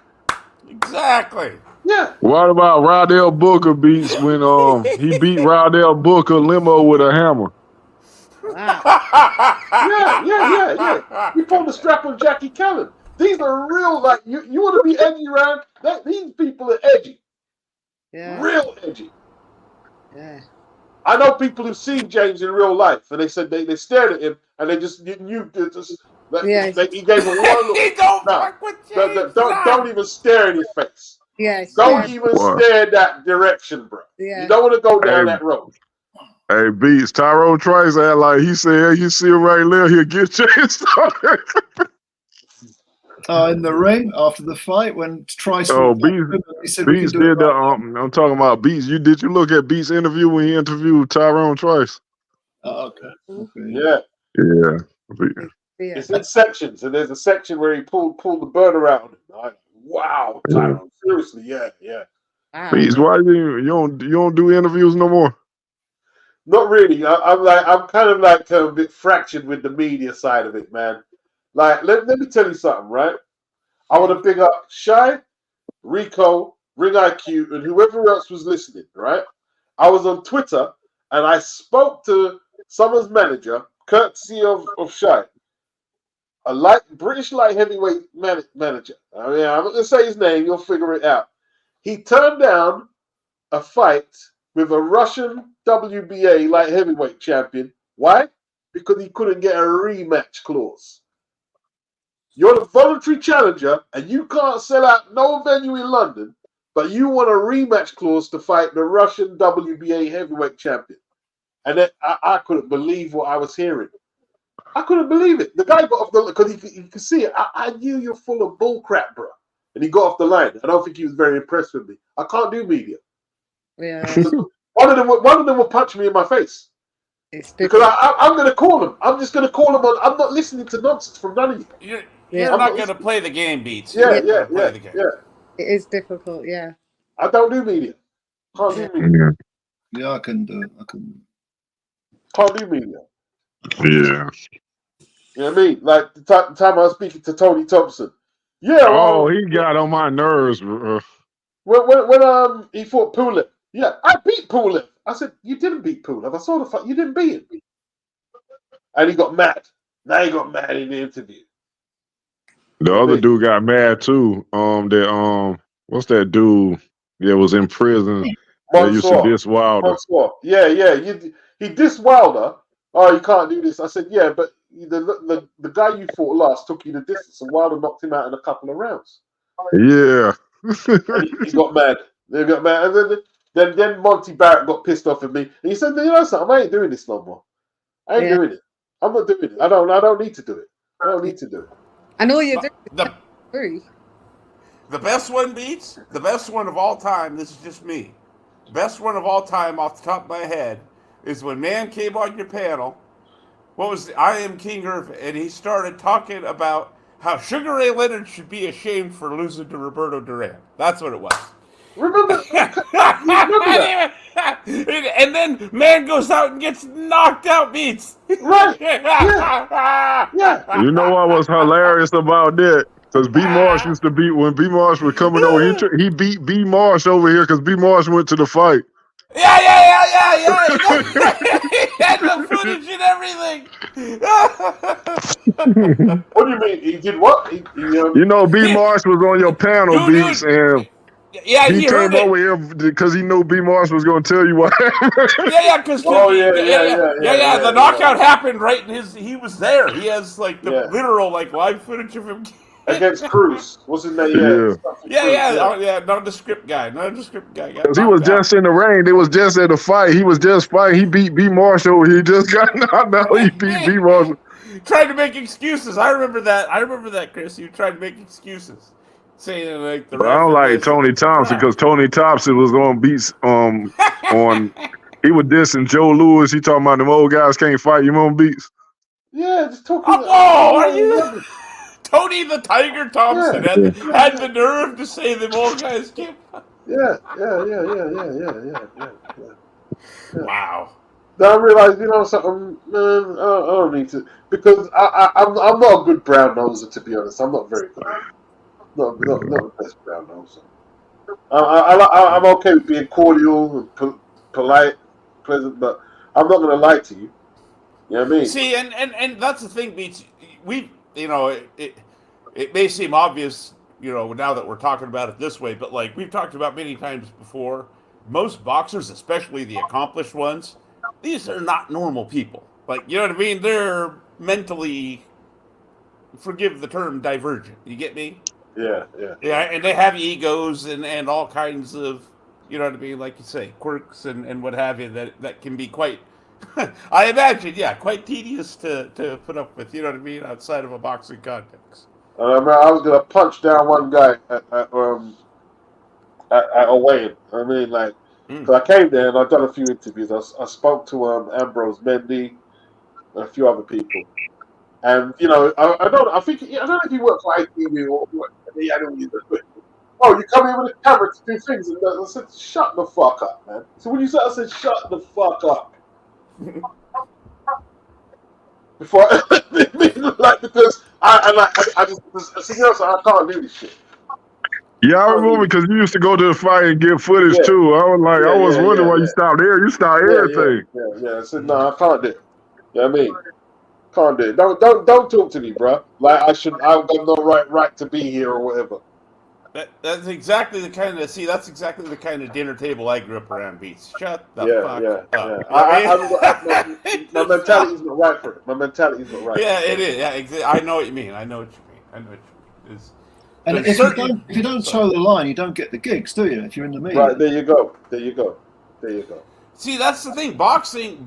Exactly. Yeah. What about Rydell Booker beats when he beat Rydell Booker limo with a hammer? Wow. Yeah. He pulled the strap on Jackie Callan. These are real, like, you want to be edgy, Ryan? These people are edgy. Yeah. Real edgy. Yeah. I know people who've seen James in real life, and they said they stared at him, and they just knew he gave him one look. Don't even stare in his face. Yeah. Don't even stare that direction, bro. Yeah. You don't want to go down that road. Hey, Beats, Tyrone Trice had like he said, you see him right there, he'll get James. In the ring after the fight when Trice. Beats did that. I'm talking about Beats. Did you look at Beats' interview when he interviewed Tyrone Trice? Okay. Yeah. It's in sections, and there's a section where he pulled the burner out. Wow, Tyrone. Seriously, yeah. Wow. Beats, why you don't do interviews no more? Not really. I'm kind of like a bit fractured with the media side of it, man. Like, let me tell you something, right? I want to big up Shy, Rico, Ring IQ, and whoever else was listening, right? I was on Twitter, and I spoke to Summer's manager, courtesy of Shy, a British light heavyweight manager. I mean, I'm not going to say his name. You'll figure it out. He turned down a fight with a Russian WBA light heavyweight champion. Why? Because he couldn't get a rematch clause. You're the voluntary challenger, and you can't sell out no venue in London, but you want a rematch clause to fight the Russian WBA heavyweight champion. And then I couldn't believe what I was hearing. I couldn't believe it. The guy got off the because he could see it. I knew you're full of bull crap, bro. And he got off the line. I don't think he was very impressed with me. I can't do media. Yeah. One of them will punch me in my face. It's because I'm going to call him. I'm just going to call him on. I'm not listening to nonsense from none of you. You're not going to play the game, Beats. Yeah. It is difficult, yeah. I don't do media. Can't do media. Yeah, I can do it. Can't do media. Yeah. You know what I mean? Like the time I was speaking to Tony Thompson. Yeah. Oh, he got on my nerves, bro. When he fought Pulev. Yeah, I beat Pulev. I said, you didn't beat Pulev. I saw the fight. You didn't beat him. And he got mad. Now he got mad in the interview. The other dude got mad too. What's that dude that was in prison that used to diss Wilder? Yeah. He dissed Wilder. Oh, you can't do this. I said, yeah, but the guy you fought last took you the distance, and Wilder knocked him out in a couple of rounds. Yeah. he got mad. They got mad, and then Monty Barrett got pissed off at me, and he said, "You know something? I ain't doing this no more. I ain't doing it. I'm not doing it. I don't need to do it. I don't need to do it." I know you're doing the best one, Beats. The best one of all time. This is just me. Best one of all time, off the top of my head, is when Man came on your panel. What was I Am King Irvin, and he started talking about how Sugar Ray Leonard should be ashamed for losing to Roberto Duran. That's what it was. Remember that? And then Man goes out and gets knocked out, Beats. Right. Yeah. You know what was hilarious about that? Because B. Marsh used to beat when B. Marsh was coming over. He beat B. Marsh over here because B. Marsh went to the fight. Yeah. He had the footage and everything. What do you mean? He did what? You know, B. Marsh was on your panel, Beats, and he came over here because he knew B. Marsh was going to tell you what happened. Because the knockout happened right in his. He was there. He has like the literal live footage of him against Cruz. What's his name? Nondescript guy. Because he was just in the ring. They was just at a fight. He was just fighting. He beat B. Marsh over. He just got knocked out. He beat B. Marsh. Tried to make excuses. I remember that, Chris. You tried to make excuses. Saying like the. But I don't like Tony Thompson because Tony Thompson was on beats on. He was dissing Joe Louis. He talking about them old guys can't fight. You on beats? Yeah, just talking. Are you? Tony the Tiger Thompson had the nerve to say them old guys can't fight. Yeah. Wow. Then I realized, something, man, I don't need to, because I'm not a good brown noser, to be honest. I'm not very good. Not the best brown noser. I'm okay with being cordial and polite, pleasant, but I'm not going to lie to you. You know what I mean? See, and that's the thing, Beats. It may seem obvious, now that we're talking about it this way, but like we've talked about many times before, most boxers, especially the accomplished ones, these are not normal people. Like, you know what I mean? They're mentally, forgive the term, divergent. You get me? Yeah. Yeah, and they have egos and all kinds of, you know what I mean, like you say, quirks and what have you that can be quite, I imagine, quite tedious to put up with, you know what I mean, outside of a boxing context. I was going to punch down one guy at a weigh-in. I mean, so I came there and I've done a few interviews. I spoke to Ambrose Mendy and a few other people. And, I don't know if he worked for ITV or what. Oh, you come here with a camera to do things. And I said, shut the fuck up, man. So when you said, I said, shut the fuck up. Before because I just I can't do this shit. Yeah, I remember because you used to go to the fight and get footage too. I was like, I was wondering why you stopped there. You stopped everything. Yeah. I said, no, I can't do it. You know what I mean? Can't do it. Don't talk to me, bro. Like I've got no right to be here or whatever. That's exactly the kind of dinner table I grew up around, Beats. Shut the fuck up. My mentality's not right for it. My mentality's not right. Yeah, it is. Yeah, I know what you mean. And is And if you don't toe the line, you don't get the gigs, do you? If you're in the media. Right, there you go. See, that's the thing. Boxing,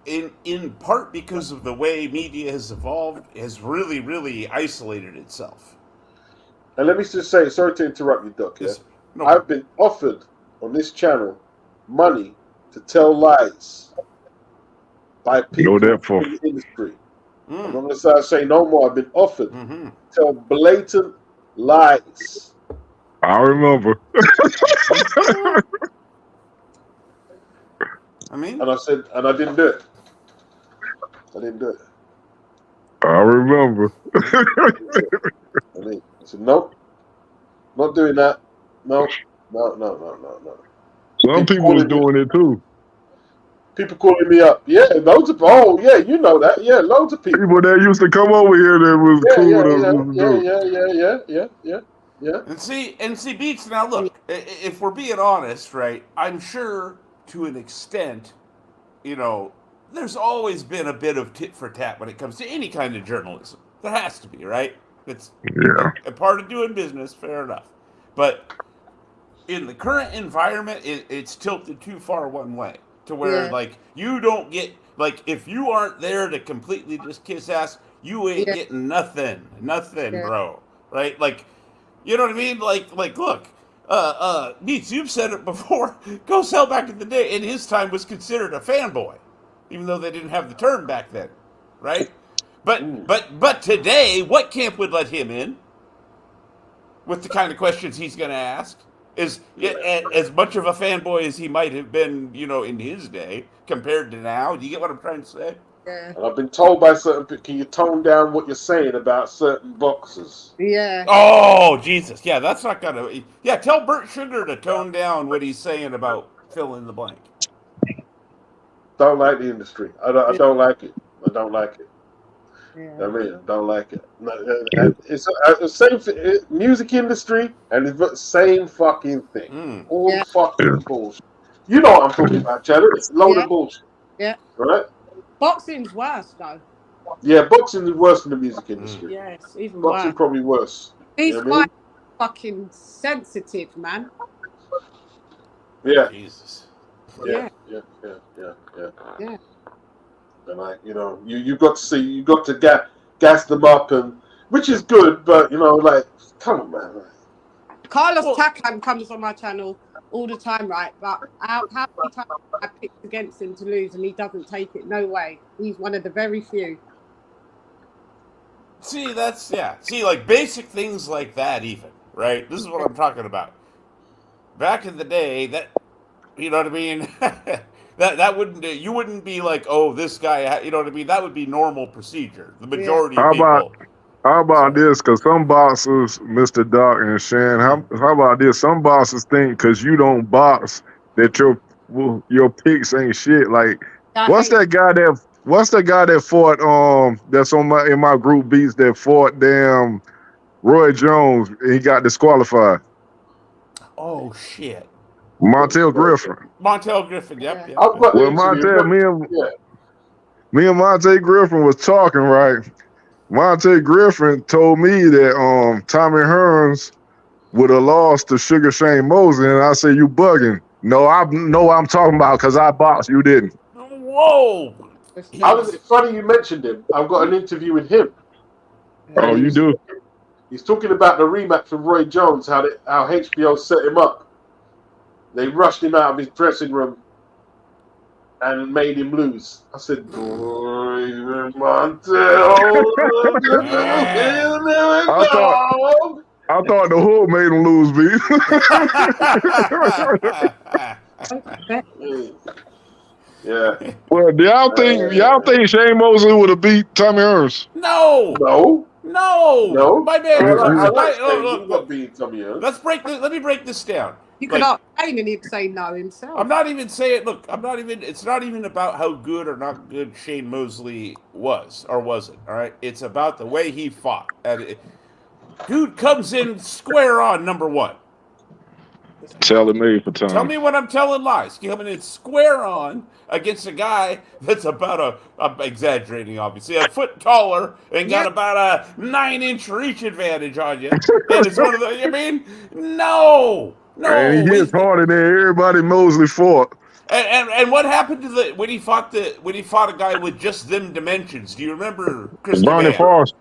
in part because of the way media has evolved, has really, really isolated itself. And let me just say, sorry to interrupt you, Doc. Yeah? No. I've been offered on this channel money to tell lies by people in the industry. I'm not going to say no more. I've been offered to tell blatant lies. I remember. And I said, and I didn't do it. I remember. I said, nope, not doing that. No. Some people was doing it too. People calling me up. Yeah, loads of. Oh, yeah, you know that. Yeah, loads of people. People that used to come over here that was cool. Yeah. And see, Beats. Now look, if we're being honest, right? I'm sure to an extent, there's always been a bit of tit for tat when it comes to any kind of journalism. There has to be, right? It's a part of doing business. Fair enough, but in the current environment, it's tilted too far one way. To where, you don't get, if you aren't there to completely just kiss ass, you ain't getting nothing, bro. Right? You know what I mean? Look, Beats, you've said it before. Cosell back in the day, in his time, was considered a fanboy, even though they didn't have the term back then, right? But today, what camp would let him in? With the kind of questions he's going to ask? Is as much of a fanboy as he might have been, in his day, compared to now. Do you get what I'm trying to say? Yeah. And I've been told by certain people, can you tone down what you're saying about certain boxers? Yeah. Oh, Jesus. Yeah, that's not going to... Yeah, tell Bert Sugar to tone down what he's saying about fill in the blank. Don't like the industry. I don't like it. I don't like it. Yeah. I don't like it. It's the same music industry, and it's the same fucking thing. All fucking bullshit. You know what I'm talking about, Cheddar. It's a load of bullshit. Yeah. Right? Boxing's worse, though. Yeah, boxing is worse than the music industry. Yeah, it's even boxing worse. Probably worse. He's quite fucking sensitive, man. Yeah. Jesus. Yeah. And you got to gas them up, and which is good, but come on, man. Carlos Takam comes on my channel all the time, right? But how many times I picked against him to lose, and he doesn't take it? No way. He's one of the very few. See, basic things like that, even, right? This is what I'm talking about. Back in the day, that, you know what I mean? That wouldn't, you wouldn't be like, oh, this guy, you know what I mean? That would be normal procedure. The majority of people. How about this? Because some boxers, Mr. Doc and Shan, how about this? Some boxers think because you don't box that your picks ain't shit. What's that guy that fought? That's in my group Beats that fought damn Roy Jones. And he got disqualified. Oh shit. Montel Griffin. Yep. Me and Montel Griffin was talking, right? Monte Griffin told me that Tommy Hearns would have lost to Sugar Shane Mosley, and I said, "You bugging? No, I know what I'm talking about because I boxed. You didn't." Whoa! It's funny you mentioned him. I've got an interview with him. Oh, you do? He's talking about the rematch with Roy Jones. How HBO set him up. They rushed him out of his dressing room and made him lose. I said, boy, Montel. I thought the hook made him lose, B. Yeah. Well, do y'all think Shane Mosley would have beat Tommy Hearns? No. My man. Look, beat Tommy Hearns. Let me break this down. You could ask Haney and he'd say no himself. I'm not even saying. Look, it's not even about how good or not good Shane Mosley was or wasn't. All right, it's about the way he fought. Dude comes in square on number one. Tailor-made for Tommy. Tell me when I'm telling lies. Coming in square on against a guy that's about I'm exaggerating, obviously, a foot taller and got about a 9-inch reach advantage on you. And it's one of the, no. And he hits harder than everybody Mosley fought. And what happened to when he fought a guy with just them dimensions? Do you remember Chris Vernon Forrest.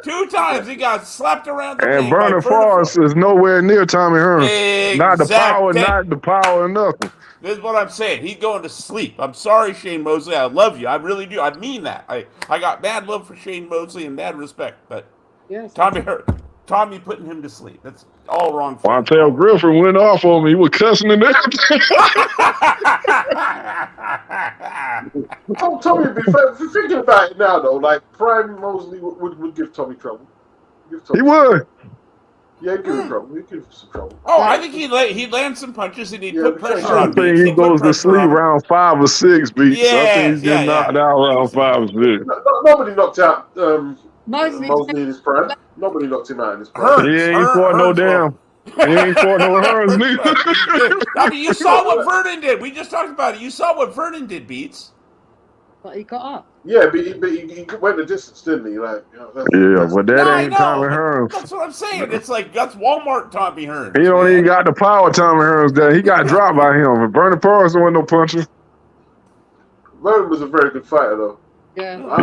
Two times he got slapped around the and Vernon Forrest is nowhere near Tommy Hearns. Exactly. Not the power, nothing. This is what I'm saying. He's going to sleep. I'm sorry, Shane Mosley. I love you. I really do. I mean that. I got mad love for Shane Mosley and mad respect. But Tommy putting him to sleep. That's all wrong. Montel Griffin went off on me. He was cussing and everything. Tommy would be thinking about it now, though. Like, Prime Mosley would give Tommy trouble. He would. Yeah, he'd give him trouble. He'd give him some trouble. Oh, I think he'd land some punches and he'd put pressure on me. He goes to sleep round 5 or 6 beats. I think he's getting knocked out around 5 or 6. Nobody knocked out Mosley in his prime. Nobody knocked him out in his prime. He ain't fought no damn. He ain't fought no Hearns neither. I mean, you saw what Vernon did. We just talked about it. You saw what Vernon did, Beats. But he got up. Yeah, but he went the distance, didn't he? Like, but that ain't Tommy Hearns. That's what I'm saying. It's like that's Walmart Tommy Hearns. He don't even got the power Tommy Hearns did. He got dropped by him. And Vernon Forrest wasn't no puncher. Vernon was a very good fighter, though. Yeah. I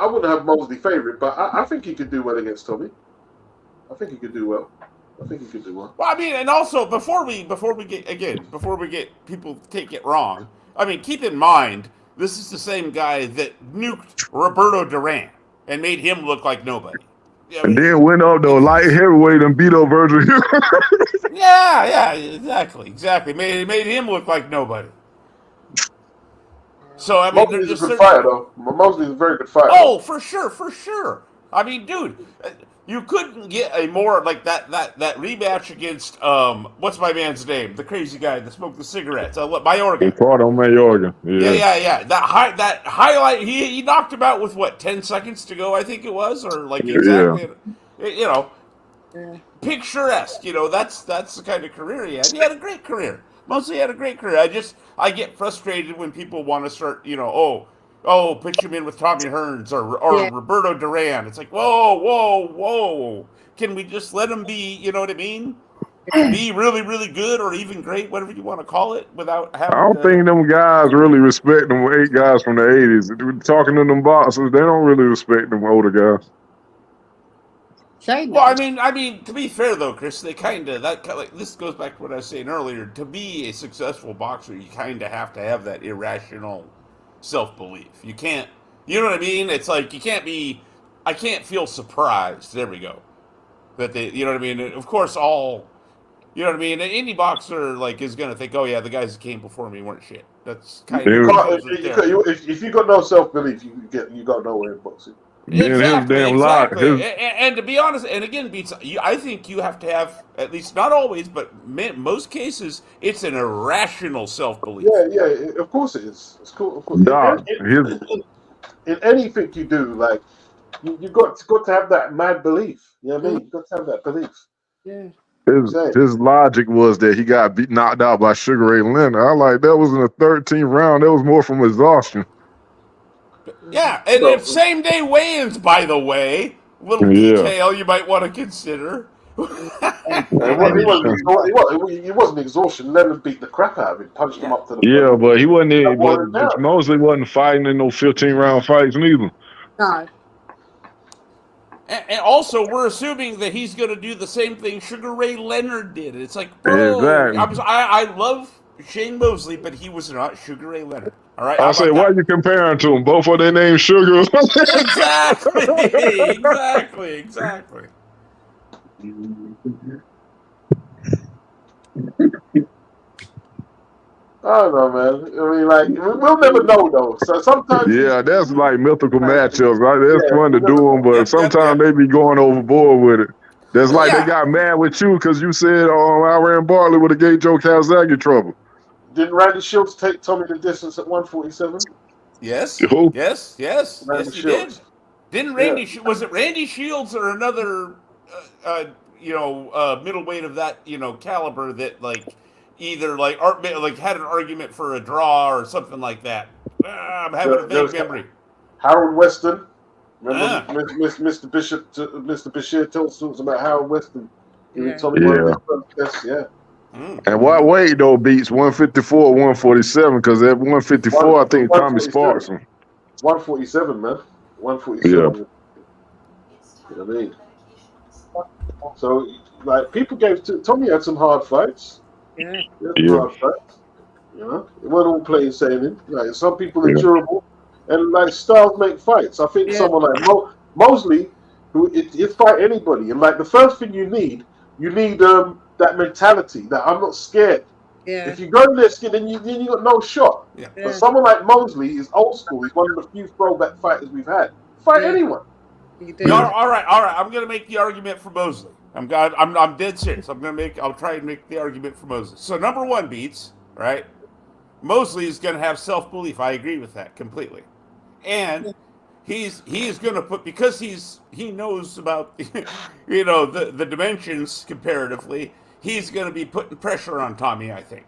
wouldn't have Mosley favorite, but I think he could do well against Tommy. I think he could do well. Well, I mean, and also before we get people take it wrong. I mean, keep in mind this is the same guy that nuked Roberto Duran and made him look like nobody. And then went up though light heavyweight and beat up Virgil Hill. Yeah, exactly. Made him look like nobody. So I mean, Mosley's a good fighter, though. Mosley's a very good fighter. Oh, for sure. I mean, dude, you couldn't get a more like that rematch against what's my man's name? The crazy guy that smoked the cigarettes. Mayorga. He fought on Mayorga. Yeah. That highlight. He knocked him out with what 10 seconds to go, I think it was, or like exactly. Yeah. Picturesque. That's the kind of career he had. He had a great career. Mostly had a great career. I get frustrated when people want to start, pitch him in with Tommy Hearns or Roberto Duran. It's like, whoa. Can we just let him be, you know what I mean? Be really, really good or even great, whatever you want to call it, without having I don't think them guys really respect them 8 guys from the 80s. Talking to them boxers, they don't really respect them older guys. Well, I mean, to be fair though, Chris, they this goes back to what I was saying earlier. To be a successful boxer, you kind of have to have that irrational self-belief. You can't, you know what I mean? It's like I can't feel surprised. There we go. That they, you know what I mean? Of course, you know what I mean? Any boxer is gonna think, oh yeah, the guys that came before me weren't shit. That's kind of if you got no self-belief, you got nowhere in boxing. Exactly. And to be honest, and again, Beats, I think you have to have, at least not always, but most cases, it's an irrational self-belief. Yeah, of course it is. It's cool. Of course. In anything you do, you got to have that mad belief. You know what I mean? You got to have that belief. Yeah. His logic was that he got knocked out by Sugar Ray Leonard. That was in the 13th round. That was more from exhaustion. Yeah, and same day weigh-ins, by the way. Little detail you might want to consider. He wasn't exhaustion. Leonard beat the crap out of him, punched him up to the front. But he wasn't. But Mosley wasn't fighting in no 15-round fights neither. No. And also, we're assuming that he's going to do the same thing Sugar Ray Leonard did. It's like, bro, exactly. I love Shane Mosley, but he was not Sugar Ray Leonard. All right. I say, why are you comparing to them? Both of their names Sugar. Exactly. I don't know, man. I mean, we'll never know, though. So sometimes... Yeah, that's like mythical matchups, right? That's fun to do them, but sometimes they be going overboard with it. That's like they got mad with you because you said Iran Bartley would have gave Joe Calzaghe trouble. Didn't Randy Shields take Tommy the distance at 147? Yes. Who? Yes, he did. Didn't Randy... Was it Randy Shields or another middleweight of that caliber that either had an argument for a draw or something like that. I'm having a vague memory. Harold Weston. Remember Mr. Bishop? Mr. Bashir tells us about Harold Weston. Yeah. And what weight though beats 154, 147? Because at 154, I think Tommy Sparks him. 147, man. 147. Yeah. You know what I mean? So, people gave Tommy had some hard fights. Yeah. Hard fights. It weren't all plain sailing. Some people are durable, and styles make fights. I think someone like Mosley, who he'd fight anybody, and the first thing you need that mentality that I'm not scared. Yeah. If you go in there scared, then you got no shot. Yeah. But someone like Mosley is old school. He's one of the few throwback fighters we've had. Fight anyone. All right. I'm gonna make the argument for Mosley. I'm dead serious. I'll try and make the argument for Mosley. So number one beats, right? Mosley is gonna have self-belief. I agree with that completely. And he is gonna put, because he knows about the dimensions comparatively, he's gonna be putting pressure on Tommy, I think.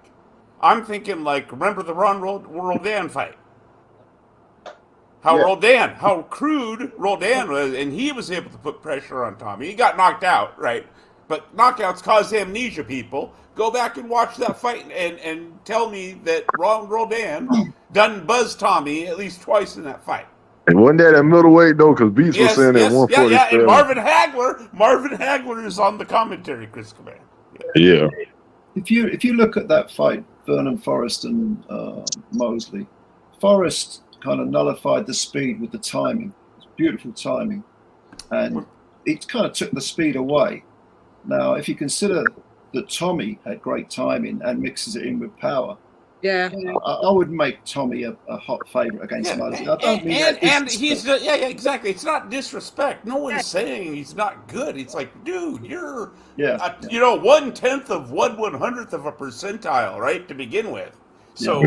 I'm thinking remember the Roldan fight? How crude Roldan was, and he was able to put pressure on Tommy. He got knocked out, right? But knockouts cause amnesia, people. Go back and watch that fight and tell me that Roldan done buzzed Tommy at least twice in that fight. And wasn't that at middleweight though? Because Beats was saying at 147. Yeah, and Marvin Hagler is on the commentary, Chris Command. Yeah. If you look at that fight, Vernon Forrest and Mosley, Forrest kind of nullified the speed with the timing. It's beautiful timing, and it kind of took the speed away. Now, if you consider that Tommy had great timing and mixes it in with power, I would make Tommy a hot favorite against Mosley. I don't mean that. And he's exactly. It's not disrespect. No one's saying he's not good. It's dude, you're 1/10 of 1/100th of a percentile, right, to begin with. So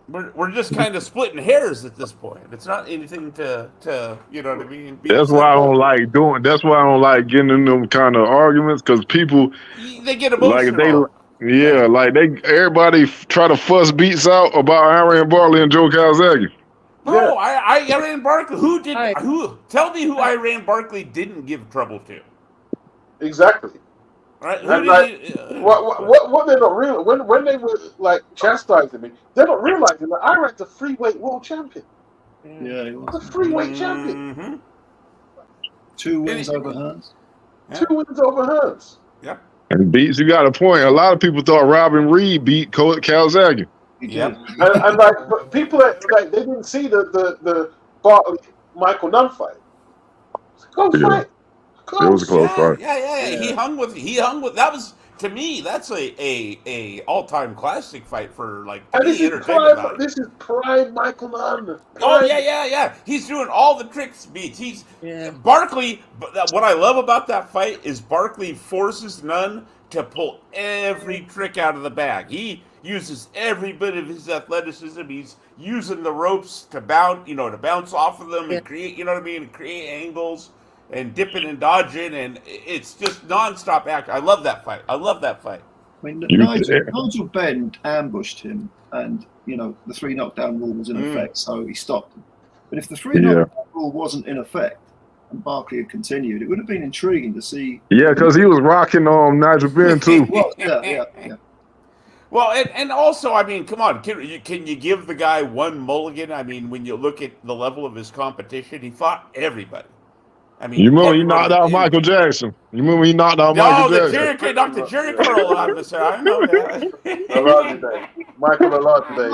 we're just kind of splitting hairs at this point. It's not anything to you know what I mean. That's why I don't like doing. That's why I don't like getting in them kind of arguments, because people they get emotional. Everybody try to fuss Beats out about Iran Bartley and Joe Calzaghe. No, Iran Barkley. Tell me who Iran Barkley didn't give trouble to. Exactly. Right? What they're not real when they were chastising me, they're not realizing that Iran's a freeweight world champion. Yeah, he was a freeweight champion. Mm-hmm. 2 wins over Hearns. Yeah. 2 wins over Hearns. Yep. And Beats, you got a point. A lot of people thought Robin Reed beat Calzaghe. Yep. and people they didn't see the Bartley Michael Nunn fight. Fight. Close. It was a close fight. Yeah. He hung with. That was, to me, that's a all-time classic fight for this is prime Michael Nunn. Oh yeah. He's doing all the tricks, Beats. Barkley. What I love about that fight is Barkley forces Nunn to pull every trick out of the bag. He uses every bit of his athleticism. He's using the ropes to bounce off of them and create, and create angles and dipping and dodging, and it's just nonstop action. I love that fight. I mean, Nigel Benn ambushed him, and the 3 knockdown rule was in effect, so he stopped him. But if the 3 knockdown rule wasn't in effect and Barkley had continued, it would have been intriguing to see. Yeah, because he was rocking Nigel Benn too. Well, yeah. Well, and also, I mean, come on, can you give the guy one mulligan? I mean, when you look at the level of his competition, he fought everybody. I mean, you remember he knocked out Michael Jackson? You remember he knocked out Michael Jackson? No, knocked the Jerry curl out of his hair. I know that. A lot today. Michael a lot today.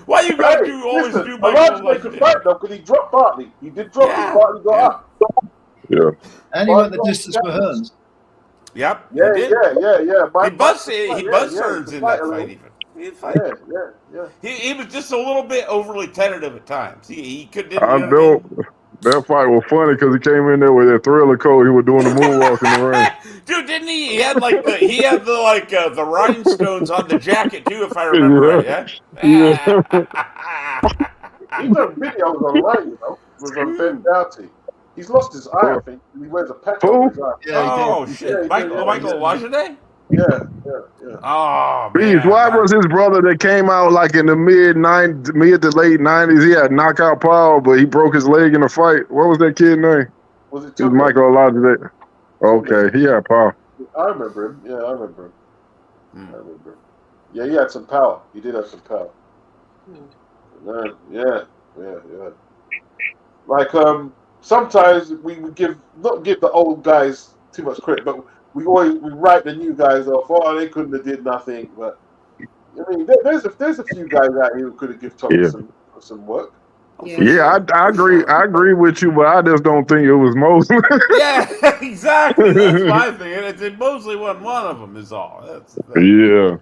Why you gotta always do Michael? Make a fight though, because he dropped Bartley. He did drop him. Bartley got up. Yeah. And he went the distance for Hearns. Yep. Yeah. He buzzed Hearns in that fight even. He was just a little bit overly tentative at times. He couldn't. I know. That fight was funny because he came in there with that Thriller coat. He was doing the moonwalk in the ring. Dude, didn't he? He had the rhinestones on the jacket too, if I remember right. Yeah. He done videos online, Ben Doughty. He's lost his eye, I think. He wears a patch on his eye. Yeah, he did. Shit. Michael Washington? Yeah. Oh, Please, man. why was his brother that came out like in the mid to late 90s? He had knockout power, but he broke his leg in a fight. What was that kid's name? Was it It was Michael Olajide. Okay, he had power. I remember him. Yeah, I remember him. Yeah, he had some power. He did have some power. Yeah. Like sometimes we not give the old guys too much credit, but we write the new guys off. Oh, they couldn't have did nothing. But I mean, there's a few guys out here who could have given Thomas some work. Yeah, I agree. I agree with you, but I just don't think it was Mosley. Yeah, exactly. That's my thing. It Mosley wasn't one of them. Is all. That's yeah.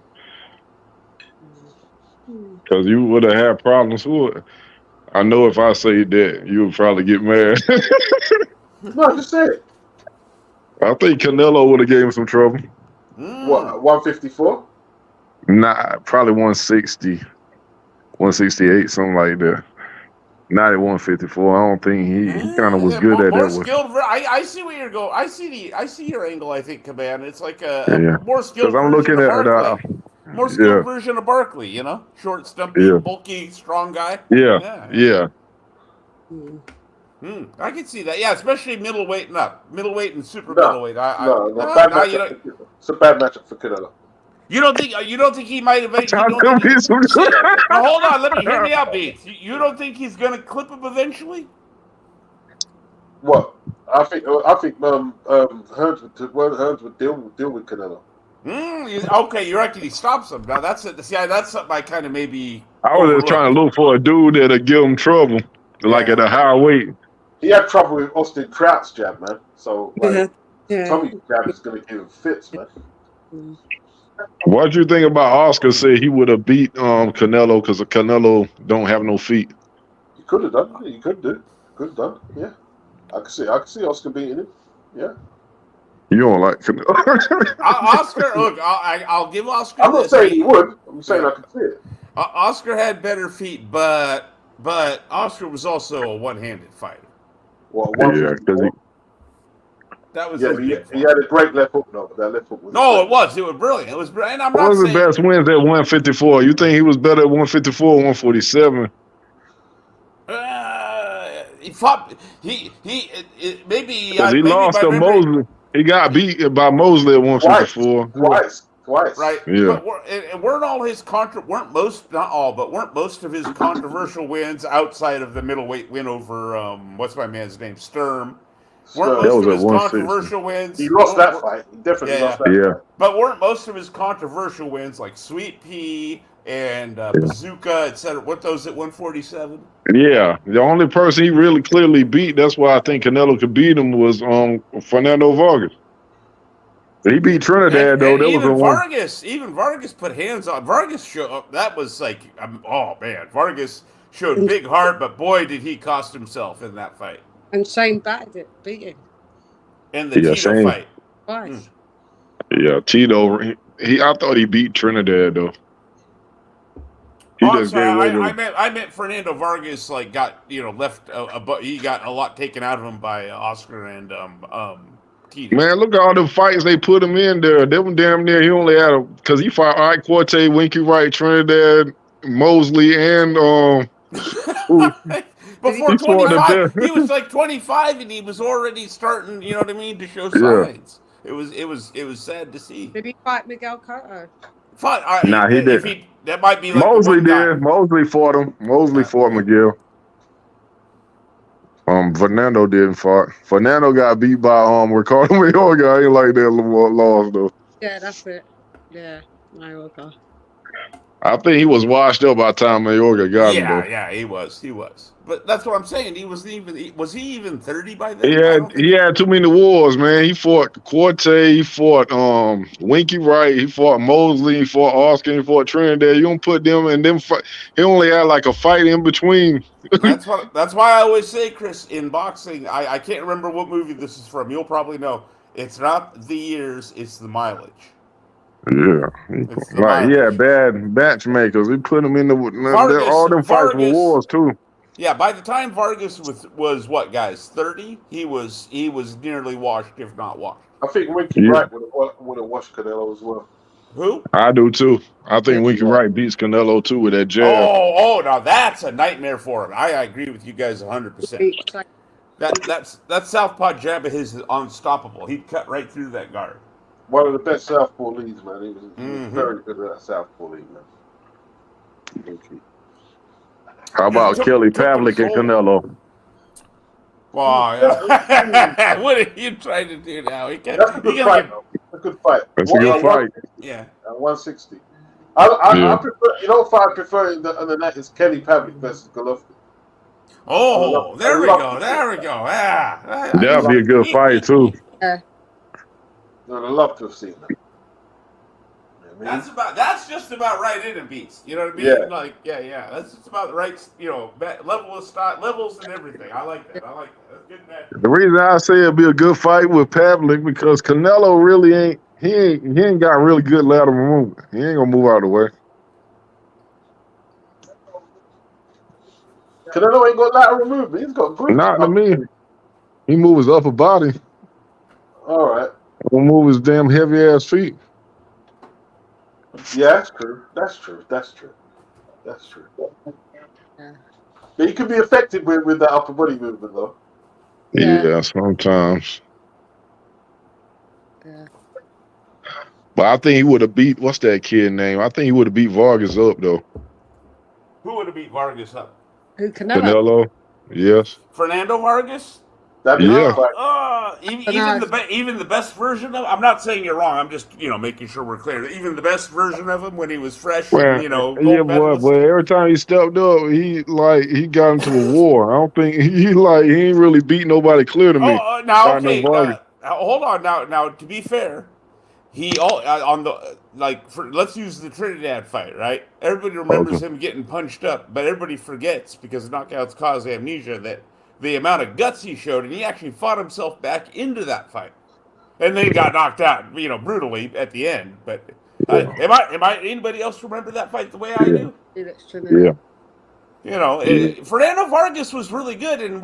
Because you would have had problems with it. I know if I say that, you would probably get mad. No, just say it. I think Canelo would have gave him some trouble. What, 154? Nah, probably 160, 168, something like that. Not at 154. I don't think he kind of was good at more that. Skilled. I see where you're going. I see your angle. I think, Command. It's like a more skilled. Because I'm looking at more skilled version of Barkley. You know, short, stumpy, bulky, strong guy. Yeah. I can see that. Yeah, especially middleweight and up, middleweight and super middleweight. It's a bad matchup for Canelo. You don't think he might eventually? Hold on, hear me out, Beats. You don't think he's going to clip him eventually? What? I think Hearns would deal with Canelo. Okay, you reckon he stops him? Now that's it. See, that's something I kind of maybe. I was just trying to look for a dude that'll give him trouble, like at a higher weight. He had trouble with Austin Trout's jab, man. So Tommy's jab is going to give him fits, man. What do you think about Oscar said he would have beat Canelo because Canelo don't have no feet? He could have done it. He could have done it. Yeah. I can see Oscar beating him. Yeah. You don't like Canelo. Oscar, look, I'll give Oscar. I'm not saying he would. I'm saying I can see it. Oscar had better feet, but Oscar was also a one-handed fighter. Well, that was he had a great left hook, though. That left hook was it was brilliant. It was brilliant. And what was the best wins at 154? You think he was better at 154 or 147? He fought. He maybe because he lost to Mosley. He got beat by Mosley at 154 twice. Right. Yeah. But weren't most of his controversial wins outside of the middleweight win over what's my man's name, Sturm. Weren't most of his controversial wins? He lost that fight. He definitely lost that fight. But weren't most of his controversial wins like Sweet Pea and Bazooka, etc. What those at 147? Yeah, the only person he really clearly beat. That's why I think Canelo could beat him was Fernando Vargas. He beat Trinidad though. That even was Vargas. Even Vargas put hands on. Vargas showed. That was like, oh man, Vargas showed big heart, but boy, did he cost himself in that fight. And Shane batted beat him. In the Tito fight. Twice. Yeah, Tito. I thought he beat Trinidad though. I meant Fernando Vargas got left. He got a lot taken out of him by Oscar and Tito. Man, look at all the fights they put him in there. They were damn near. He only had because he fought Ike Quartet, Winky Wright, Trinidad, Mosley, and Before 25, he was like 25, and he was already starting. You know what I mean? To show signs. It was sad to see. Did he fight Miguel Cotto? He did. That might be like Mosley did. Mosley fought him. Mosley fought Miguel. Fernando didn't fight. Fernando got beat by Ricardo Mayorga. I ain't like that loss though. Yeah, that's it. Yeah, Mayorga. I think he was washed up by the time Mayorga got him though. Yeah, he was. But that's what I'm saying. Was he even 30 by then? He had too many wars, man. He fought Quartet, he fought Winky Wright, he fought Mosley, he fought Oscar, he fought Trinidad. You don't put them and them fight. He only had like a fight in between. That's why I always say, Chris, in boxing, I can't remember what movie this is from. You'll probably know. It's not the years, it's the mileage. Yeah, he had bad matchmakers. We put him in all them fights for wars too. Yeah, by the time Vargas was what, guys, 30, he was nearly washed, if not washed. I think Winky Wright would have watched Canelo as well. Who? I do too. I think Winky Winky Wright beats Canelo too with that jab. Oh, now that's a nightmare for him. I agree with you guys 100%. That southpaw jab of his is unstoppable. He'd cut right through that guard. One of the best southpaw leads, man. He was very good at that southpaw lead, man. Winky. How about Kelly Pavlik and Canelo? Wow, yeah. What are you trying to do now? That's a good fight, though. That's a good fight. That's a good fight. Yeah. At 160. I prefer, you know, if I prefer in the net is Kelly Pavlik versus Golovkin. Oh, there we go. There we go. Yeah. That'd be a good fight too. Yeah. I'd love to have seen that. That's just about right in it, Beats. You know what I mean? Yeah. Like, yeah. That's just about the right, level of style, levels and everything. I like that. That's good match. The reason I say it'd be a good fight with Pavlik because Canelo really ain't got really good lateral movement. He ain't gonna move out of the way. Canelo ain't got lateral movement. He's got good. Not to me. He moves his upper body. All right. He'll move his damn heavy ass feet. Yeah, that's true. Yeah. But he could be affected with that upper body movement, though. Yeah, sometimes. Yeah. But I think he would have beat, what's that kid name? I think he would have beat Vargas up, though. Who would have beat Vargas up? Who, Canelo? Canelo, yes. Fernando Vargas? That'd be Yeah. Even the best version of. I'm not saying you're wrong. I'm just making sure we're clear. Even the best version of him when he was fresh. Well, gold yeah, medalist. but every time he stepped up, he got into a war. I don't think he ain't really beat nobody clear to me. Now okay. Hold on. Now to be fair, let's use the Trinidad fight, right? Everybody remembers him getting punched up, but everybody forgets because knockouts cause amnesia that the amount of guts he showed, and he actually fought himself back into that fight, and then he got knocked out, brutally at the end. But am I anybody else remember that fight the way I do? Yeah. Fernando Vargas was really good and he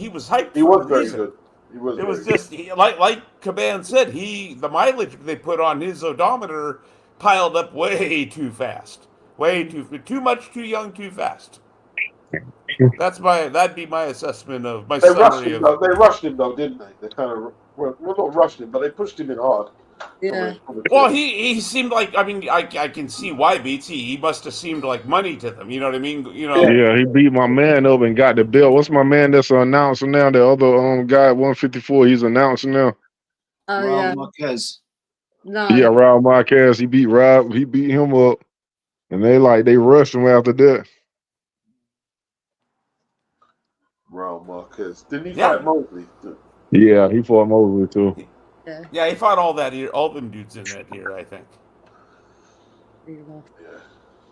was hyped. He was very good. It was just like Caban said, the mileage they put on his odometer piled up way too fast, too much, too young, too fast. That'd be my assessment of my summary of. They rushed him though, didn't they? They kind of not rushed him, but they pushed him in hard. Yeah. Well, he seemed like I can see why Beats. He must have seemed like money to them. You know what I mean? Yeah, he beat my man up and got the belt. What's my man that's an announcer now? The other guy at 154, he's announcing now. Oh Raul yeah. Marquez. No. Yeah, Raul Marquez. He beat him up, and they rushed him after that. Raul Marquez. Didn't he fight Mosley? Yeah, he fought Mosley too. Yeah, he fought all them dudes in that year, I think.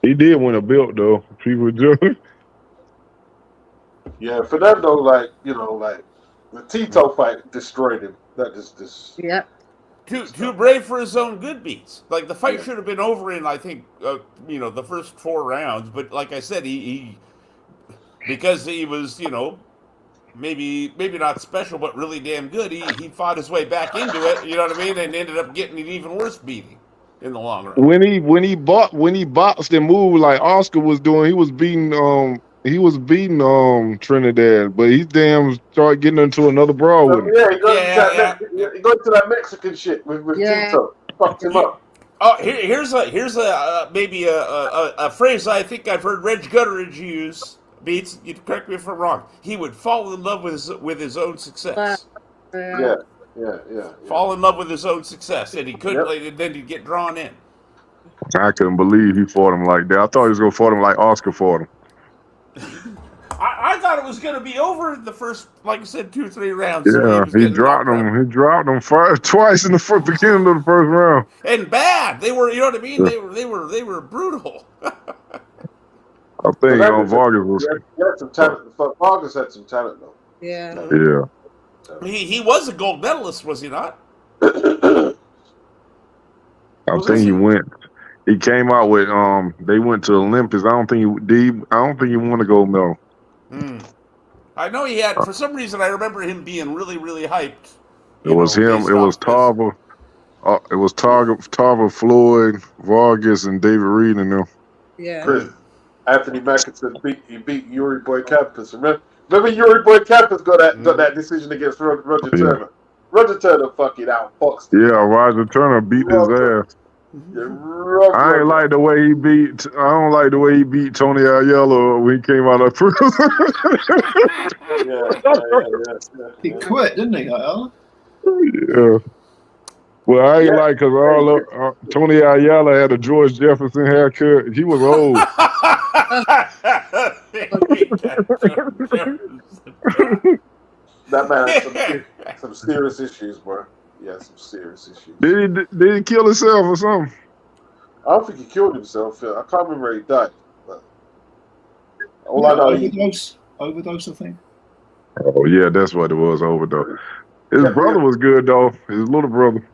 He did win a belt though. People do. Yeah, Fernando, the Tito fight destroyed him. That just. Yeah. Too brave for his own good, Beats. Like the fight should have been over in I think the first 4 rounds, but like I said, he because he was maybe not special, but really damn good. He fought his way back into it. You know what I mean? And ended up getting an even worse beating in the long run. When he boxed and moved like Oscar was doing, he was beating Trinidad, but he damn started getting into another brawl with him. Yeah, he got into that Mexican shit with Tito. Fucked him up. Oh, here's maybe a phrase I think I've heard Reg Gutteridge use. Beats, you correct me if I'm wrong. He would fall in love with his own success. Yeah. Fall in love with his own success, and he couldn't. And then he'd get drawn in. I couldn't believe he fought him like that. I thought he was gonna fight him like Oscar fought him. I thought it was going to be over in the first, like I said, 2-3 rounds. Yeah, he dropped him. He dropped him twice in the beginning of the first round. And bad. They were, you know what I mean? They were brutal. I think Vargas was. He had some talent. Vargas had some talent though. Yeah. Yeah. He was a gold medalist, was he not? I think he went. He came out with they went to the Olympics. I don't think he won a gold medal. I know he had, for some reason, I remember him being really, really hyped. It was him. It was Tarver. It was Tarver, Floyd, Vargas, and David Reed and them. Yeah. Chris, Anthony Mackinson beat Yuri Boy Campus. Remember Yuri Boy Campus got that decision against Roger Turner. Roger Turner fucking outboxed him. Yeah, Roger Turner beat his ass. I ain't like the way he beat. I don't like the way he beat Tony Ayala when he came out of prison. yeah. He quit, didn't he, Ayala? Yeah. Well, I ain't like because Tony Ayala had a George Jefferson haircut. He was old. That man had some serious issues, bro. Yeah, some serious issues. Did he kill himself or something? I don't think he killed himself. I can't remember he died. But all I know, overdose, I think. Oh yeah, that's what it was. Overdose. His brother was good though. His little brother.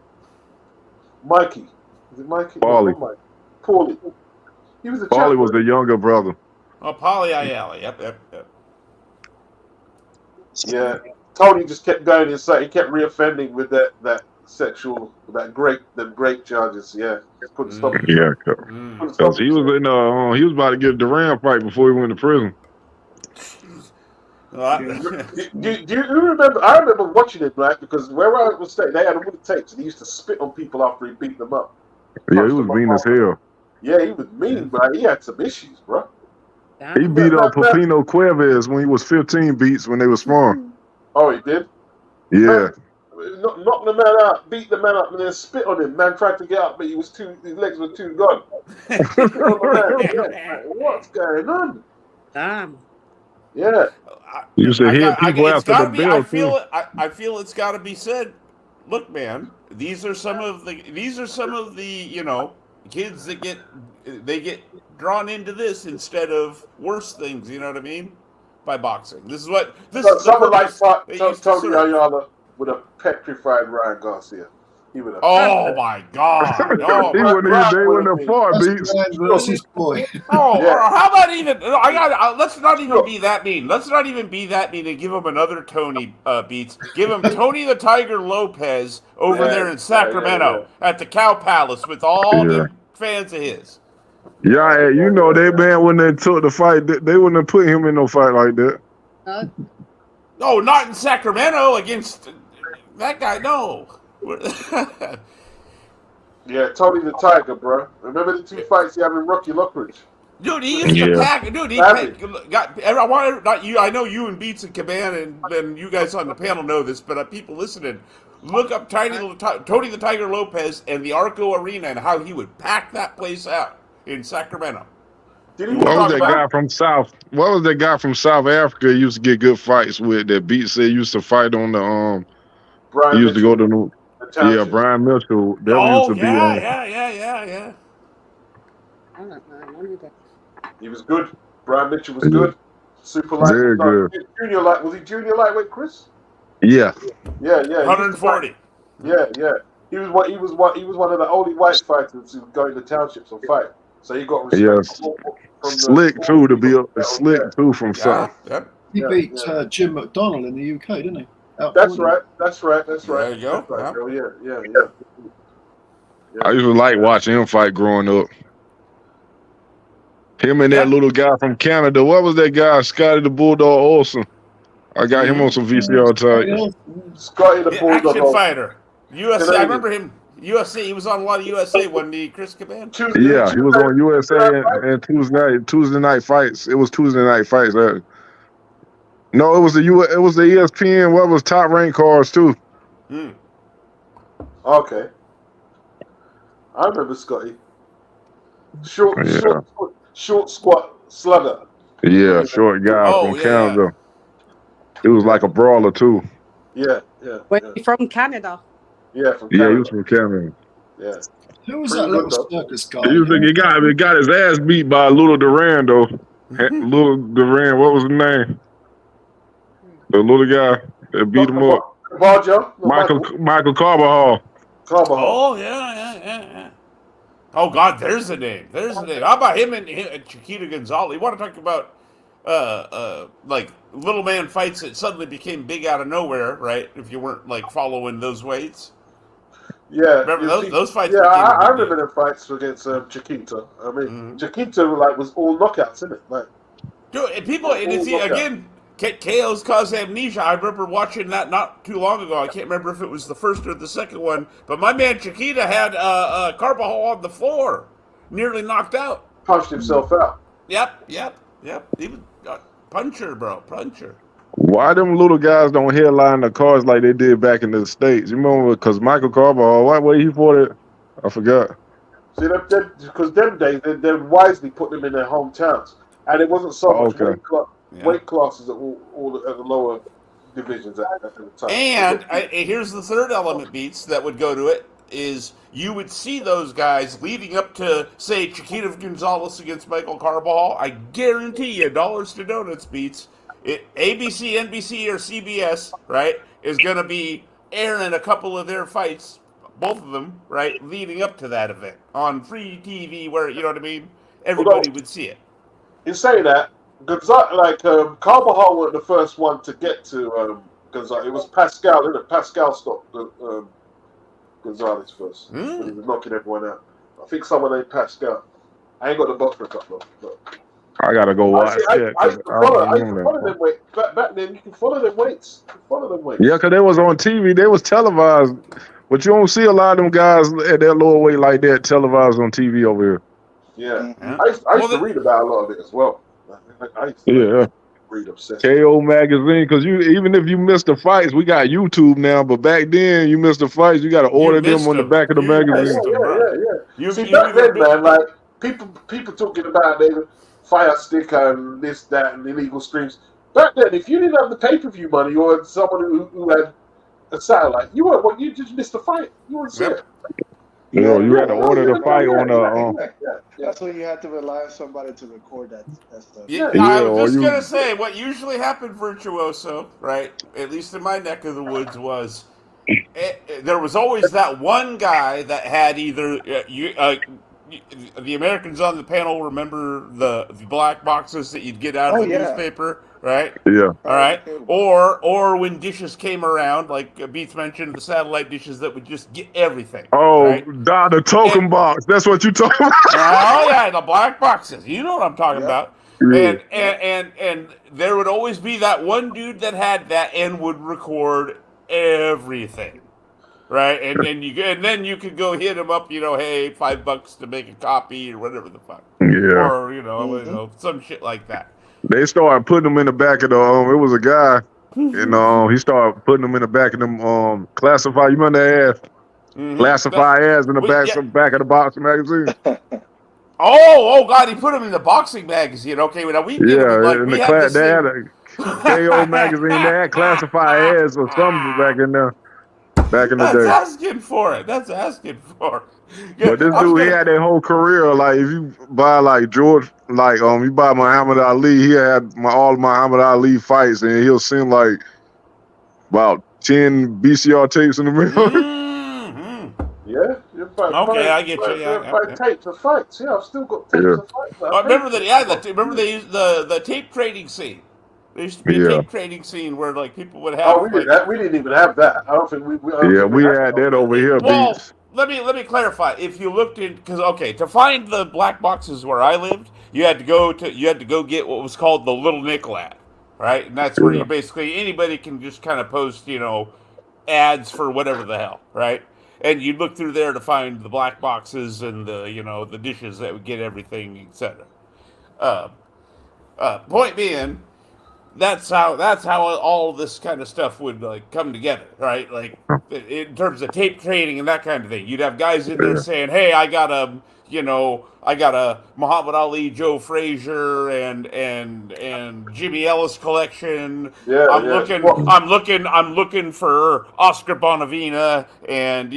Mikey. Is it Mikey? Paulie. No, Paulie. He was a Paulie was the younger brother. Oh, Paulie Ayala. Yep. Yeah. Tony just kept going inside. He kept reoffending with that sexual, them grape charges. Yeah. Just couldn't stop him. Yeah, because he was he was about to get a Duran fight before he went to prison. Do you remember? I remember watching it, right? Because where I was staying, they had all the tapes, and he used to spit on people after he beat them up. Yeah, he was mean as hell. Yeah, he was mean, but he had some issues, bro. He beat up Pepino Cuevas when he was 15 beats when they were small. Oh, he did? Yeah. Knocked the man out, beat the man up, and then spit on him. Man tried to get up, but his legs were too gone. What's going on? Damn. Yeah. You should hit people after the bell. I feel it's got to be said. Look, man, these are some of the kids that get drawn into this instead of worse things. You know what I mean? By boxing, Someone like Tony Ayala would have petrified Ryan Garcia. He would have. Oh my God! Oh, they wouldn't have fought beats. How about even? Let's not even be that mean. Let's not even be that mean and give him another Tony beats. Give him Tony the Tiger Lopez over there in Sacramento at the Cow Palace with all the fans of his. Yeah, that man when they took the fight, they wouldn't have put him in no fight like that. No, not in Sacramento against that guy. No. Yeah, Tony the Tiger, bro. Remember the two fights he had with Rocky Lockridge? Dude, he used to pack. Dude, I know you and Beats and Caban and you guys on the panel know this, but people listening, look up Tony the Tiger Lopez and the Arco Arena and how he would pack that place out in Sacramento. What was that guy from South? What was that guy from South Africa? He used to get good fights with that Beats said used to fight on the Brian he used Mitchell. to go to Brian Mitchell. That used to be yeah. I don't know. He was good. Brian Mitchell was good. Super lightweight. Very good. Was he junior lightweight, Chris? Yeah. Yeah. 140. Yeah. He was one of the only white fighters who would go into townships and fight. So he got respect. Slick too to be slick too from South. Yep. He beat Jim McDonnell in the UK, didn't he? That's right. There you go. Right, yeah. I used to like watching him fight growing up. Him and that little guy from Canada. What was that guy? Scotty the Bulldog Olsen. I got him on some VCR time. Scotty the Bulldog action fighter. USA. I remember him. USA. He was on a lot of USA when the Chris Caban. Yeah, he was on USA and Tuesday night fights. It was Tuesday night fights. No, it was the ESPN. What was Top Rank Cards too? Okay. I remember Scotty. Short squat slugger. Yeah, short guy from Canada. It was like a brawler too. Yeah. From Canada. Yeah, from Canada. Yeah, he was from Canada. Yeah. Who was that little circus guy? He got his ass beat by Little Duran though. Little Duran, what was his name? The little guy that beat him up. Michael Carbajal. Oh yeah. Oh God, there's the name. How about him and Chiquita Gonzalez? You want to talk about like little man fights that suddenly became big out of nowhere, right? If you weren't like following those weights. Yeah, Remember those fights? Yeah, became a I big remember deal. the fights against Chiquita. I mean, Chiquita like was all knockouts, isn't it? Like, Dude, and people, and it's again, KOs cause amnesia. I remember watching that not too long ago. I can't remember if it was the first or the second one, but my man Chiquita had Carbajal on the floor, nearly knocked out. Punched himself out. Yep. He was puncher, bro, puncher. Why them little guys don't headline the cards like they did back in the States? You remember? Because Michael Carbajal, what way he fought it? I forgot. See, because them days, they wisely put them in their hometowns. And it wasn't so much weight classes at all at the lower divisions at the time. And here's the third element, Beats, that would go to it, is you would see those guys leading up to, say, Chiquita Gonzalez against Michael Carbajal. I guarantee you, dollars to donuts, Beats, ABC, NBC, or CBS, right, is going to be airing a couple of their fights, both of them, right, leading up to that event on free TV where, you know what I mean, everybody would see it. You say that, Carbajal wasn't the first one to get to Gonzalez. It was Pascal, isn't it? Pascal stopped Gonzalez first. He was knocking everyone out. I think someone named Pascal. I ain't got the box for a couple, but I gotta go watch that. I used to follow them weights. Back then, you can follow them weights. Yeah, because they was on TV. They was televised. But you don't see a lot of them guys at that lower weight like that televised on TV over here. Yeah. I used to read about a lot of it as well. I used to read obsessed. KO magazine, because even if you missed the fights, we got YouTube now, but back then you missed the fights, you got to order them on the back of the magazine. Yeah. See, back then, man, like people talking about they Fire Stick and this, that, and illegal streams. Back then, if you didn't have the pay-per-view money or someone who had a satellite, you just missed the fight. You wouldn't see it. You had to order the fight on That's when you had to rely on somebody to record that stuff. I was just going to say, what usually happened, Virtuoso, right, at least in my neck of the woods, was there was always that one guy that had either the Americans on the panel remember the black boxes that you'd get out of the newspaper, right? Yeah. All right. Or when dishes came around, like Beats mentioned, the satellite dishes that would just get everything. Oh, right? the token box. That's what you talking about. Oh yeah, the black boxes. You know what I'm talking about. Yeah. And there would always be that one dude that had that and would record everything. Right, and then you could go hit him up, hey, $5 to make a copy or whatever the fuck, or some shit like that. They started putting them in the back of the. It was a guy, and he started putting them in the back of them classify. You remember that ad? Classify ads in the back of the boxing magazine. Oh God, he put them in the boxing magazine. Okay, now we in they had a KO magazine. They had classify ads or something back in there. Back in the day. That's asking for it. Yeah, but this dude, he had that whole career. Like, if you buy like George, like you buy Muhammad Ali, he had all Muhammad Ali fights, and he'll send like about 10 VCR tapes in the middle. Okay, I get you. Yeah, tapes of fights. Yeah, I've still got tapes of fights. Remember that? Remember they used the tape trading scene. There used to be a tape trading scene where like people would have. Oh, we didn't even have that. I don't think we had that over here. Well, let me clarify. If you looked in, because to find the black boxes where I lived, you had to go get what was called the Little Nickel ad, right? And that's where you basically anybody can just kind of post ads for whatever the hell, right? And you'd look through there to find the black boxes and the the dishes that would get everything, etc. Point being. That's how all this kind of stuff would come together, right? Like in terms of tape trading and that kind of thing. You'd have guys in there saying, "Hey, I got a Muhammad Ali, Joe Frazier, and Jimmy Ellis collection. I'm looking for Oscar Bonavina and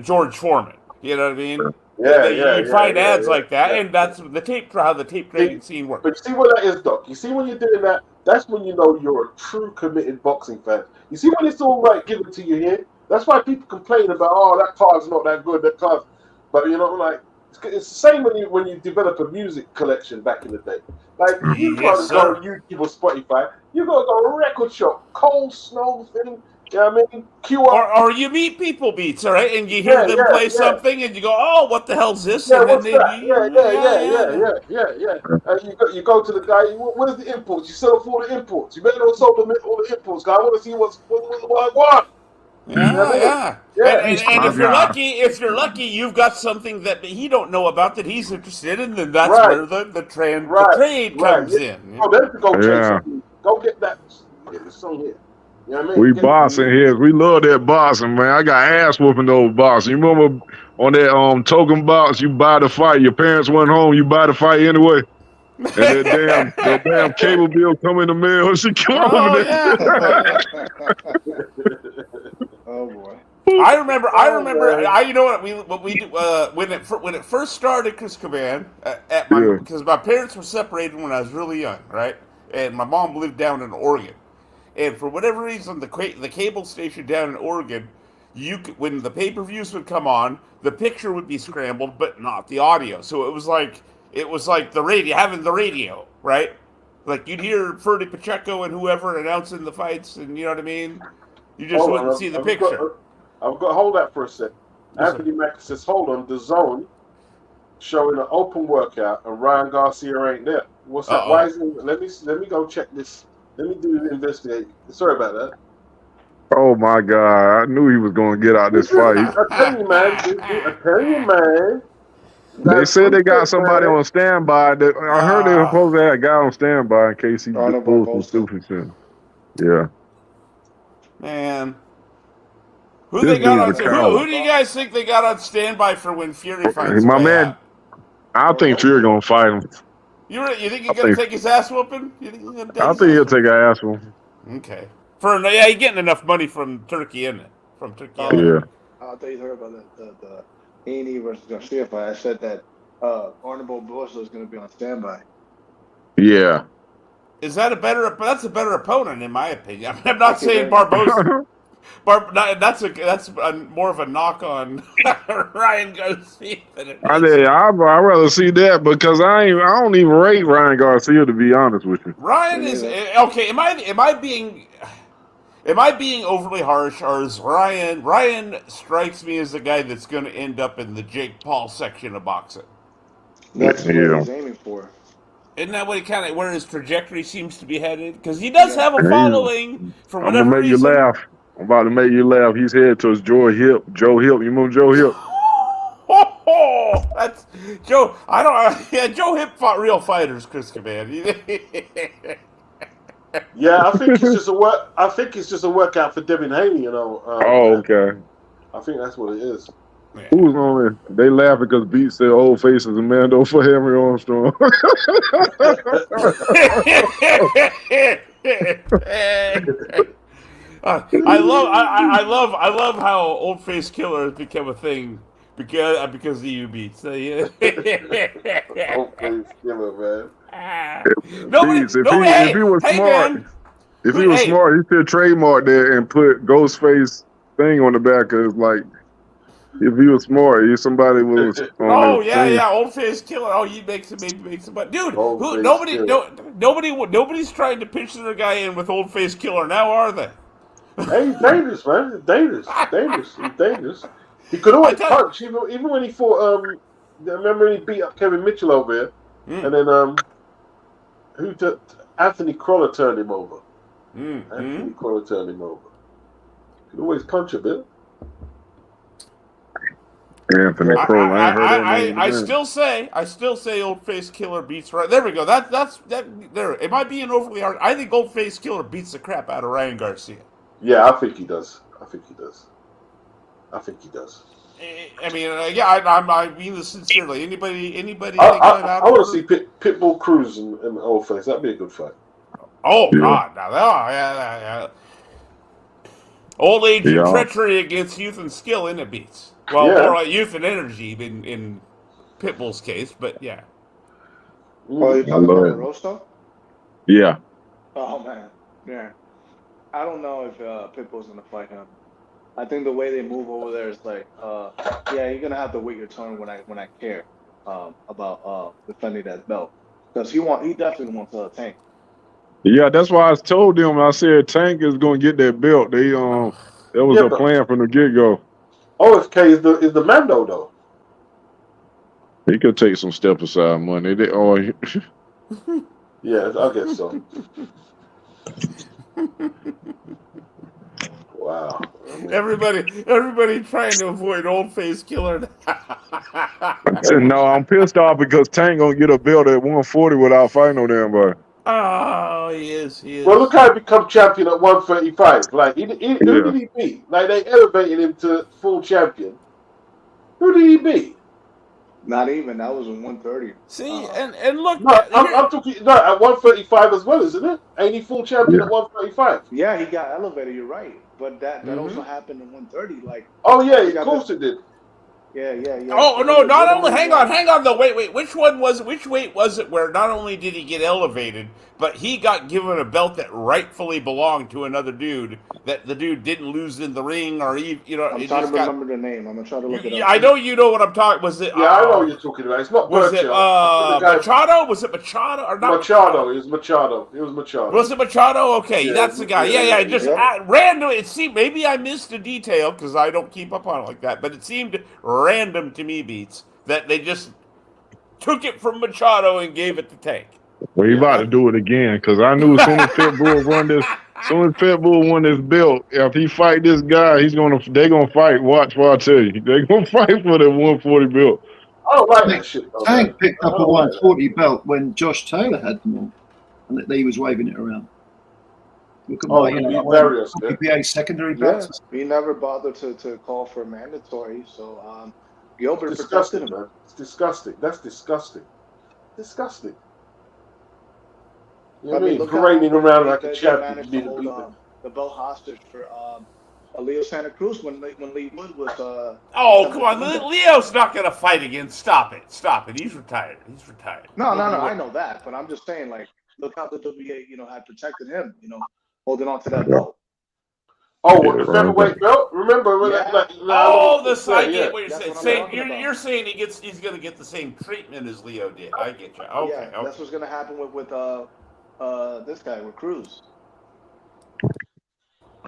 George Foreman. You know what I mean?" You'd find ads like that, and that's how the tape trading scene works. But you see what that is, Doc? You see when you're doing that, that's when you know you're a true committed boxing fan. You see when it's all given to you here? That's why people complain about, that card's not that good, that card. But It's the same when you develop a music collection back in the day. Like you Yes, can't go sir. on YouTube or Spotify. You got to go to a record shop, Cold Snow thing. You know what I mean? Queue up. Or you meet people beats, all right, and you hear them play something, and you go, "Oh, what the hell's this?" Yeah, And then what's that? yeah. Yeah. And you go to the guy. Where's the imports? You sell all the imports. You better not sell all the imports, guy. I want to see what I want. Yeah. Yeah. And if you're lucky, you've got something that he don't know about that he's interested in, then that's Right. where the trade comes in. Oh, then to go chase something. Go get that. Get this song here. You know what I mean? We boxing here. We love that boxing, man. I got ass whooping those boxing. You remember on that token box, you buy the fight. Your parents went home, you buy the fight anyway. And that damn cable bill come in the mail. She come over there. Oh boy. I remember. You know what we do when it first started, Chris Caban, because my parents were separated when I was really young, right? And my mom lived down in Oregon, and for whatever reason, the cable station down in Oregon, when the pay-per-views would come on, the picture would be scrambled, but not the audio. So it was like the radio, having the radio, right? Like you'd hear Ferdy Pacheco and whoever announcing the fights, and you know what I mean. You just wouldn't see the picture. I've got hold that for a sec. Anthony Mack says, "Hold on, the zone showing an open workout, and Ryan Garcia ain't there. What's that? Why is it? Let me go check this. Let me do the investigate. Sorry about that." Oh my God! I knew he was going to get out this fight. I tell you, man. They said they got somebody on standby. I heard they were supposed to have a guy on standby in case he pulls some stupid shit. Yeah. Man. Who do you guys think they got on standby for when Fury fights? My man, I think Fury gonna fight him. You think he's gonna take his ass whooping? I think he'll take an ass whooping. Okay. He's getting enough money from Turkey, isn't it? From Turkey. Yeah. I thought you heard about the Haney versus Garcia fight. I said that Honorable Barbosa is going to be on standby. Yeah. Is that that's a better opponent in my opinion? I'm not saying Barbosa. That's more of a knock on Ryan Garcia than it is. I'd rather see that because I don't even rate Ryan Garcia, to be honest with you. Ryan is okay. Am I being overly harsh, or is Ryan strikes me as the guy that's going to end up in the Jake Paul section of boxing? That's what he's aiming for. Isn't that what where his trajectory seems to be headed? Because he does have a following for whatever reason. I'm gonna make you laugh. I'm about to make you laugh. He's headed towards Joe Hip. You remember Joe Hip? That's Joe. I don't. Yeah, Joe Hip fought real fighters, Chris Caban. Yeah, I think it's just a workout for Devin Haney. You know. Okay. I think that's what it is. Yeah. Who's on it? They laugh because Beat said old face is a Mando for Henry Armstrong. I love how Old Face Killer has become a thing because of you Beats. So, yeah. Old Face Killer, man. If he was smart, he should trademark that and put Ghostface thing on the back of his, like. If he was smart, if somebody was. Old Face Killer. Oh, he makes it, but dude, nobody's trying to pitch their guy in with Old Face Killer now, are they? Hey, he's dangerous, man. Dangerous. He's dangerous. He could always punch, even when he fought. Remember when he beat up Kevin Mitchell over here, and then Anthony Crawler turned him over. Anthony Crawler turned him over. Could always punch a bit. Anthony Crawler. I still say Old Face Killer beats right. There we go. That's there. It might be an overly hard. I think Old Face Killer beats the crap out of Ryan Garcia. Yeah, I think he does. I mean, I mean this sincerely. Anybody? I want to see Pitbull Cruz and Old Face. That'd be a good fight. Oh God! Now yeah. Old age and treachery against youth and skill, in it beats. Well, more like youth and energy in Pitbull's case, but yeah. Oh, you talking about Rosto? Yeah. Oh man, yeah. I don't know if Pitbull's gonna fight him. I think the way they move over there is like, you're gonna have to wait your turn when I care. about defending that belt because he definitely wants a Tank. Yeah, that's why I told them. I said Tank is gonna get that belt. That was a plan from the get go. OSK is the Mando though. He could take some step aside money. Yeah, I guess so. Wow. Everybody trying to avoid old face killer. I said, no, I'm pissed off because Tank gonna get a belt at 140 without fighting no damn body. Oh, he is. Well, look how he become champion at 135. Like, who did he beat? Like, they elevated him to full champion. Who did he beat? Not even. That was in 130. See, and look. No, I'm talking at 135 as well, isn't it? Ain't he full champion at 135? Yeah, he got elevated. You're right, but that also happened in 130. Like, oh yeah, of course it did. Yeah. Oh no! Not only hang on though. Wait. Which weight was it where not only did he get elevated, but he got given a belt that rightfully belonged to another dude that the dude didn't lose in the ring or I'm trying to remember the name. I'm gonna try to look it up. I know you know what I'm talking. Was it? Yeah, I know what you're talking about. It's not. Was it Machado? Was it Machado or not? Machado. It was Machado. Was it Machado? Okay, yeah, that's the guy. Yeah. Just random. It seemed maybe I missed a detail because I don't keep up on it like that, but it seemed random to me, Beats, that they just took it from Machado and gave it to Tank. Well, he about to do it again because I knew as soon as Pitbull won this belt, if he fight this guy, they're gonna fight. Watch what I tell you. They're gonna fight for the 140 belt. I don't like that shit. Tank picked up a 140 belt when Josh Taylor had them all, and he was waving it around. Look at PBA secondary belts. Yeah, he never bothered to call for mandatory. So Gilbert it's disgusting, man. It's disgusting. That's disgusting. Disgusting. You know what I mean? Parading around like a champion. They managed to hold the belt hostage for Leo Santa Cruz when Lee Wood was. Oh, come on. Leo's not going to fight again. Stop it. He's retired. No. I know that, but I'm just saying, like, look how the WBA, had protected him, holding on to that belt. Oh, the featherweight belt? Remember? The side. Yeah. What you're saying. You're saying he's going to get the same treatment as Leo did. I get you. Okay. Yeah, that's what's going to happen with this guy with Cruz.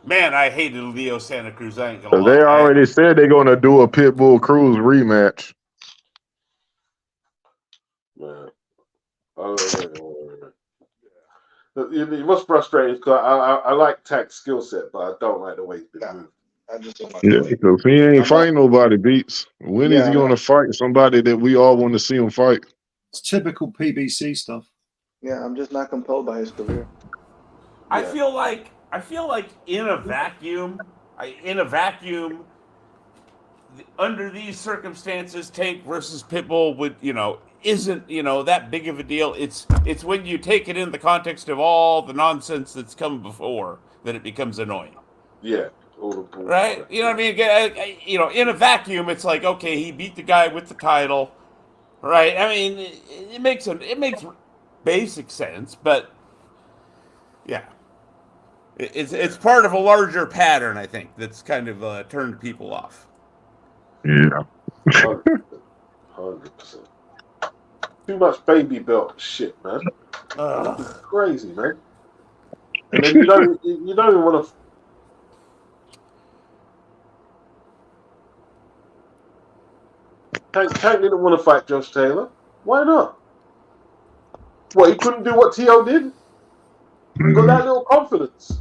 Man, I hated Leo Santa Cruz. I ain't gonna lie. They already said they're gonna do a Pitbull Cruz rematch. Man, what's frustrating is because I like Tank's skill set, but I don't like the way he's been moved. I just don't like because he ain't fighting nobody, Beats. When is he gonna fight somebody that we all want to see him fight? It's typical PBC stuff. Yeah, I'm just not compelled by his career. I feel like in a vacuum, under these circumstances, Tank versus Pitbull isn't that big of a deal. It's when you take it in the context of all the nonsense that's come before that it becomes annoying. Yeah. Right? You know what I mean? In a vacuum, it's like, okay, he beat the guy with the title, right? I mean, it makes basic sense, but yeah. It's part of a larger pattern, I think, that's kind of turned people off. Yeah. 100%. Too much baby belt shit, man. Crazy, man. And then you don't even want to. Tank didn't want to fight Josh Taylor. Why not? What, he couldn't do what T.O. did? He got that little confidence.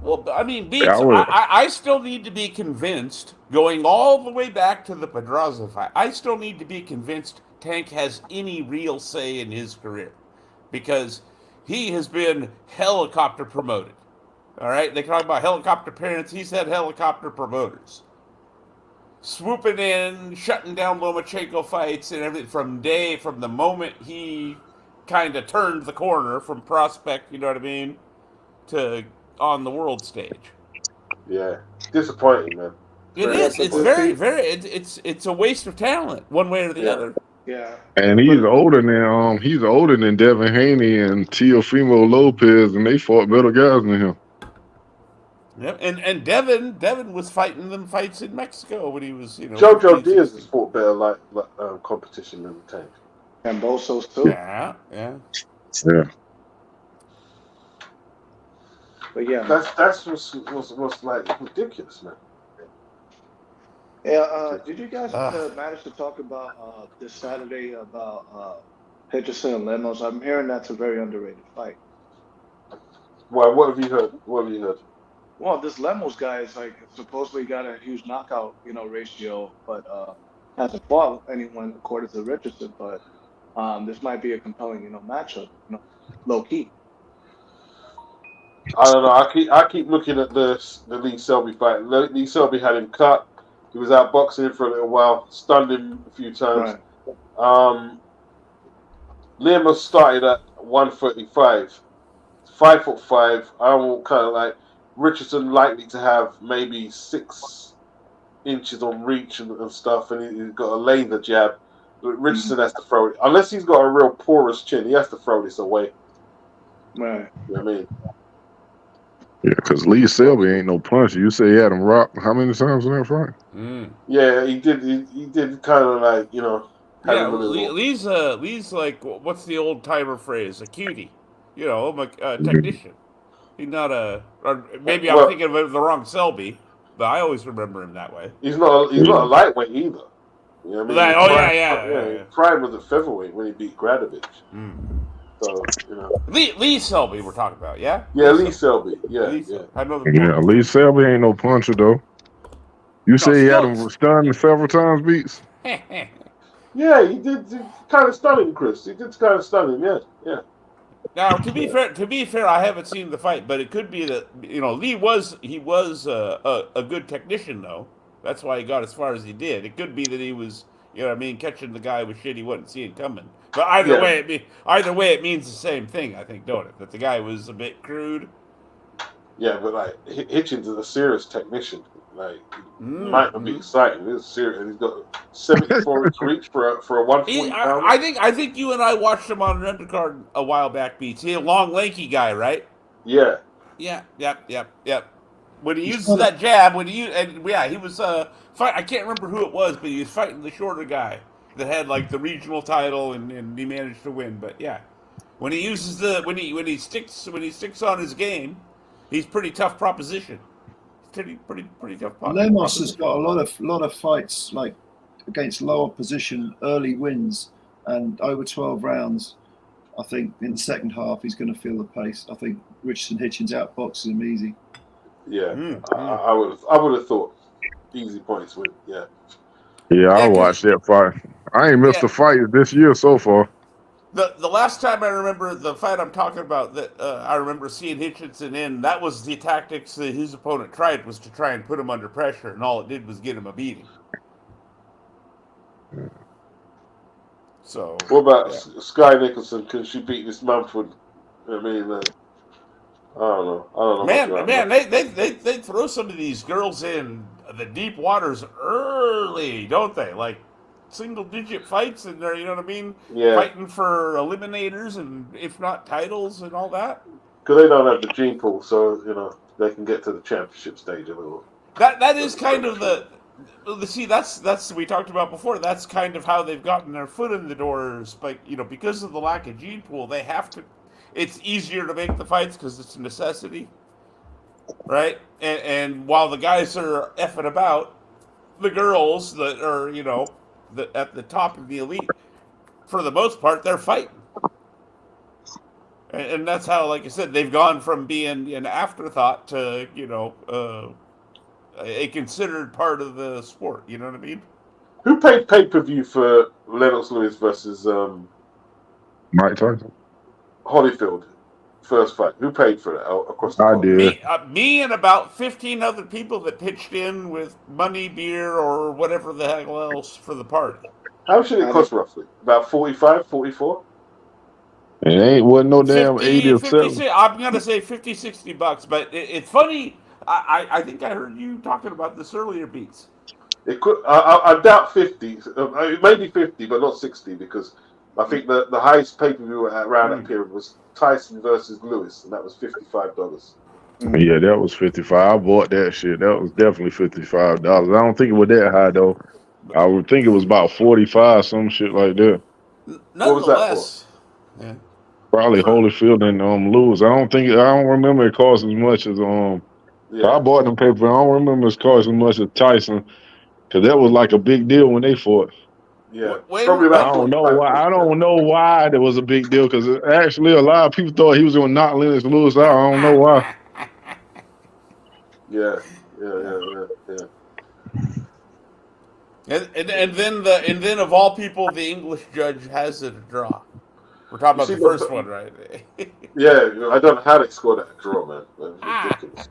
Well, I mean, Beats, I still need to be convinced, going all the way back to the Pedraza fight, I still need to be convinced Tank has any real say in his career. Because he has been helicopter promoted. All right? They talk about helicopter parents. He's had helicopter promoters. Swooping in, shutting down Lomachenko fights and everything from the moment he kind of turned the corner from prospect, you know what I mean, to on the world stage. Yeah, disappointing, man. It is. It's very, very. It's a waste of talent, one way or the other. Yeah. And he's older now. He's older than Devin Haney and Teofimo Lopez, and they fought better guys than him. Yep, and Devin was fighting them fights in Mexico when he was, Jojo 15, Diaz 16. has fought better like competition than the Tank. And Boso's too. Yeah. Yeah. But yeah, That's what's like ridiculous, man. yeah. Did you guys Ugh. manage to talk about this Saturday about Henderson and Lemos? I'm hearing that's a very underrated fight. Well, what have you heard? What have you heard? Well, this Lemos guy is like supposedly got a huge knockout, ratio, but hasn't fought anyone according to Richardson. But this might be a compelling, matchup, low key. I don't know. I keep looking at the Lee Selby fight. Lee Selby had him cut. He was out boxing him for a little while, stunned him a few times. Right. Lemos started at 135. 5'5". I want kind of like Richardson likely to have maybe 6 inches on reach and stuff, and he's got a laser jab. But Richardson has to throw it. Unless he's got a real porous chin, he has to throw this away. Right. You know what I mean? Yeah, because Lee Selby ain't no puncher. You say he had him rocked how many times in that fight? Yeah, he did. He did kind of like Yeah, Lee's like, what's the old timer phrase? A cutie, a technician. He's not or maybe I'm thinking of the wrong Selby, but I always remember him that way. He's not a lightweight either. You know what I mean? Yeah. Prime was a featherweight when he beat Gradovich. So Lee Selby we're talking about, yeah. Yeah, Lee Selby. Yeah. I know Lee Selby ain't no puncher though. You say he had him stunned several times, Beats? Yeah, he did kind of stun him, Chris. He did kind of stun him, yeah. Now, to be fair, I haven't seen the fight, but it could be that Lee was a good technician though. That's why he got as far as he did. It could be that he was, catching the guy with shit he wasn't seeing coming. But either way, it means the same thing, I think, don't it? That the guy was a bit crude. Yeah, but like Hitchens is a serious technician. Like, might not be exciting. He's serious. He's got 74 inch reach for a 140 pounder. I think you and I watched him on an undercard a while back, Beats. He's a long, lanky guy, right? Yeah. Yep. When he uses that jab, he was fight. I can't remember who it was, but he was fighting the shorter guy that had like the regional title, and he managed to win. But yeah, when he uses when he sticks on his game, he's pretty tough proposition. Pretty tough. Lemos has got a lot of fights like against lower position, early wins, and over 12 rounds. I think in the second half he's going to feel the pace. I think Richardson Hitchens outboxes him easy. Yeah, I would have thought easy points win. Yeah. Yeah, I watched that fight. I ain't missed a fight this year so far. The last time I remember the fight I'm talking about that I remember seeing Hitchinson in, that was the tactics that his opponent tried, was to try and put him under pressure, and all it did was get him a beating. So what about Sky Nicholson? Can she beat this Mumford? I mean, I don't know. Man, they throw some of these girls in the deep waters early, don't they? Like single-digit fights in there, you know what I mean? Yeah. Fighting for eliminators and if not titles and all that. Because they don't have the gene pool, so they can get to the championship stage a little. That is kind of that's we talked about before. That's kind of how they've gotten their foot in the doors, but because of the lack of gene pool, they have to. It's easier to make the fights because it's a necessity, right? And while the guys are effing about, the girls that are at the top of the elite, for the most part, they're fighting. And that's how, like I said, they've gone from being an afterthought to, a considered part of the sport. You know what I mean? Who paid pay-per-view for Lennox Lewis versus Mike Tyson? Holyfield? First fight. Who paid for that across the board? I did. Me and about 15 other people that pitched in with money, beer, or whatever the hell else for the party. How should it cost roughly? About 45, 44? It wasn't no damn 80 or 70. I'm going to say $50-$60, but it's funny. I think I heard you talking about this earlier, Beats. It could. I doubt 50. Maybe 50, but not 60, because I think the highest pay-per-view around that period was Tyson versus Lewis, and that was $55. Yeah, that was $55. I bought that shit. That was definitely $55. I don't think it was that high though. I would think it was about 45, some shit like that. What was that for? Nonetheless, yeah. Probably Holyfield and Lewis. I don't remember it cost as much as I bought them paper. I don't remember it cost as much as Tyson, because that was like a big deal when they fought. Yeah, When- probably about. I don't know why. I don't know why that was a big deal, because actually a lot of people thought he was going to knock Lennox Lewis out. I don't know why. Yeah. And then of all people, the English judge has it a draw. We're talking about the first one, right? Yeah, I don't know how they scored that draw, man. Ridiculous.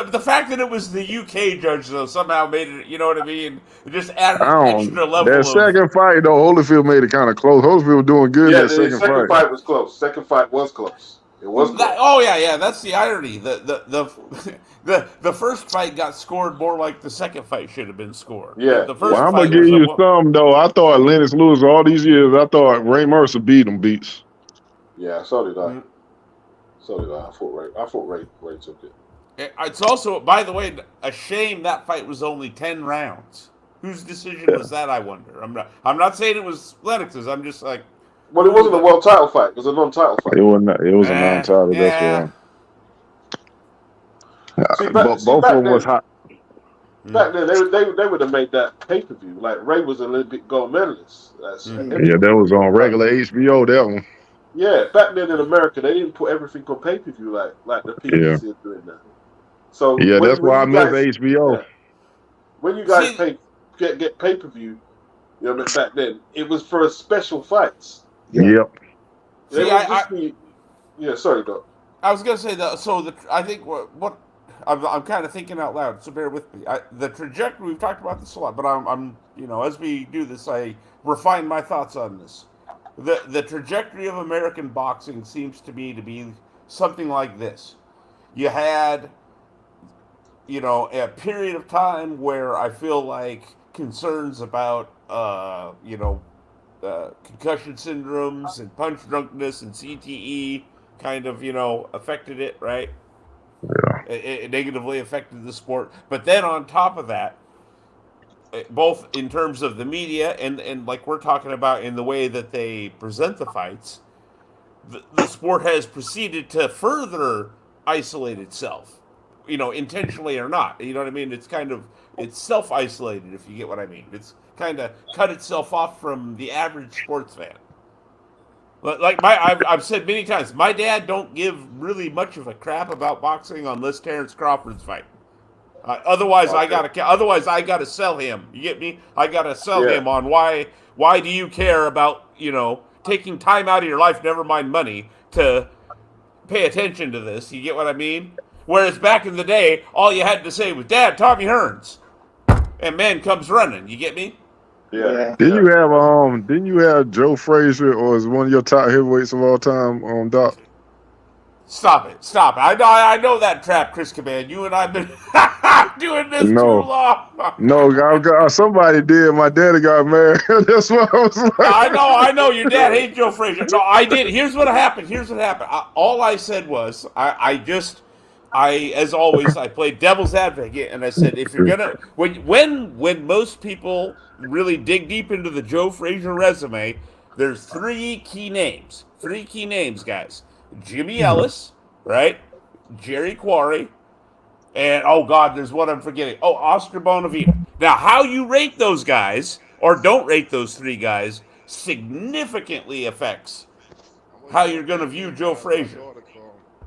The fact that it was the UK judge though somehow made it, you know what I mean? It just added an extra level. That second fight though, Holyfield made it kind of close. Holyfield was doing good. Yeah, in that the second fight was close. Second fight was close. It was close. Oh yeah, that's the irony. The first fight got scored more like the second fight should have been scored. Yeah. The first Well, I'm fight gonna give was you some though. I thought Lennox Lewis all these years. I thought Ray Mercer beat him. Yeah, so did I. So did I. I thought Ray took it. It's also, by the way, a shame that fight was only 10 rounds. Whose decision was that? I wonder. I'm not saying it was Lennox's. I'm just like. Well, it wasn't a world title fight. It was a non-title fight. It was a non-title. Yeah. That's why. Both of them was hot. Back then, they would have made that pay-per-view. Like Ray was an Olympic gold medalist. Yeah, that was on regular HBO. That one. Yeah, back then in America, they didn't put everything on pay-per-view like the PBC are doing now. So yeah, that's why I miss HBO. Yeah, when you guys get pay-per-view, you know, back then it was for special fights. Yep. Sorry, Doc. I was gonna say that. So I think what I'm kind of thinking out loud. So bear with me. The trajectory, we've talked about this a lot, but I'm as we do this, I refine my thoughts on this. The trajectory of American boxing seems to be something like this. You had, a period of time where I feel like concerns about, concussion syndromes and punch drunkenness and CTE kind of, affected it, right? Yeah. It negatively affected the sport. But then on top of that, both in terms of the media and like we're talking about in the way that they present the fights, the sport has proceeded to further isolate itself, intentionally or not. You know what I mean? It's self-isolated, if you get what I mean. It's kind of cut itself off from the average sports fan. Like I've said many times, my dad don't give really much of a crap about boxing unless Terrence Crawford's fighting. Otherwise, I gotta sell him. You get me? I gotta sell him on why do you care about taking time out of your life, never mind money, to pay attention to this. You get what I mean? Whereas back in the day, all you had to say was, "Dad, Tommy Hearns," and man comes running. You get me? Yeah. Didn't you have Joe Frazier, or is one of your top heavyweights of all time, Doc? Stop it! I know that trap, Chris Command. You and I've been doing this too long. No, somebody did. My daddy got married. That's what I was like. I know. Your dad hates Joe Frazier. No, I did. Here's what happened. All I said was, as always, I played devil's advocate, and I said, if you're gonna, when most people really dig deep into the Joe Frazier resume, there's three key names, guys. Jimmy Ellis, right? Jerry Quarry, and oh God, there's one I'm forgetting. Oh, Oscar Bonavita. Now, how you rate those guys or don't rate those three guys significantly affects how you're going to view Joe Frazier.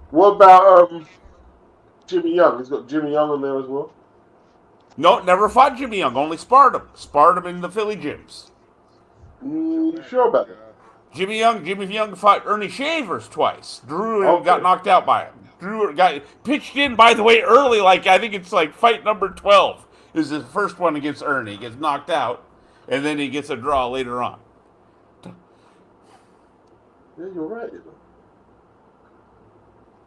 What about Jimmy Young? He's got Jimmy Young in there as well. No, never fought Jimmy Young. Only sparred him in the Philly gyms. You sure about that? Jimmy Young fought Ernie Shavers twice. Drew got knocked out by him. Drew got pitched in, by the way, early. Like I think it's like fight number 12 is his first one against Ernie. He gets knocked out, and then he gets a draw later on. Yeah, you're right.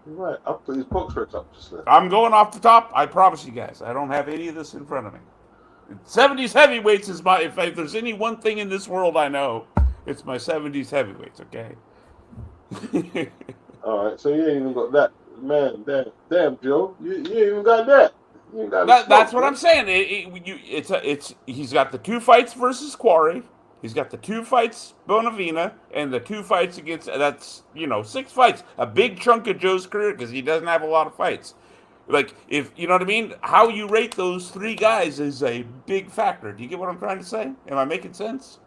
You're right. I put his box rates up just now. I'm going off the top. I promise you guys. I don't have any of this in front of me. 70s heavyweights is my. If there's any one thing in this world I know, it's my 70s heavyweights. Okay. All right. So you ain't even got that Man, damn, Joe, you ain't even got that. You ain't got That's what I'm saying. He's got the 2 fights versus Quarry. He's got the 2 fights Bonavina and the 2 fights against. That's 6 fights. A big chunk of Joe's career because he doesn't have a lot of fights. Like, if you know what I mean, how you rate those 3 guys is a big factor. Do you get what I'm trying to say? Am I making sense?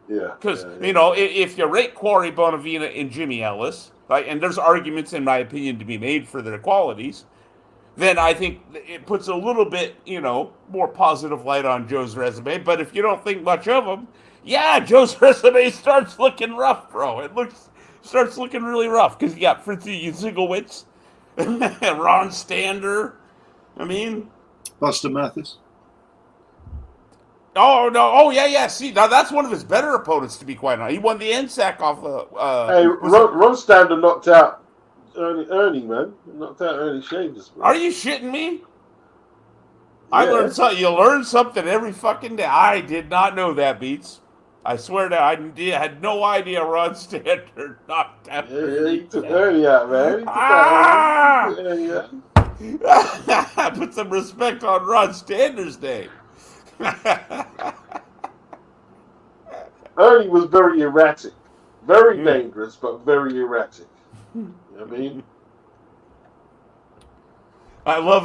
Yeah. Because if you rate Quarry, Bonavina, and Jimmy Ellis, right, and there's arguments, in my opinion, to be made for their qualities, then I think it puts a little bit, more positive light on Joe's resume. But if you don't think much of him, yeah, Joe's resume starts looking rough, bro. Starts looking really rough because you got Fritzy Zigowitz, Ron Stander. I mean, Buster Mathis. Oh no! Oh yeah. See, now that's one of his better opponents, to be quite honest. He won the NSAC off the. Hey, Ron Stander knocked out Ernie, man. He knocked out Ernie Shavers. Are you shitting me? Yeah. I learned something. You learn something every fucking day. I did not know that, Beats. I swear to I had no idea Ron Stander knocked out Ernie. He took Ernie out, man. Put some respect on Ron Stander's name. Ernie was very erratic. Very dangerous, but very erratic. You know what I mean? I love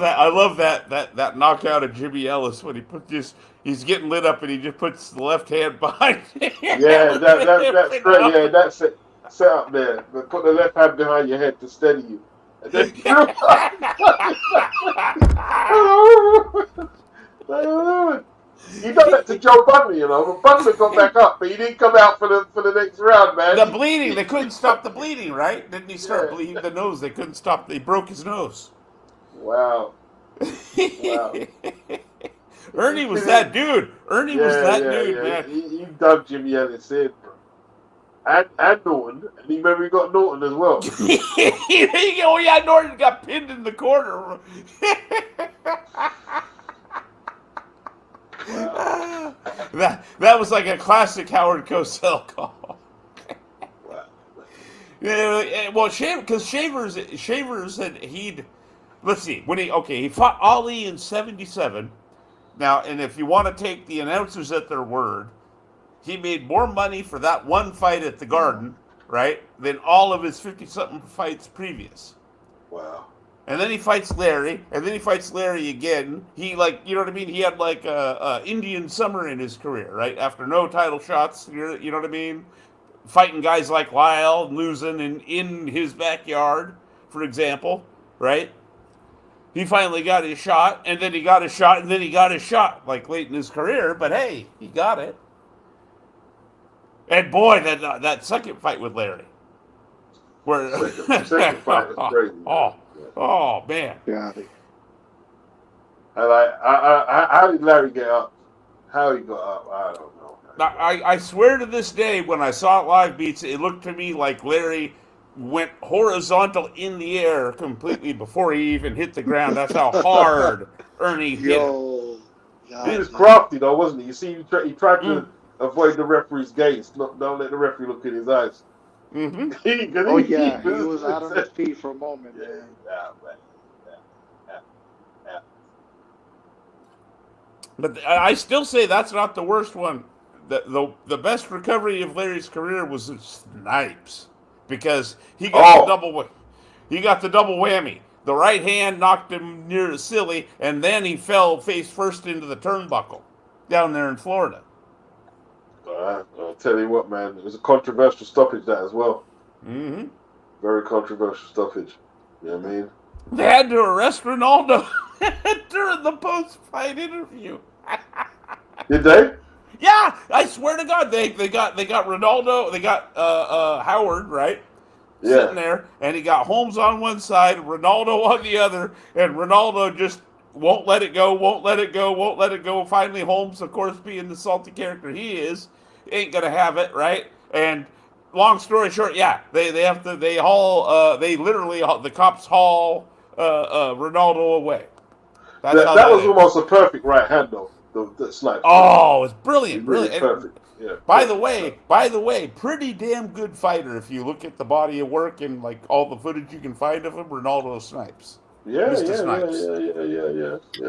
that knockout of Jimmy Ellis when he's getting lit up and he just puts the left hand behind him. Yeah, that's great. Yeah, that's it. Set up there. But put the left hand behind your head to steady you. And then he done that to Joe Budley, But Budley got back up, but he didn't come out for the next round, man. The bleeding, they couldn't stop the bleeding, right? Didn't he start bleeding the nose? They couldn't stop. They broke his nose. Wow. Ernie was that dude. Ernie was that dude, man. He dubbed Jimmy Ellis in, bro. And Norton, and he maybe got Norton as well. Oh yeah, Norton got pinned in the corner. Wow. That was like a classic Howard Cosell call. Wow. Yeah, well, because Shavers let's see, he fought Ali in 77. Now, and if you want to take the announcers at their word, he made more money for that one fight at the Garden, right, than all of his 50-something fights previous. Wow. And then he fights Larry, and then he fights Larry again. He, you know what I mean? He had like a Indian summer in his career, right? After no title shots, you know what I mean? Fighting guys like Lyle, losing in his backyard, for example, right? He finally got his shot, and then he got his shot, and then he got his shot, like late in his career. But hey, he got it. And boy, that second fight with Larry, where second fight was crazy. Oh man! Yeah. How did Larry get up? How he got up? I don't know. I swear to this day, when I saw it live, Beats, it looked to me like Larry went horizontal in the air completely before he even hit the ground. That's how hard Ernie hit him. He was crafty though, wasn't he? You see, he tried to avoid the referee's gaze. Don't let the referee look in his eyes. Mm-hmm. He was out on his feet for a moment, man. But I still say that's not the worst one. The best recovery of Larry's career was in Snipes, because he got the double whammy. The right hand knocked him near the silly, and then he fell face first into the turnbuckle down there in Florida. I'll tell you what, man, it was a controversial stoppage, that as well. Mm-hmm. Very controversial stoppage. You know what I mean? They had to arrest Ronaldo during the post-fight interview. Did they? Yeah, I swear to God, they got Ronaldo, they got Howard, right? Yeah. Sitting there, and he got Holmes on one side, Ronaldo on the other, and Ronaldo just won't let it go. Finally, Holmes, of course, being the salty character he is, ain't gonna have it, right? And long story short, yeah, the cops haul Ronaldo away. That was almost a perfect right hand, though. The the snipe. Oh, it's brilliant, Really brilliant. perfect. Yeah. By the way, pretty damn good fighter. If you look at the body of work and like all the footage you can find of him, Ronaldo Snipes. Yeah.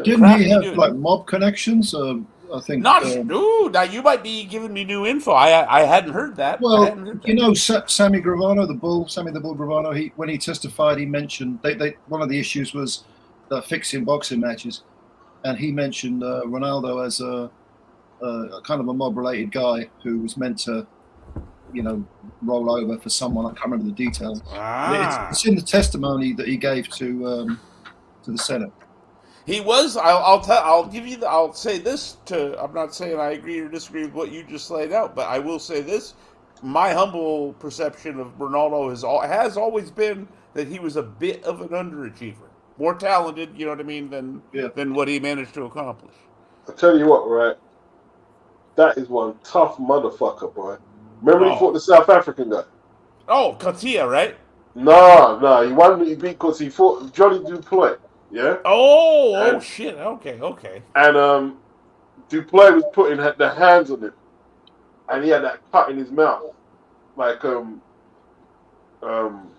Didn't he have like mob connections? I think. Not now you might be giving me new info. I hadn't heard that. Well, hadn't heard that. you know, Sammy Gravano, Sammy the Bull Gravano. When he testified, he mentioned one of the issues was fixing boxing matches, and he mentioned Ronaldo as a kind of a mob-related guy who was meant to, you know, roll over for someone. I can't remember the details. It's in the testimony that he gave to the Senate. He was. I'll say this to. I'm not saying I agree or disagree with what you just laid out, but I will say this: my humble perception of Ronaldo has always been that he was a bit of an underachiever, more talented, you know what I mean, than what he managed to accomplish. I'll tell you what, right? That is one tough motherfucker, boy. Remember he fought the South African guy? Oh, Garcia, right? No, he won. He beat because he fought Johnny Duplay. Yeah. Oh shit. Okay. And Duplay was putting the hands on him, and he had that cut in his mouth, like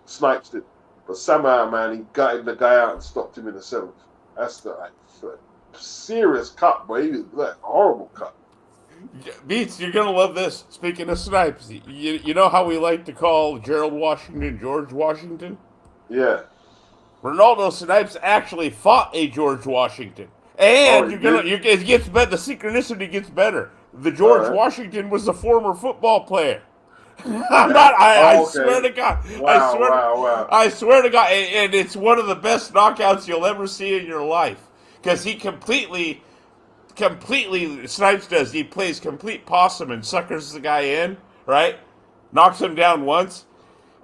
Snipes did. But somehow, man, he gutted the guy out and stopped him in the 7th. That's the serious cut, boy. He was like horrible cut. Beats, you're gonna love this. Speaking of Snipes, you know how we like to call Gerald Washington George Washington? Yeah. Ronaldo Snipes actually fought a George Washington, and it gets better. The synchronicity gets better. The George Washington was a former football player. I swear to God. Wow. I swear to God, and it's one of the best knockouts you'll ever see in your life because he completely Snipes does. He plays complete possum and suckers the guy in, right? Knocks him down once.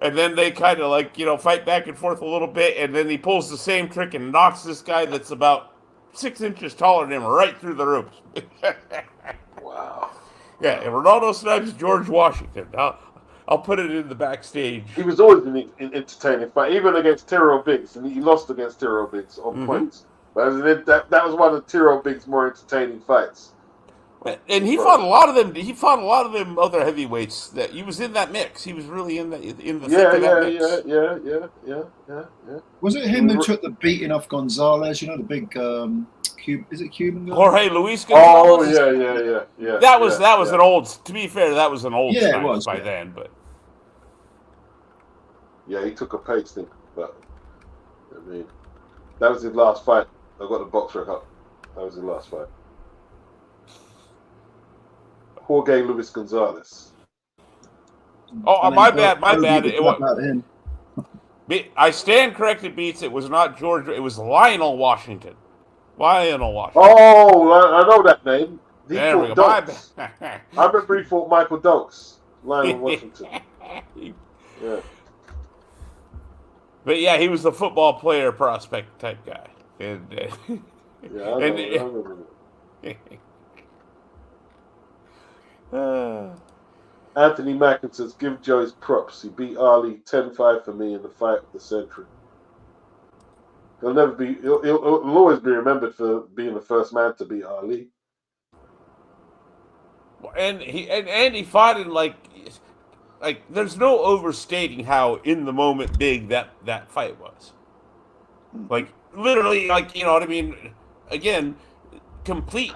And then they kind of like, you know, fight back and forth a little bit. And then he pulls the same trick and knocks this guy that's about 6 inches taller than him right through the ropes. Wow. Yeah, and Ronaldo Snipes, George Washington. I'll put it in the backstage. He was always an entertaining fight, even against Tyrrell Biggs. And he lost against Tyrrell Biggs on points. But that was one of Tyrrell Biggs' more entertaining fights. And he fought a lot of them. He fought a lot of them other heavyweights. That he was in that mix. He was really in the thick of that mix. Yeah. Was it him who took the beating off Gonzalez? You know, the big is it Cuban guy? Jorge Luis Gonzalez. Oh yeah. That was an old. To be fair, that was an old. Yeah, it was by then, but yeah, he took a pasting. But I mean, that was his last fight. I got the boxer cup. That was his last fight. Jorge Luis Gonzalez. Oh, my bad. I stand corrected, Beats. It was not George. It was Lionel Washington. Oh, I know that name. There we go. I remember he fought Michael Dokes. Lionel Washington. Yeah. But yeah, he was the football player prospect type guy. And, yeah, I remember Anthony Mackin says, give Joe his props. He beat Ali 10-5 for me in the fight of the century. He'll always be remembered for being the first man to beat Ali. And he fought in like there's no overstating how in the moment big that fight was. Like literally, like, you know what I mean? Again, complete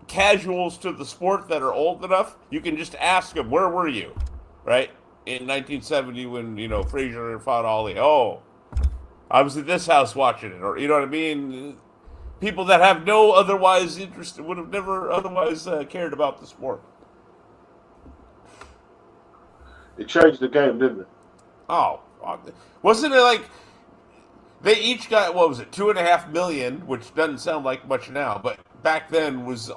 casuals to the sport that are old enough, you can just ask them, where were you, right? In 1970 when, you know, Frazier fought Ali. Oh, I was at this house watching it. Or, you know what I mean? People that have no otherwise interest would have never otherwise cared about the sport. It changed the game, didn't it? Oh, wasn't it like they each got, what was it, $2.5 million, which doesn't sound like much now, but back then was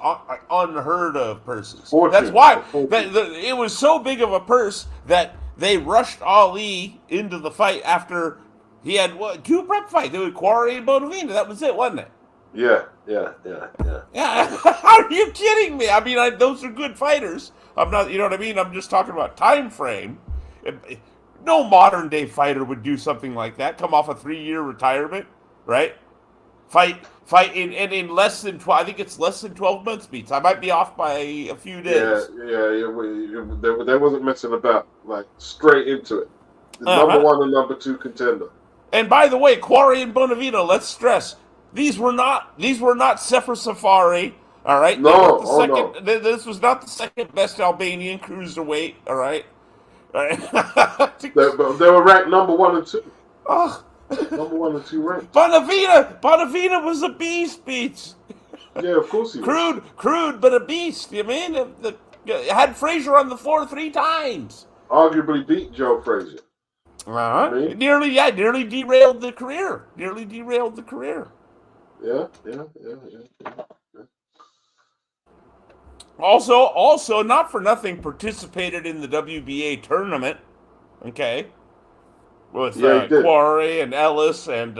unheard of purses. That's why it was so big of a purse that they rushed Ali into the fight after he had 2 prep fights. They would Quarry and Bonavina. That was it, wasn't it? Yeah. Are you kidding me? I mean, those are good fighters. I'm not, you know what I mean? I'm just talking about time frame. No modern day fighter would do something like that. Come off a 3-year retirement, right? fight in less than 12. I think it's less than 12 months beats. I might be off by a few days. They wasn't messing about, like straight into it. Number 1 and number 2 contender. And by the way, Quarry and Bonavita, let's stress, these were not Sefer Safari. All right. No, This was not the second best Albanian cruiserweight. All right. All right. They were ranked number 1 and 2. Oh. Number 1 and 2 ranked. Bonavita was a beast, beats. Yeah, of course he was. Crude, but a beast. You mean had Frazier on the floor 3 times. Arguably beat Joe Frazier. Nearly derailed the career. Yeah. Also, not for nothing, participated in the WBA tournament. Okay. With Quarry and Ellis and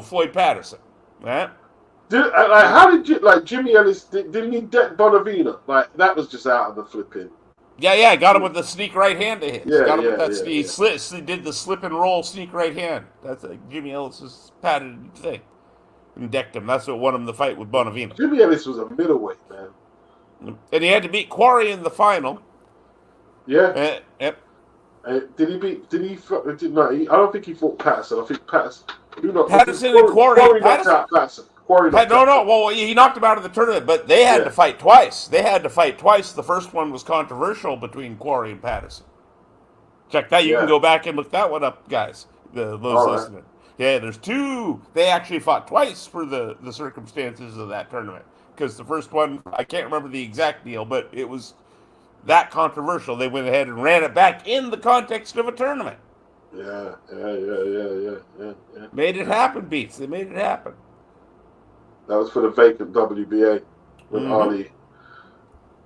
Floyd Patterson. Right? How did you like Jimmy Ellis? Didn't he deck Bonavita? Like that was just out of the flipping. Yeah, got him with the sneak right hand to hit. Yeah, got him with that. He did the slip and roll sneak right hand. That's like Jimmy Ellis's patented thing. And decked him. That's what won him the fight with Bonavita. Jimmy Ellis was a middleweight, man. And he had to beat Quarry in the final. Yeah. Yep. Did he? No, I don't think he fought Patterson. I think Patterson. Patterson and Quarry. Knocked out Patterson. Well, he knocked him out of the tournament, but they had to fight twice. The first one was controversial between Quarry and Patterson. Check that. You can go back and look that one up, guys. Those listening. Right. Yeah, there's 2. They actually fought twice for the circumstances of that tournament. Because the first one, I can't remember the exact deal, but it was that controversial. They went ahead and ran it back in the context of a tournament. Yeah. Made it happen, beats. They made it happen. That was for the vacant WBA when Ali,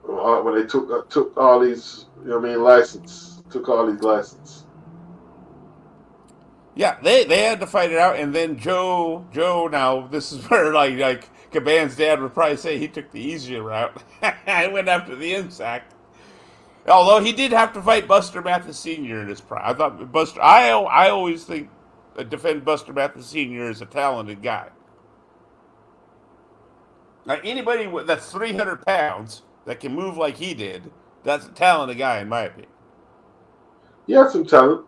when they took Ali's, license. Took Ali's license. Yeah, they had to fight it out, and then Joe. Now this is where like Caban's dad would probably say he took the easier route. I went after the Insack. Although he did have to fight Buster Mathis Sr. in his prime. I thought Buster. I always defend Buster Mathis Sr. as a talented guy. Now anybody that's 300 pounds that can move like he did, that's a talented guy in my opinion. He had some talent.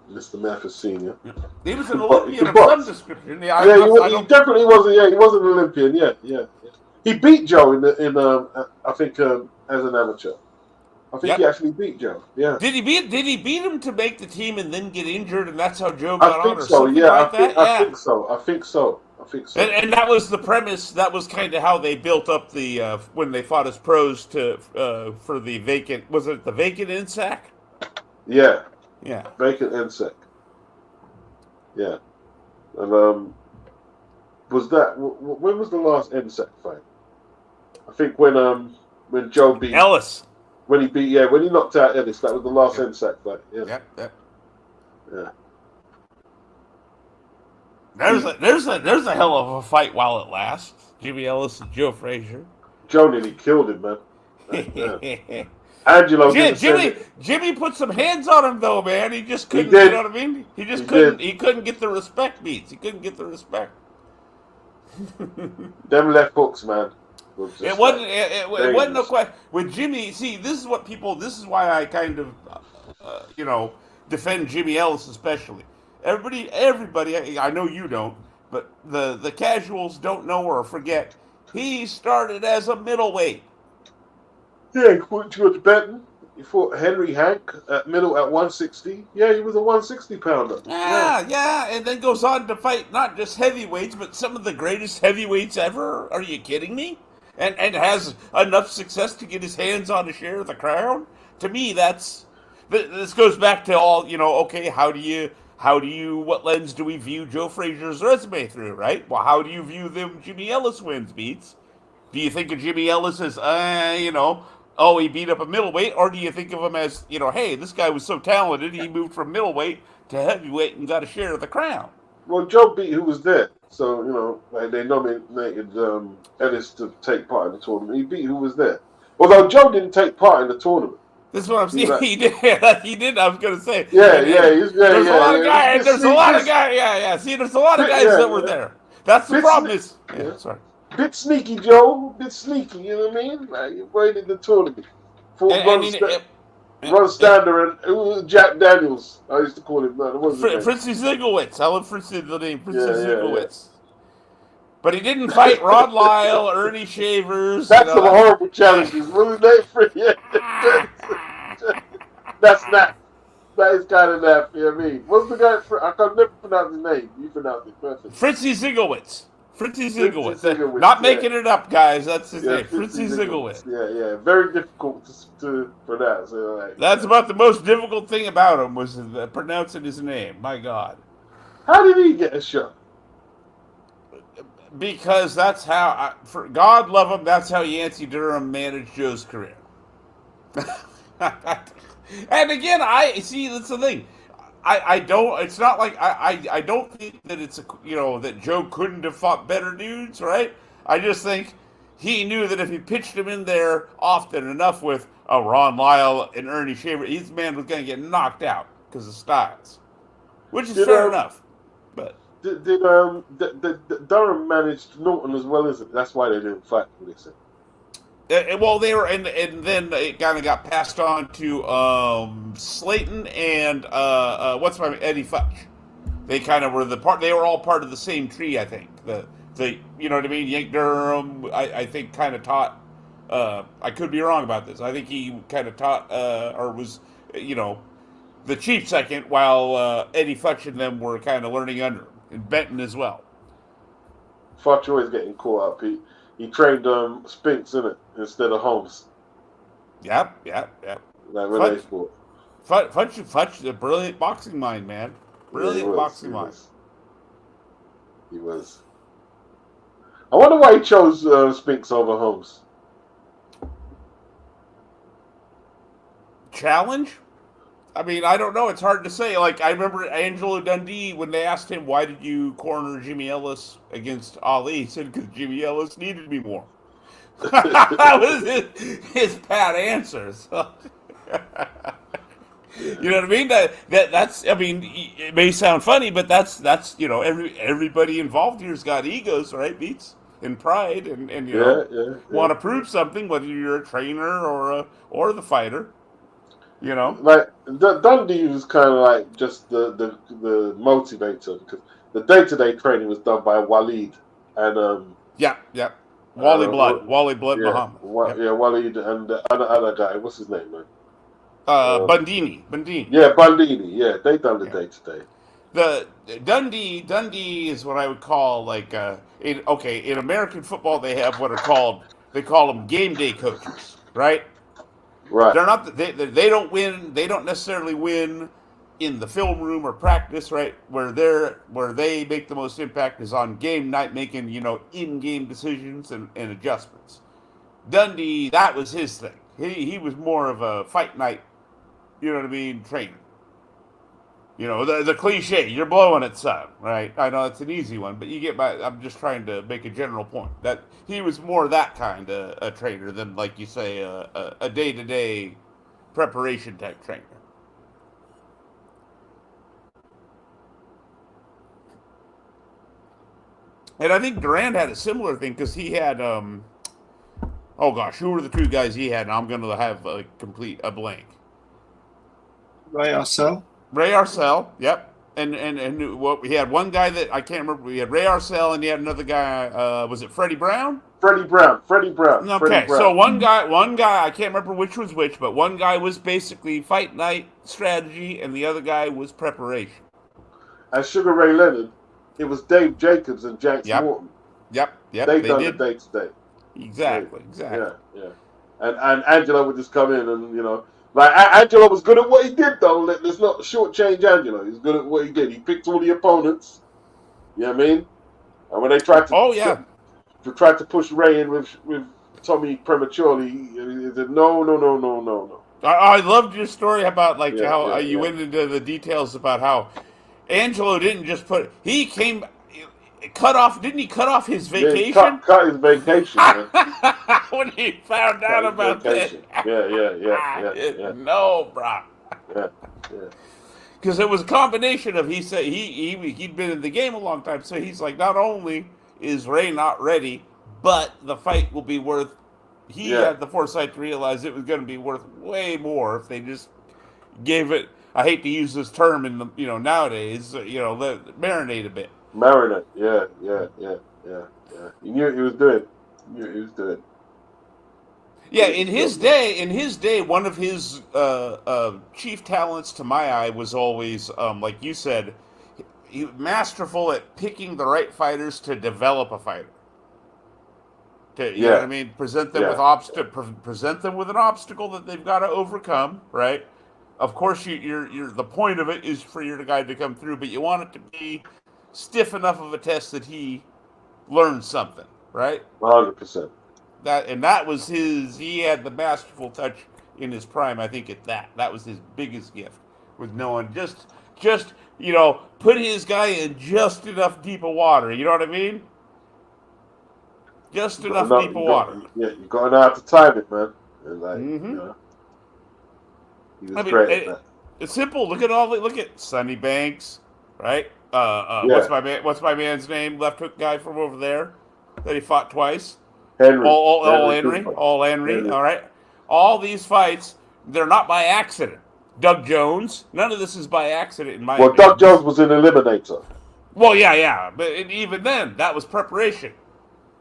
Mr. Mathis Sr. He was an Olympian of some description. He definitely was. Yeah, he was an Olympian. Yeah. He beat Joe in I think as an amateur. I think he actually beat Joe. Yeah. Did he beat him to make the team and then get injured, and that's how Joe got on? I think so. And that was the premise. That was kind of how they built up the when they fought as pros for the vacant. Was it the vacant Insack? Yeah. Yeah. Vacant Insack. Yeah. And was that when was the last Insack fight? I think when Joe beat Ellis. When he knocked out Ellis, that was the last Insack fight. Yeah. Yeah. There's a hell of a fight while it lasts. Jimmy Ellis and Joe Frazier. Joe nearly killed him, man. Yeah. Angelo Jimmy put some hands on him though, man. He just couldn't. You know what I mean? He couldn't get the respect beats. He couldn't get the respect. Them left hooks, man. It wasn't no question with Jimmy. See, this is why I kind of defend Jimmy Ellis especially. Everybody. I know you don't, but the casuals don't know or forget. He started as a middleweight. Yeah, he fought George Benton. He fought Henry Hank at 160. Yeah, he was a 160 pounder. Yeah, and then goes on to fight not just heavyweights, but some of the greatest heavyweights ever. Are you kidding me? And has enough success to get his hands on a share of the crown. To me, this goes back to all, okay, how do you, what lens do we view Joe Frazier's resume through, right? Well, how do you view them Jimmy Ellis wins, beats? Do you think of Jimmy Ellis as, he beat up a middleweight, or do you think of him as, hey, this guy was so talented, he moved from middleweight to heavyweight and got a share of the crown? Well, Joe beat who was there. So, they nominated Ellis to take part in the tournament. He beat who was there. Although Joe didn't take part in the tournament. This is what I'm saying. Like, He did. He did. I was gonna say. there's a lot of guys. There's a lot of guys. Yeah. See, there's a lot of guys that were there. That's the problem. Sorry. Bit sneaky, Joe. Bit sneaky. You know what I mean? Like you waited the tournament. Ron Stander and Jack Daniels. I used to call him. No, Fritzy Ziegelwitz. I love the name Fritzy Ziegelwitz. But he didn't fight Rod Lyle, Ernie Shavers. That's some horrible challenges. What is that? That's not. That is kind of nappy. You know what I mean, what's the guy? I can never pronounce his name. You pronounce it perfect. Fritzy Ziegelwitz. Not making it up, guys. That's his name. Fritzy Ziegelwitz. Yeah. Very difficult to pronounce. That's about the most difficult thing about him was pronouncing his name. My God. How did he get a shot? Because that's how, for God love him, that's how Yancey Durham managed Joe's career. And again, that's the thing. I don't. It's not like I don't think that it's that Joe couldn't have fought better dudes, right? I just think he knew that if he pitched him in there often enough with Ron Lyle and Ernie Shaver, his man was going to get knocked out because of styles, which is fair enough. But did Durham managed Norton as well as it? That's why they didn't fight for this. Well, they were, and then it kind of got passed on to Slayton and Eddie Futch. They kind of were they were all part of the same tree, I think. The you know what I mean? Yank Durham, I think, kind of taught. I could be wrong about this. I think he kind of taught or was the chief second, while Eddie Futch and them were kind of learning under him, and Benton as well. Futch always getting caught up. He trained Spinks in it instead of Holmes. Yep. Like when they fought. Futch, a brilliant boxing mind, man. Brilliant boxing mind. He was. I wonder why he chose Spinks over Holmes. Challenge? I mean, I don't know. It's hard to say. Like, I remember Angelo Dundee, when they asked him, why did you corner Jimmy Ellis against Ali? He said, because Jimmy Ellis needed me more. That was his pat answer. So. You know what I mean? That's. I mean, it may sound funny, but that's everybody involved here's got egos, right? Beats and pride, and want to prove something, whether you're a trainer or the fighter. Like Dundee was kind of like just the motivator, because the day-to-day training was done by Waleed and Wally Blood Muhammad. Waleed and the other guy. What's his name, man? Bundini. Yeah, Bundini. Yeah, they done the day-to-day. The Dundee is what I would call like in American football they have what they call them game day coaches, right? Right. They're not. They don't win. They don't necessarily win in the film room or practice, right? Where they make the most impact is on game night, making in-game decisions and adjustments. Dundee, that was his thing. He was more of a fight night, trainer. The cliche, you're blowing it, son, right? I know it's an easy one, but you get my. I'm just trying to make a general point that he was more that kind of a trainer than, like you say, a day-to-day preparation type trainer. And I think Durant had a similar thing because he had, who were the two guys he had? And I'm going to have a blank. Ray Arcel, yep. And what we had one guy that I can't remember. We had Ray Arcel, and he had another guy. Was it Freddie Brown? Freddie Brown. Okay, so one guy. I can't remember which was which, but one guy was basically fight night strategy, and the other guy was preparation. And Sugar Ray Leonard, it was Dave Jacobs and Jack Morton. Yep. They done the day-to-day. Exactly. Yeah. And Angelo would just come in and like Angelo was good at what he did, though. Let's not shortchange Angelo. He's good at what he did. He picked all the opponents. You know what I mean? And when they tried to tried to push Ray in with Tommy prematurely, he said no. I loved your story about how you went into the details about how Angelo didn't just he came cut off. Didn't he cut off his vacation? Cut his vacation. Man. when he found out about that. Yeah. No, bro. Yeah. Because it was a combination of, he said he'd been in the game a long time, so he's like, not only is Ray not ready, but the fight will be worth. He had the foresight to realize it was going to be worth way more if they just gave it. I hate to use this term in the nowadays. Let marinate a bit. Marinate. Yeah. He knew what he was doing. Yeah, in his day, one of his chief talents, to my eye, was always, like you said, he was masterful at picking the right fighters to develop a fighter. You know what I mean? Present them present them with an obstacle that they've got to overcome, right? Of course, you're the point of it is for your guy to come through, but you want it to be stiff enough of a test that he learns something, right? 100%. That was his. He had the masterful touch in his prime. I think that was his biggest gift, was knowing just put his guy in just enough deeper water. You know what I mean? Just enough deeper water. Yeah, you got to know how to time it, man. And he was great at that. It's simple. Look at Sonny Banks, right? What's my man's name? Left hook guy from over there that he fought twice. Henry. Henry. All right. All these fights, they're not by accident. Doug Jones, none of this is by accident in my opinion. Doug Jones was an eliminator. Well, yeah. But even then, that was preparation.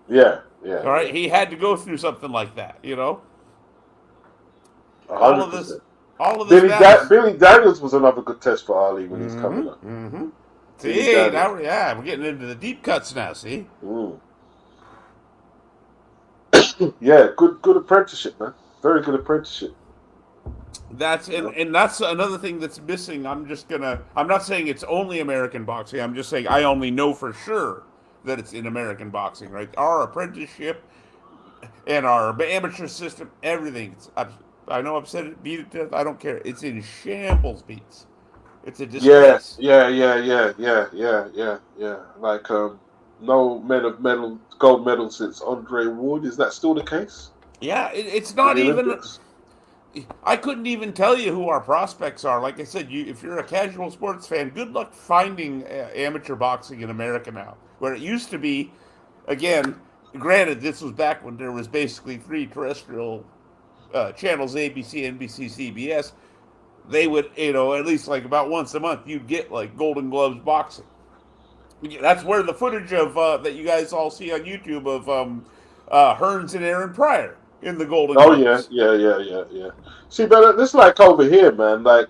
Yeah. All right. He had to go through something like that, 100%. All of this. Billy Daniels was another good test for Ali when he's coming up. Mm-hmm. See, we're getting into the deep cuts now, see? Yeah, good apprenticeship, man. Very good apprenticeship. That's another thing that's missing. I'm not saying it's only American boxing. I'm just saying I only know for sure that it's in American boxing, right? Our apprenticeship and our amateur system, everything. I know I've said it, beat it to death. I don't care. It's in shambles, beats. It's a disgrace. Yeah. Like no gold medal since Andre Ward. Is that still the case? Yeah, it's not even. I couldn't even tell you who our prospects are. Like I said, if you're a casual sports fan, good luck finding amateur boxing in America now. Where it used to be, again, granted, this was back when there was basically 3 terrestrial channels, ABC, NBC, CBS. They would, at least like about once a month, you'd get like Golden Gloves boxing. That's where the footage of that you guys all see on YouTube of Hearns and Aaron Pryor in the Golden Gloves. Yeah. See, but it's like over here, man. Like,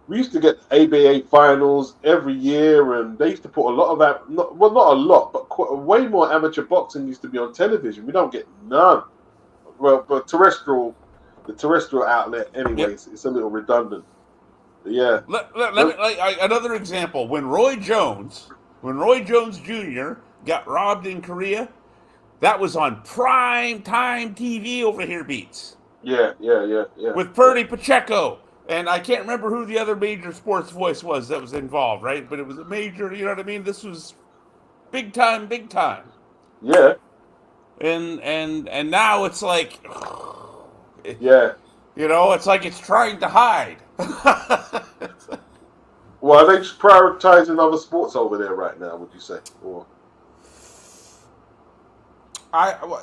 we used to get ABA finals every year, and they used to put a lot of not a lot, but way more amateur boxing used to be on television. We don't get none. Well, but the terrestrial outlet, anyways, It's a little redundant. But yeah. Let me, another example: when Roy Jones Jr. got robbed in Korea, that was on prime time TV over here, beats. Yeah. With Purdy Pacheco. And I can't remember who the other major sports voice was that was involved, right? But it was a major, you know what I mean? This was big time. Yeah. And now it's like, it's like it's trying to hide. Well, are they just prioritizing other sports over there right now, would you say? Or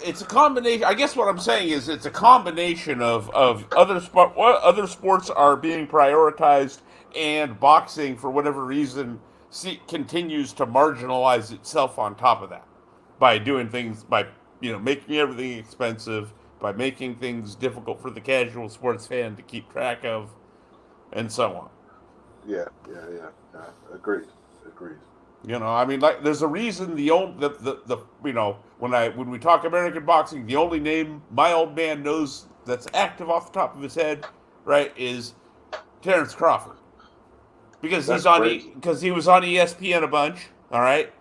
it's a combination. I guess what I'm saying is it's a combination of other sports are being prioritized, and boxing, for whatever reason, continues to marginalize itself on top of that by doing things, by making everything expensive, by making things difficult for the casual sports fan to keep track of, and so on. Yeah. Agreed. I mean, like, there's a reason when we talk American boxing, the only name my old man knows that's active off the top of his head, right, is Terrence Crawford, because he was on ESPN a bunch, all right,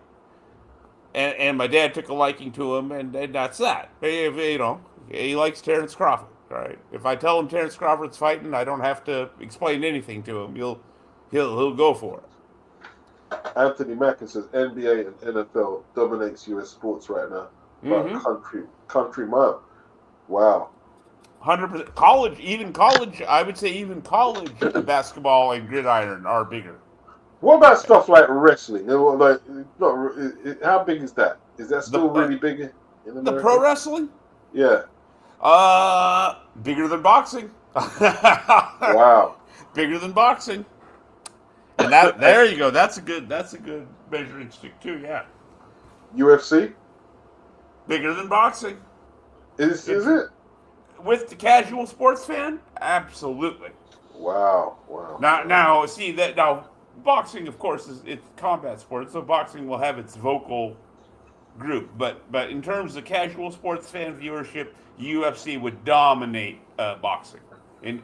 and my dad took a liking to him, and that's that. He likes Terrence Crawford, all right. If I tell him Terrence Crawford's fighting, I don't have to explain anything to him. He'll go for it. Anthony Mackin says NBA and NFL dominates US sports right now. But country mile. Wow. 100%. College. I would say even college basketball and gridiron are bigger. What about stuff like wrestling? Like, how big is that? Is that still really big in America? The pro wrestling? Yeah. Bigger than boxing. Wow. Bigger than boxing. And that there you go. That's a good measuring stick too. Yeah. UFC? Bigger than boxing. Is it? With the casual sports fan? Absolutely. Wow. Now boxing, of course, it's combat sport, so boxing will have its vocal group. But in terms of casual sports fan viewership, UFC would dominate boxing. In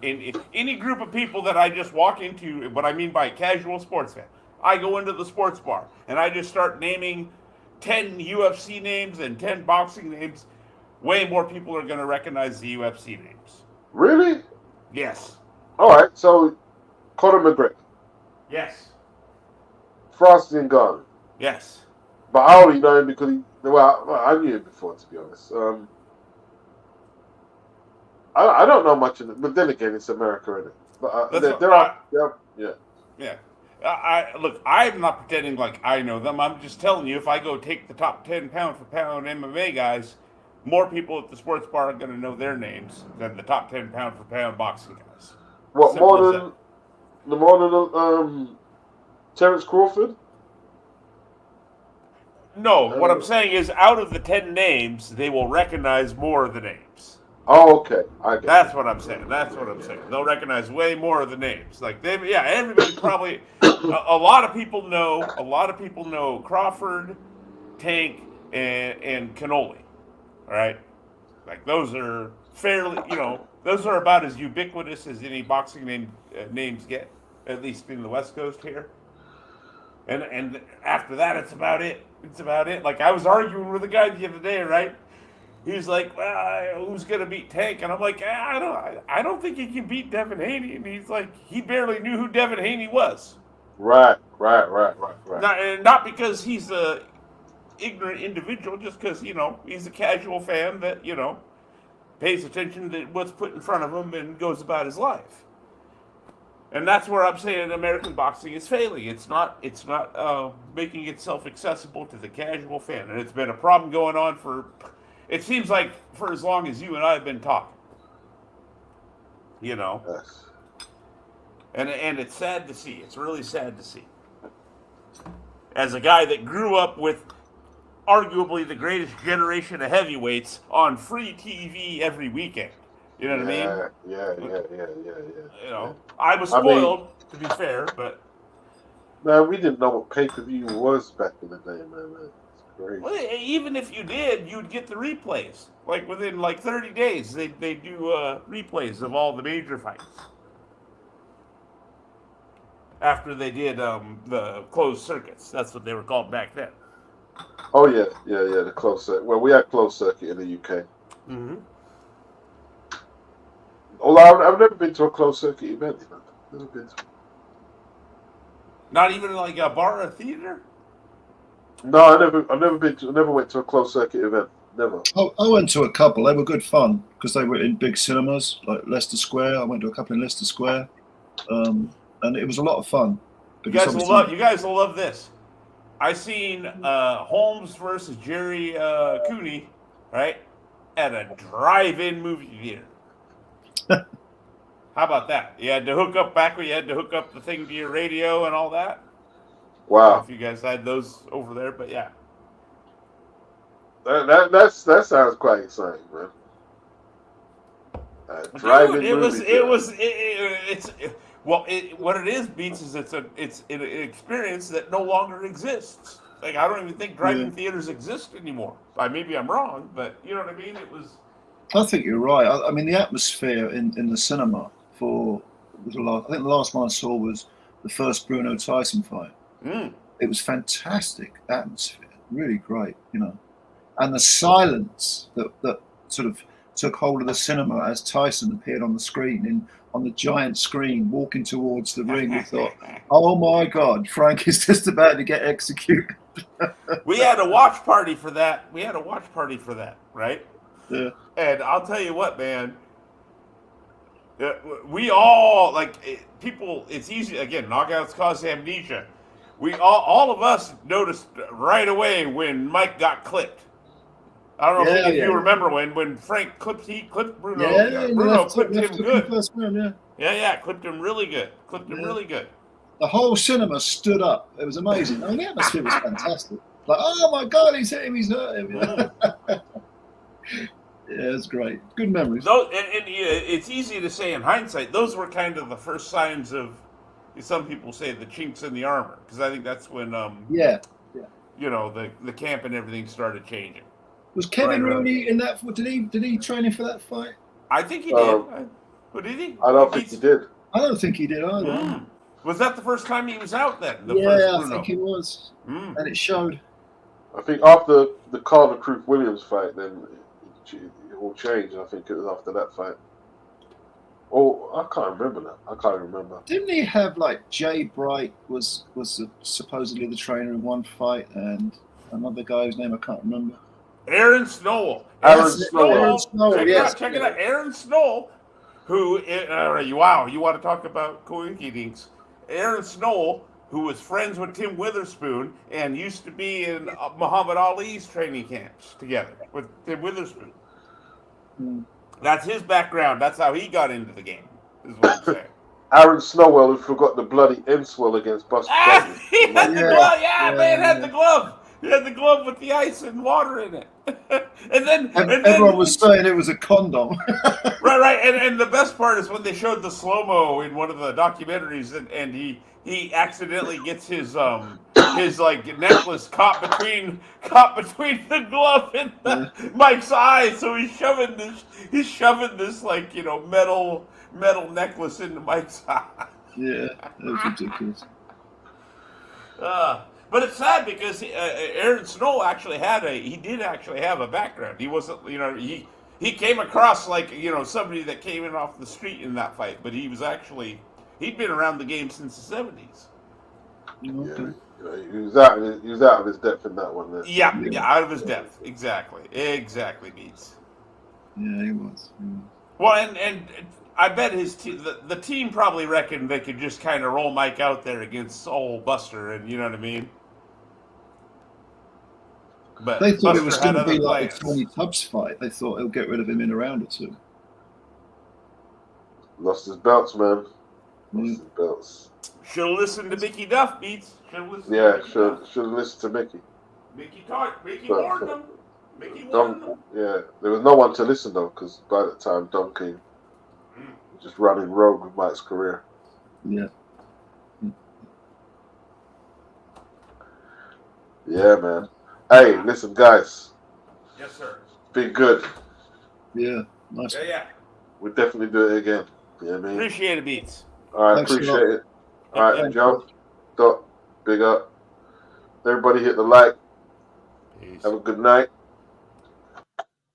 any group of people that I just walk into, what I mean by casual sports fan, I go into the sports bar and I just start naming 10 UFC names and 10 boxing names. Way more people are going to recognize the UFC names. Really? Yes. All right. So, Conor McGregor. Yes. Francis Ngannou. Yes. But I only know him because I knew him before, to be honest. I don't know much of it, but then again, it's America, isn't it? But Yeah. Look, I'm not pretending like I know them. I'm just telling you, if I go take the top 10 pound for pound MMA guys, more people at the sports bar are going to know their names than the top 10 pound for pound boxing guys. What, more than Terence Crawford? No, what I'm saying is, out of the 10 names, they will recognize more of the names. Oh, okay. That's what I'm saying. They'll recognize way more of the names. Like everybody probably. a lot of people know Crawford, Tank, and Cannoli. All right, like those are fairly. Those are about as ubiquitous as any boxing names get, at least in the West Coast here. And after that, it's about it. Like, I was arguing with a guy the other day, right? He's like, well, who's gonna beat Tank? And I'm like, I don't think he can beat Devin Haney. And he's like, he barely knew who Devin Haney was. Right. Not because he's a ignorant individual, just because he's a casual fan that pays attention to what's put in front of him and goes about his life. And that's where I'm saying American boxing is failing. It's not making itself accessible to the casual fan, and it's been a problem going on for. It seems like for as long as you and I have been talking. Yes. And it's sad to see. It's really sad to see. As a guy that grew up with arguably the greatest generation of heavyweights on free TV every weekend. You know what I mean? Yeah. I was spoiled, to be fair, but. Man, we didn't know what pay-per-view was back in the day, man. It's crazy. Well, even if you did, you'd get the replays. Like within 30 days, they do replays of all the major fights. After they did the closed circuits. That's what they were called back then. Oh, yeah, the closed circuit. Well, we had closed circuit in the UK. Mm-hmm. Although I've never been to a closed circuit event. Never been to. Not even like a bar or theater? No, I never went to a closed circuit event. Never. I went to a couple. They were good fun because they were in big cinemas like Leicester Square. I went to a couple in Leicester Square, and it was a lot of fun. You guys will love this. I seen Holmes versus Jerry Cooney, right, at a drive-in movie theater. How about that? You had to hook up back when you had to hook up the thing to your radio and all that. Wow. I don't know if you guys had those over there, but yeah. That sounds quite exciting, man. Driving what it is, Beats, is it's an experience that no longer exists. Like, I don't even think drive-in theaters exist anymore. Maybe I'm wrong, but you know what I mean? I think you're right. I mean, the atmosphere in the cinema I think the last one I saw was the first Bruno Tyson fight. It was fantastic atmosphere, really great, and the silence that sort of took hold of the cinema as Tyson appeared on the screen on the giant screen walking towards the ring. We thought, oh my God, Frank is just about to get executed. We had a watch party for that. Right? Yeah. And I'll tell you what, man. We all people. It's easy again. Knockouts cause amnesia. We all of us noticed right away when Mike got clipped. I don't know if you remember when Frank clipped Bruno. Yeah, Bruno clipped him good. First round, Yeah, clipped him really good. Really good. The whole cinema stood up. It was amazing. I mean, the atmosphere was fantastic. Like, oh my God, he's hit him, he's hurt him. Yeah, it's great. Good memories. And it's easy to say in hindsight, those were kind of the first signs of, some people say, the chinks in the armor. Because I think that's when, the camp and everything started changing. Was Kevin Rooney in that? Did he train him for that fight? I think he did. But did he? I don't think he did. I don't think he did either. Was that the first time he was out then? I think he was. And it showed. I think after the Carter Cruz Williams fight, then it all changed. I think it was after that fight. Oh, I can't remember that. I can't remember. Didn't he have Jay Bright was supposedly the trainer in one fight, and another guy whose name I can't remember. Aaron Snow. Yes. Check it out. Aaron Snow, who, wow, you want to talk about coincidence. Aaron Snow, who was friends with Tim Witherspoon and used to be in Muhammad Ali's training camps together with Tim Witherspoon. That's his background. That's how he got into the game, is what I'm saying. Aaron Snowell, who forgot the bloody end swell against Buster Douglas. He had the glove. Man had the glove. He had the glove with the ice and water in it. and then everyone was saying it was a condom. right. And the best part is when they showed the slow-mo in one of the documentaries, and he accidentally gets his necklace caught between the glove and Mike's eyes. So he's shoving this metal necklace into Mike's eye. Yeah, that was ridiculous. But it's sad because Aaron Snow actually did have a background. He wasn't, he came across somebody that came in off the street in that fight, but he'd been around the game since the 70s. Yeah, he was out of his depth in that one. There. Yeah, out of his depth. Exactly, Beats. Yeah, he was. Well, and I bet the team probably reckoned they could just kind of roll Mike out there against old Buster, and you know what I mean. But they thought Buster it was going to be like plans. a Tony Tubbs fight. They thought he'll get rid of him in a round or two. Lost his belts, man. Lost his belts. Should have listened to Mickey Duff, Beats. Should have listened listened to Mickey. Mickey warned them. Mickey warned them. Yeah, there was no one to listen though, because by the time Dom came, just running rogue with Mike's career. Yeah. Yeah, man. Hey, listen, guys. Yes, sir. Be good. Yeah, nice. Yeah. We'll definitely do it again. You know what I mean? Appreciate it, Beats. All right, Thanks appreciate it. All right, Yeah. Joe. Dot. Big up. Everybody hit the like. Peace. Have a good night.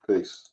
Peace.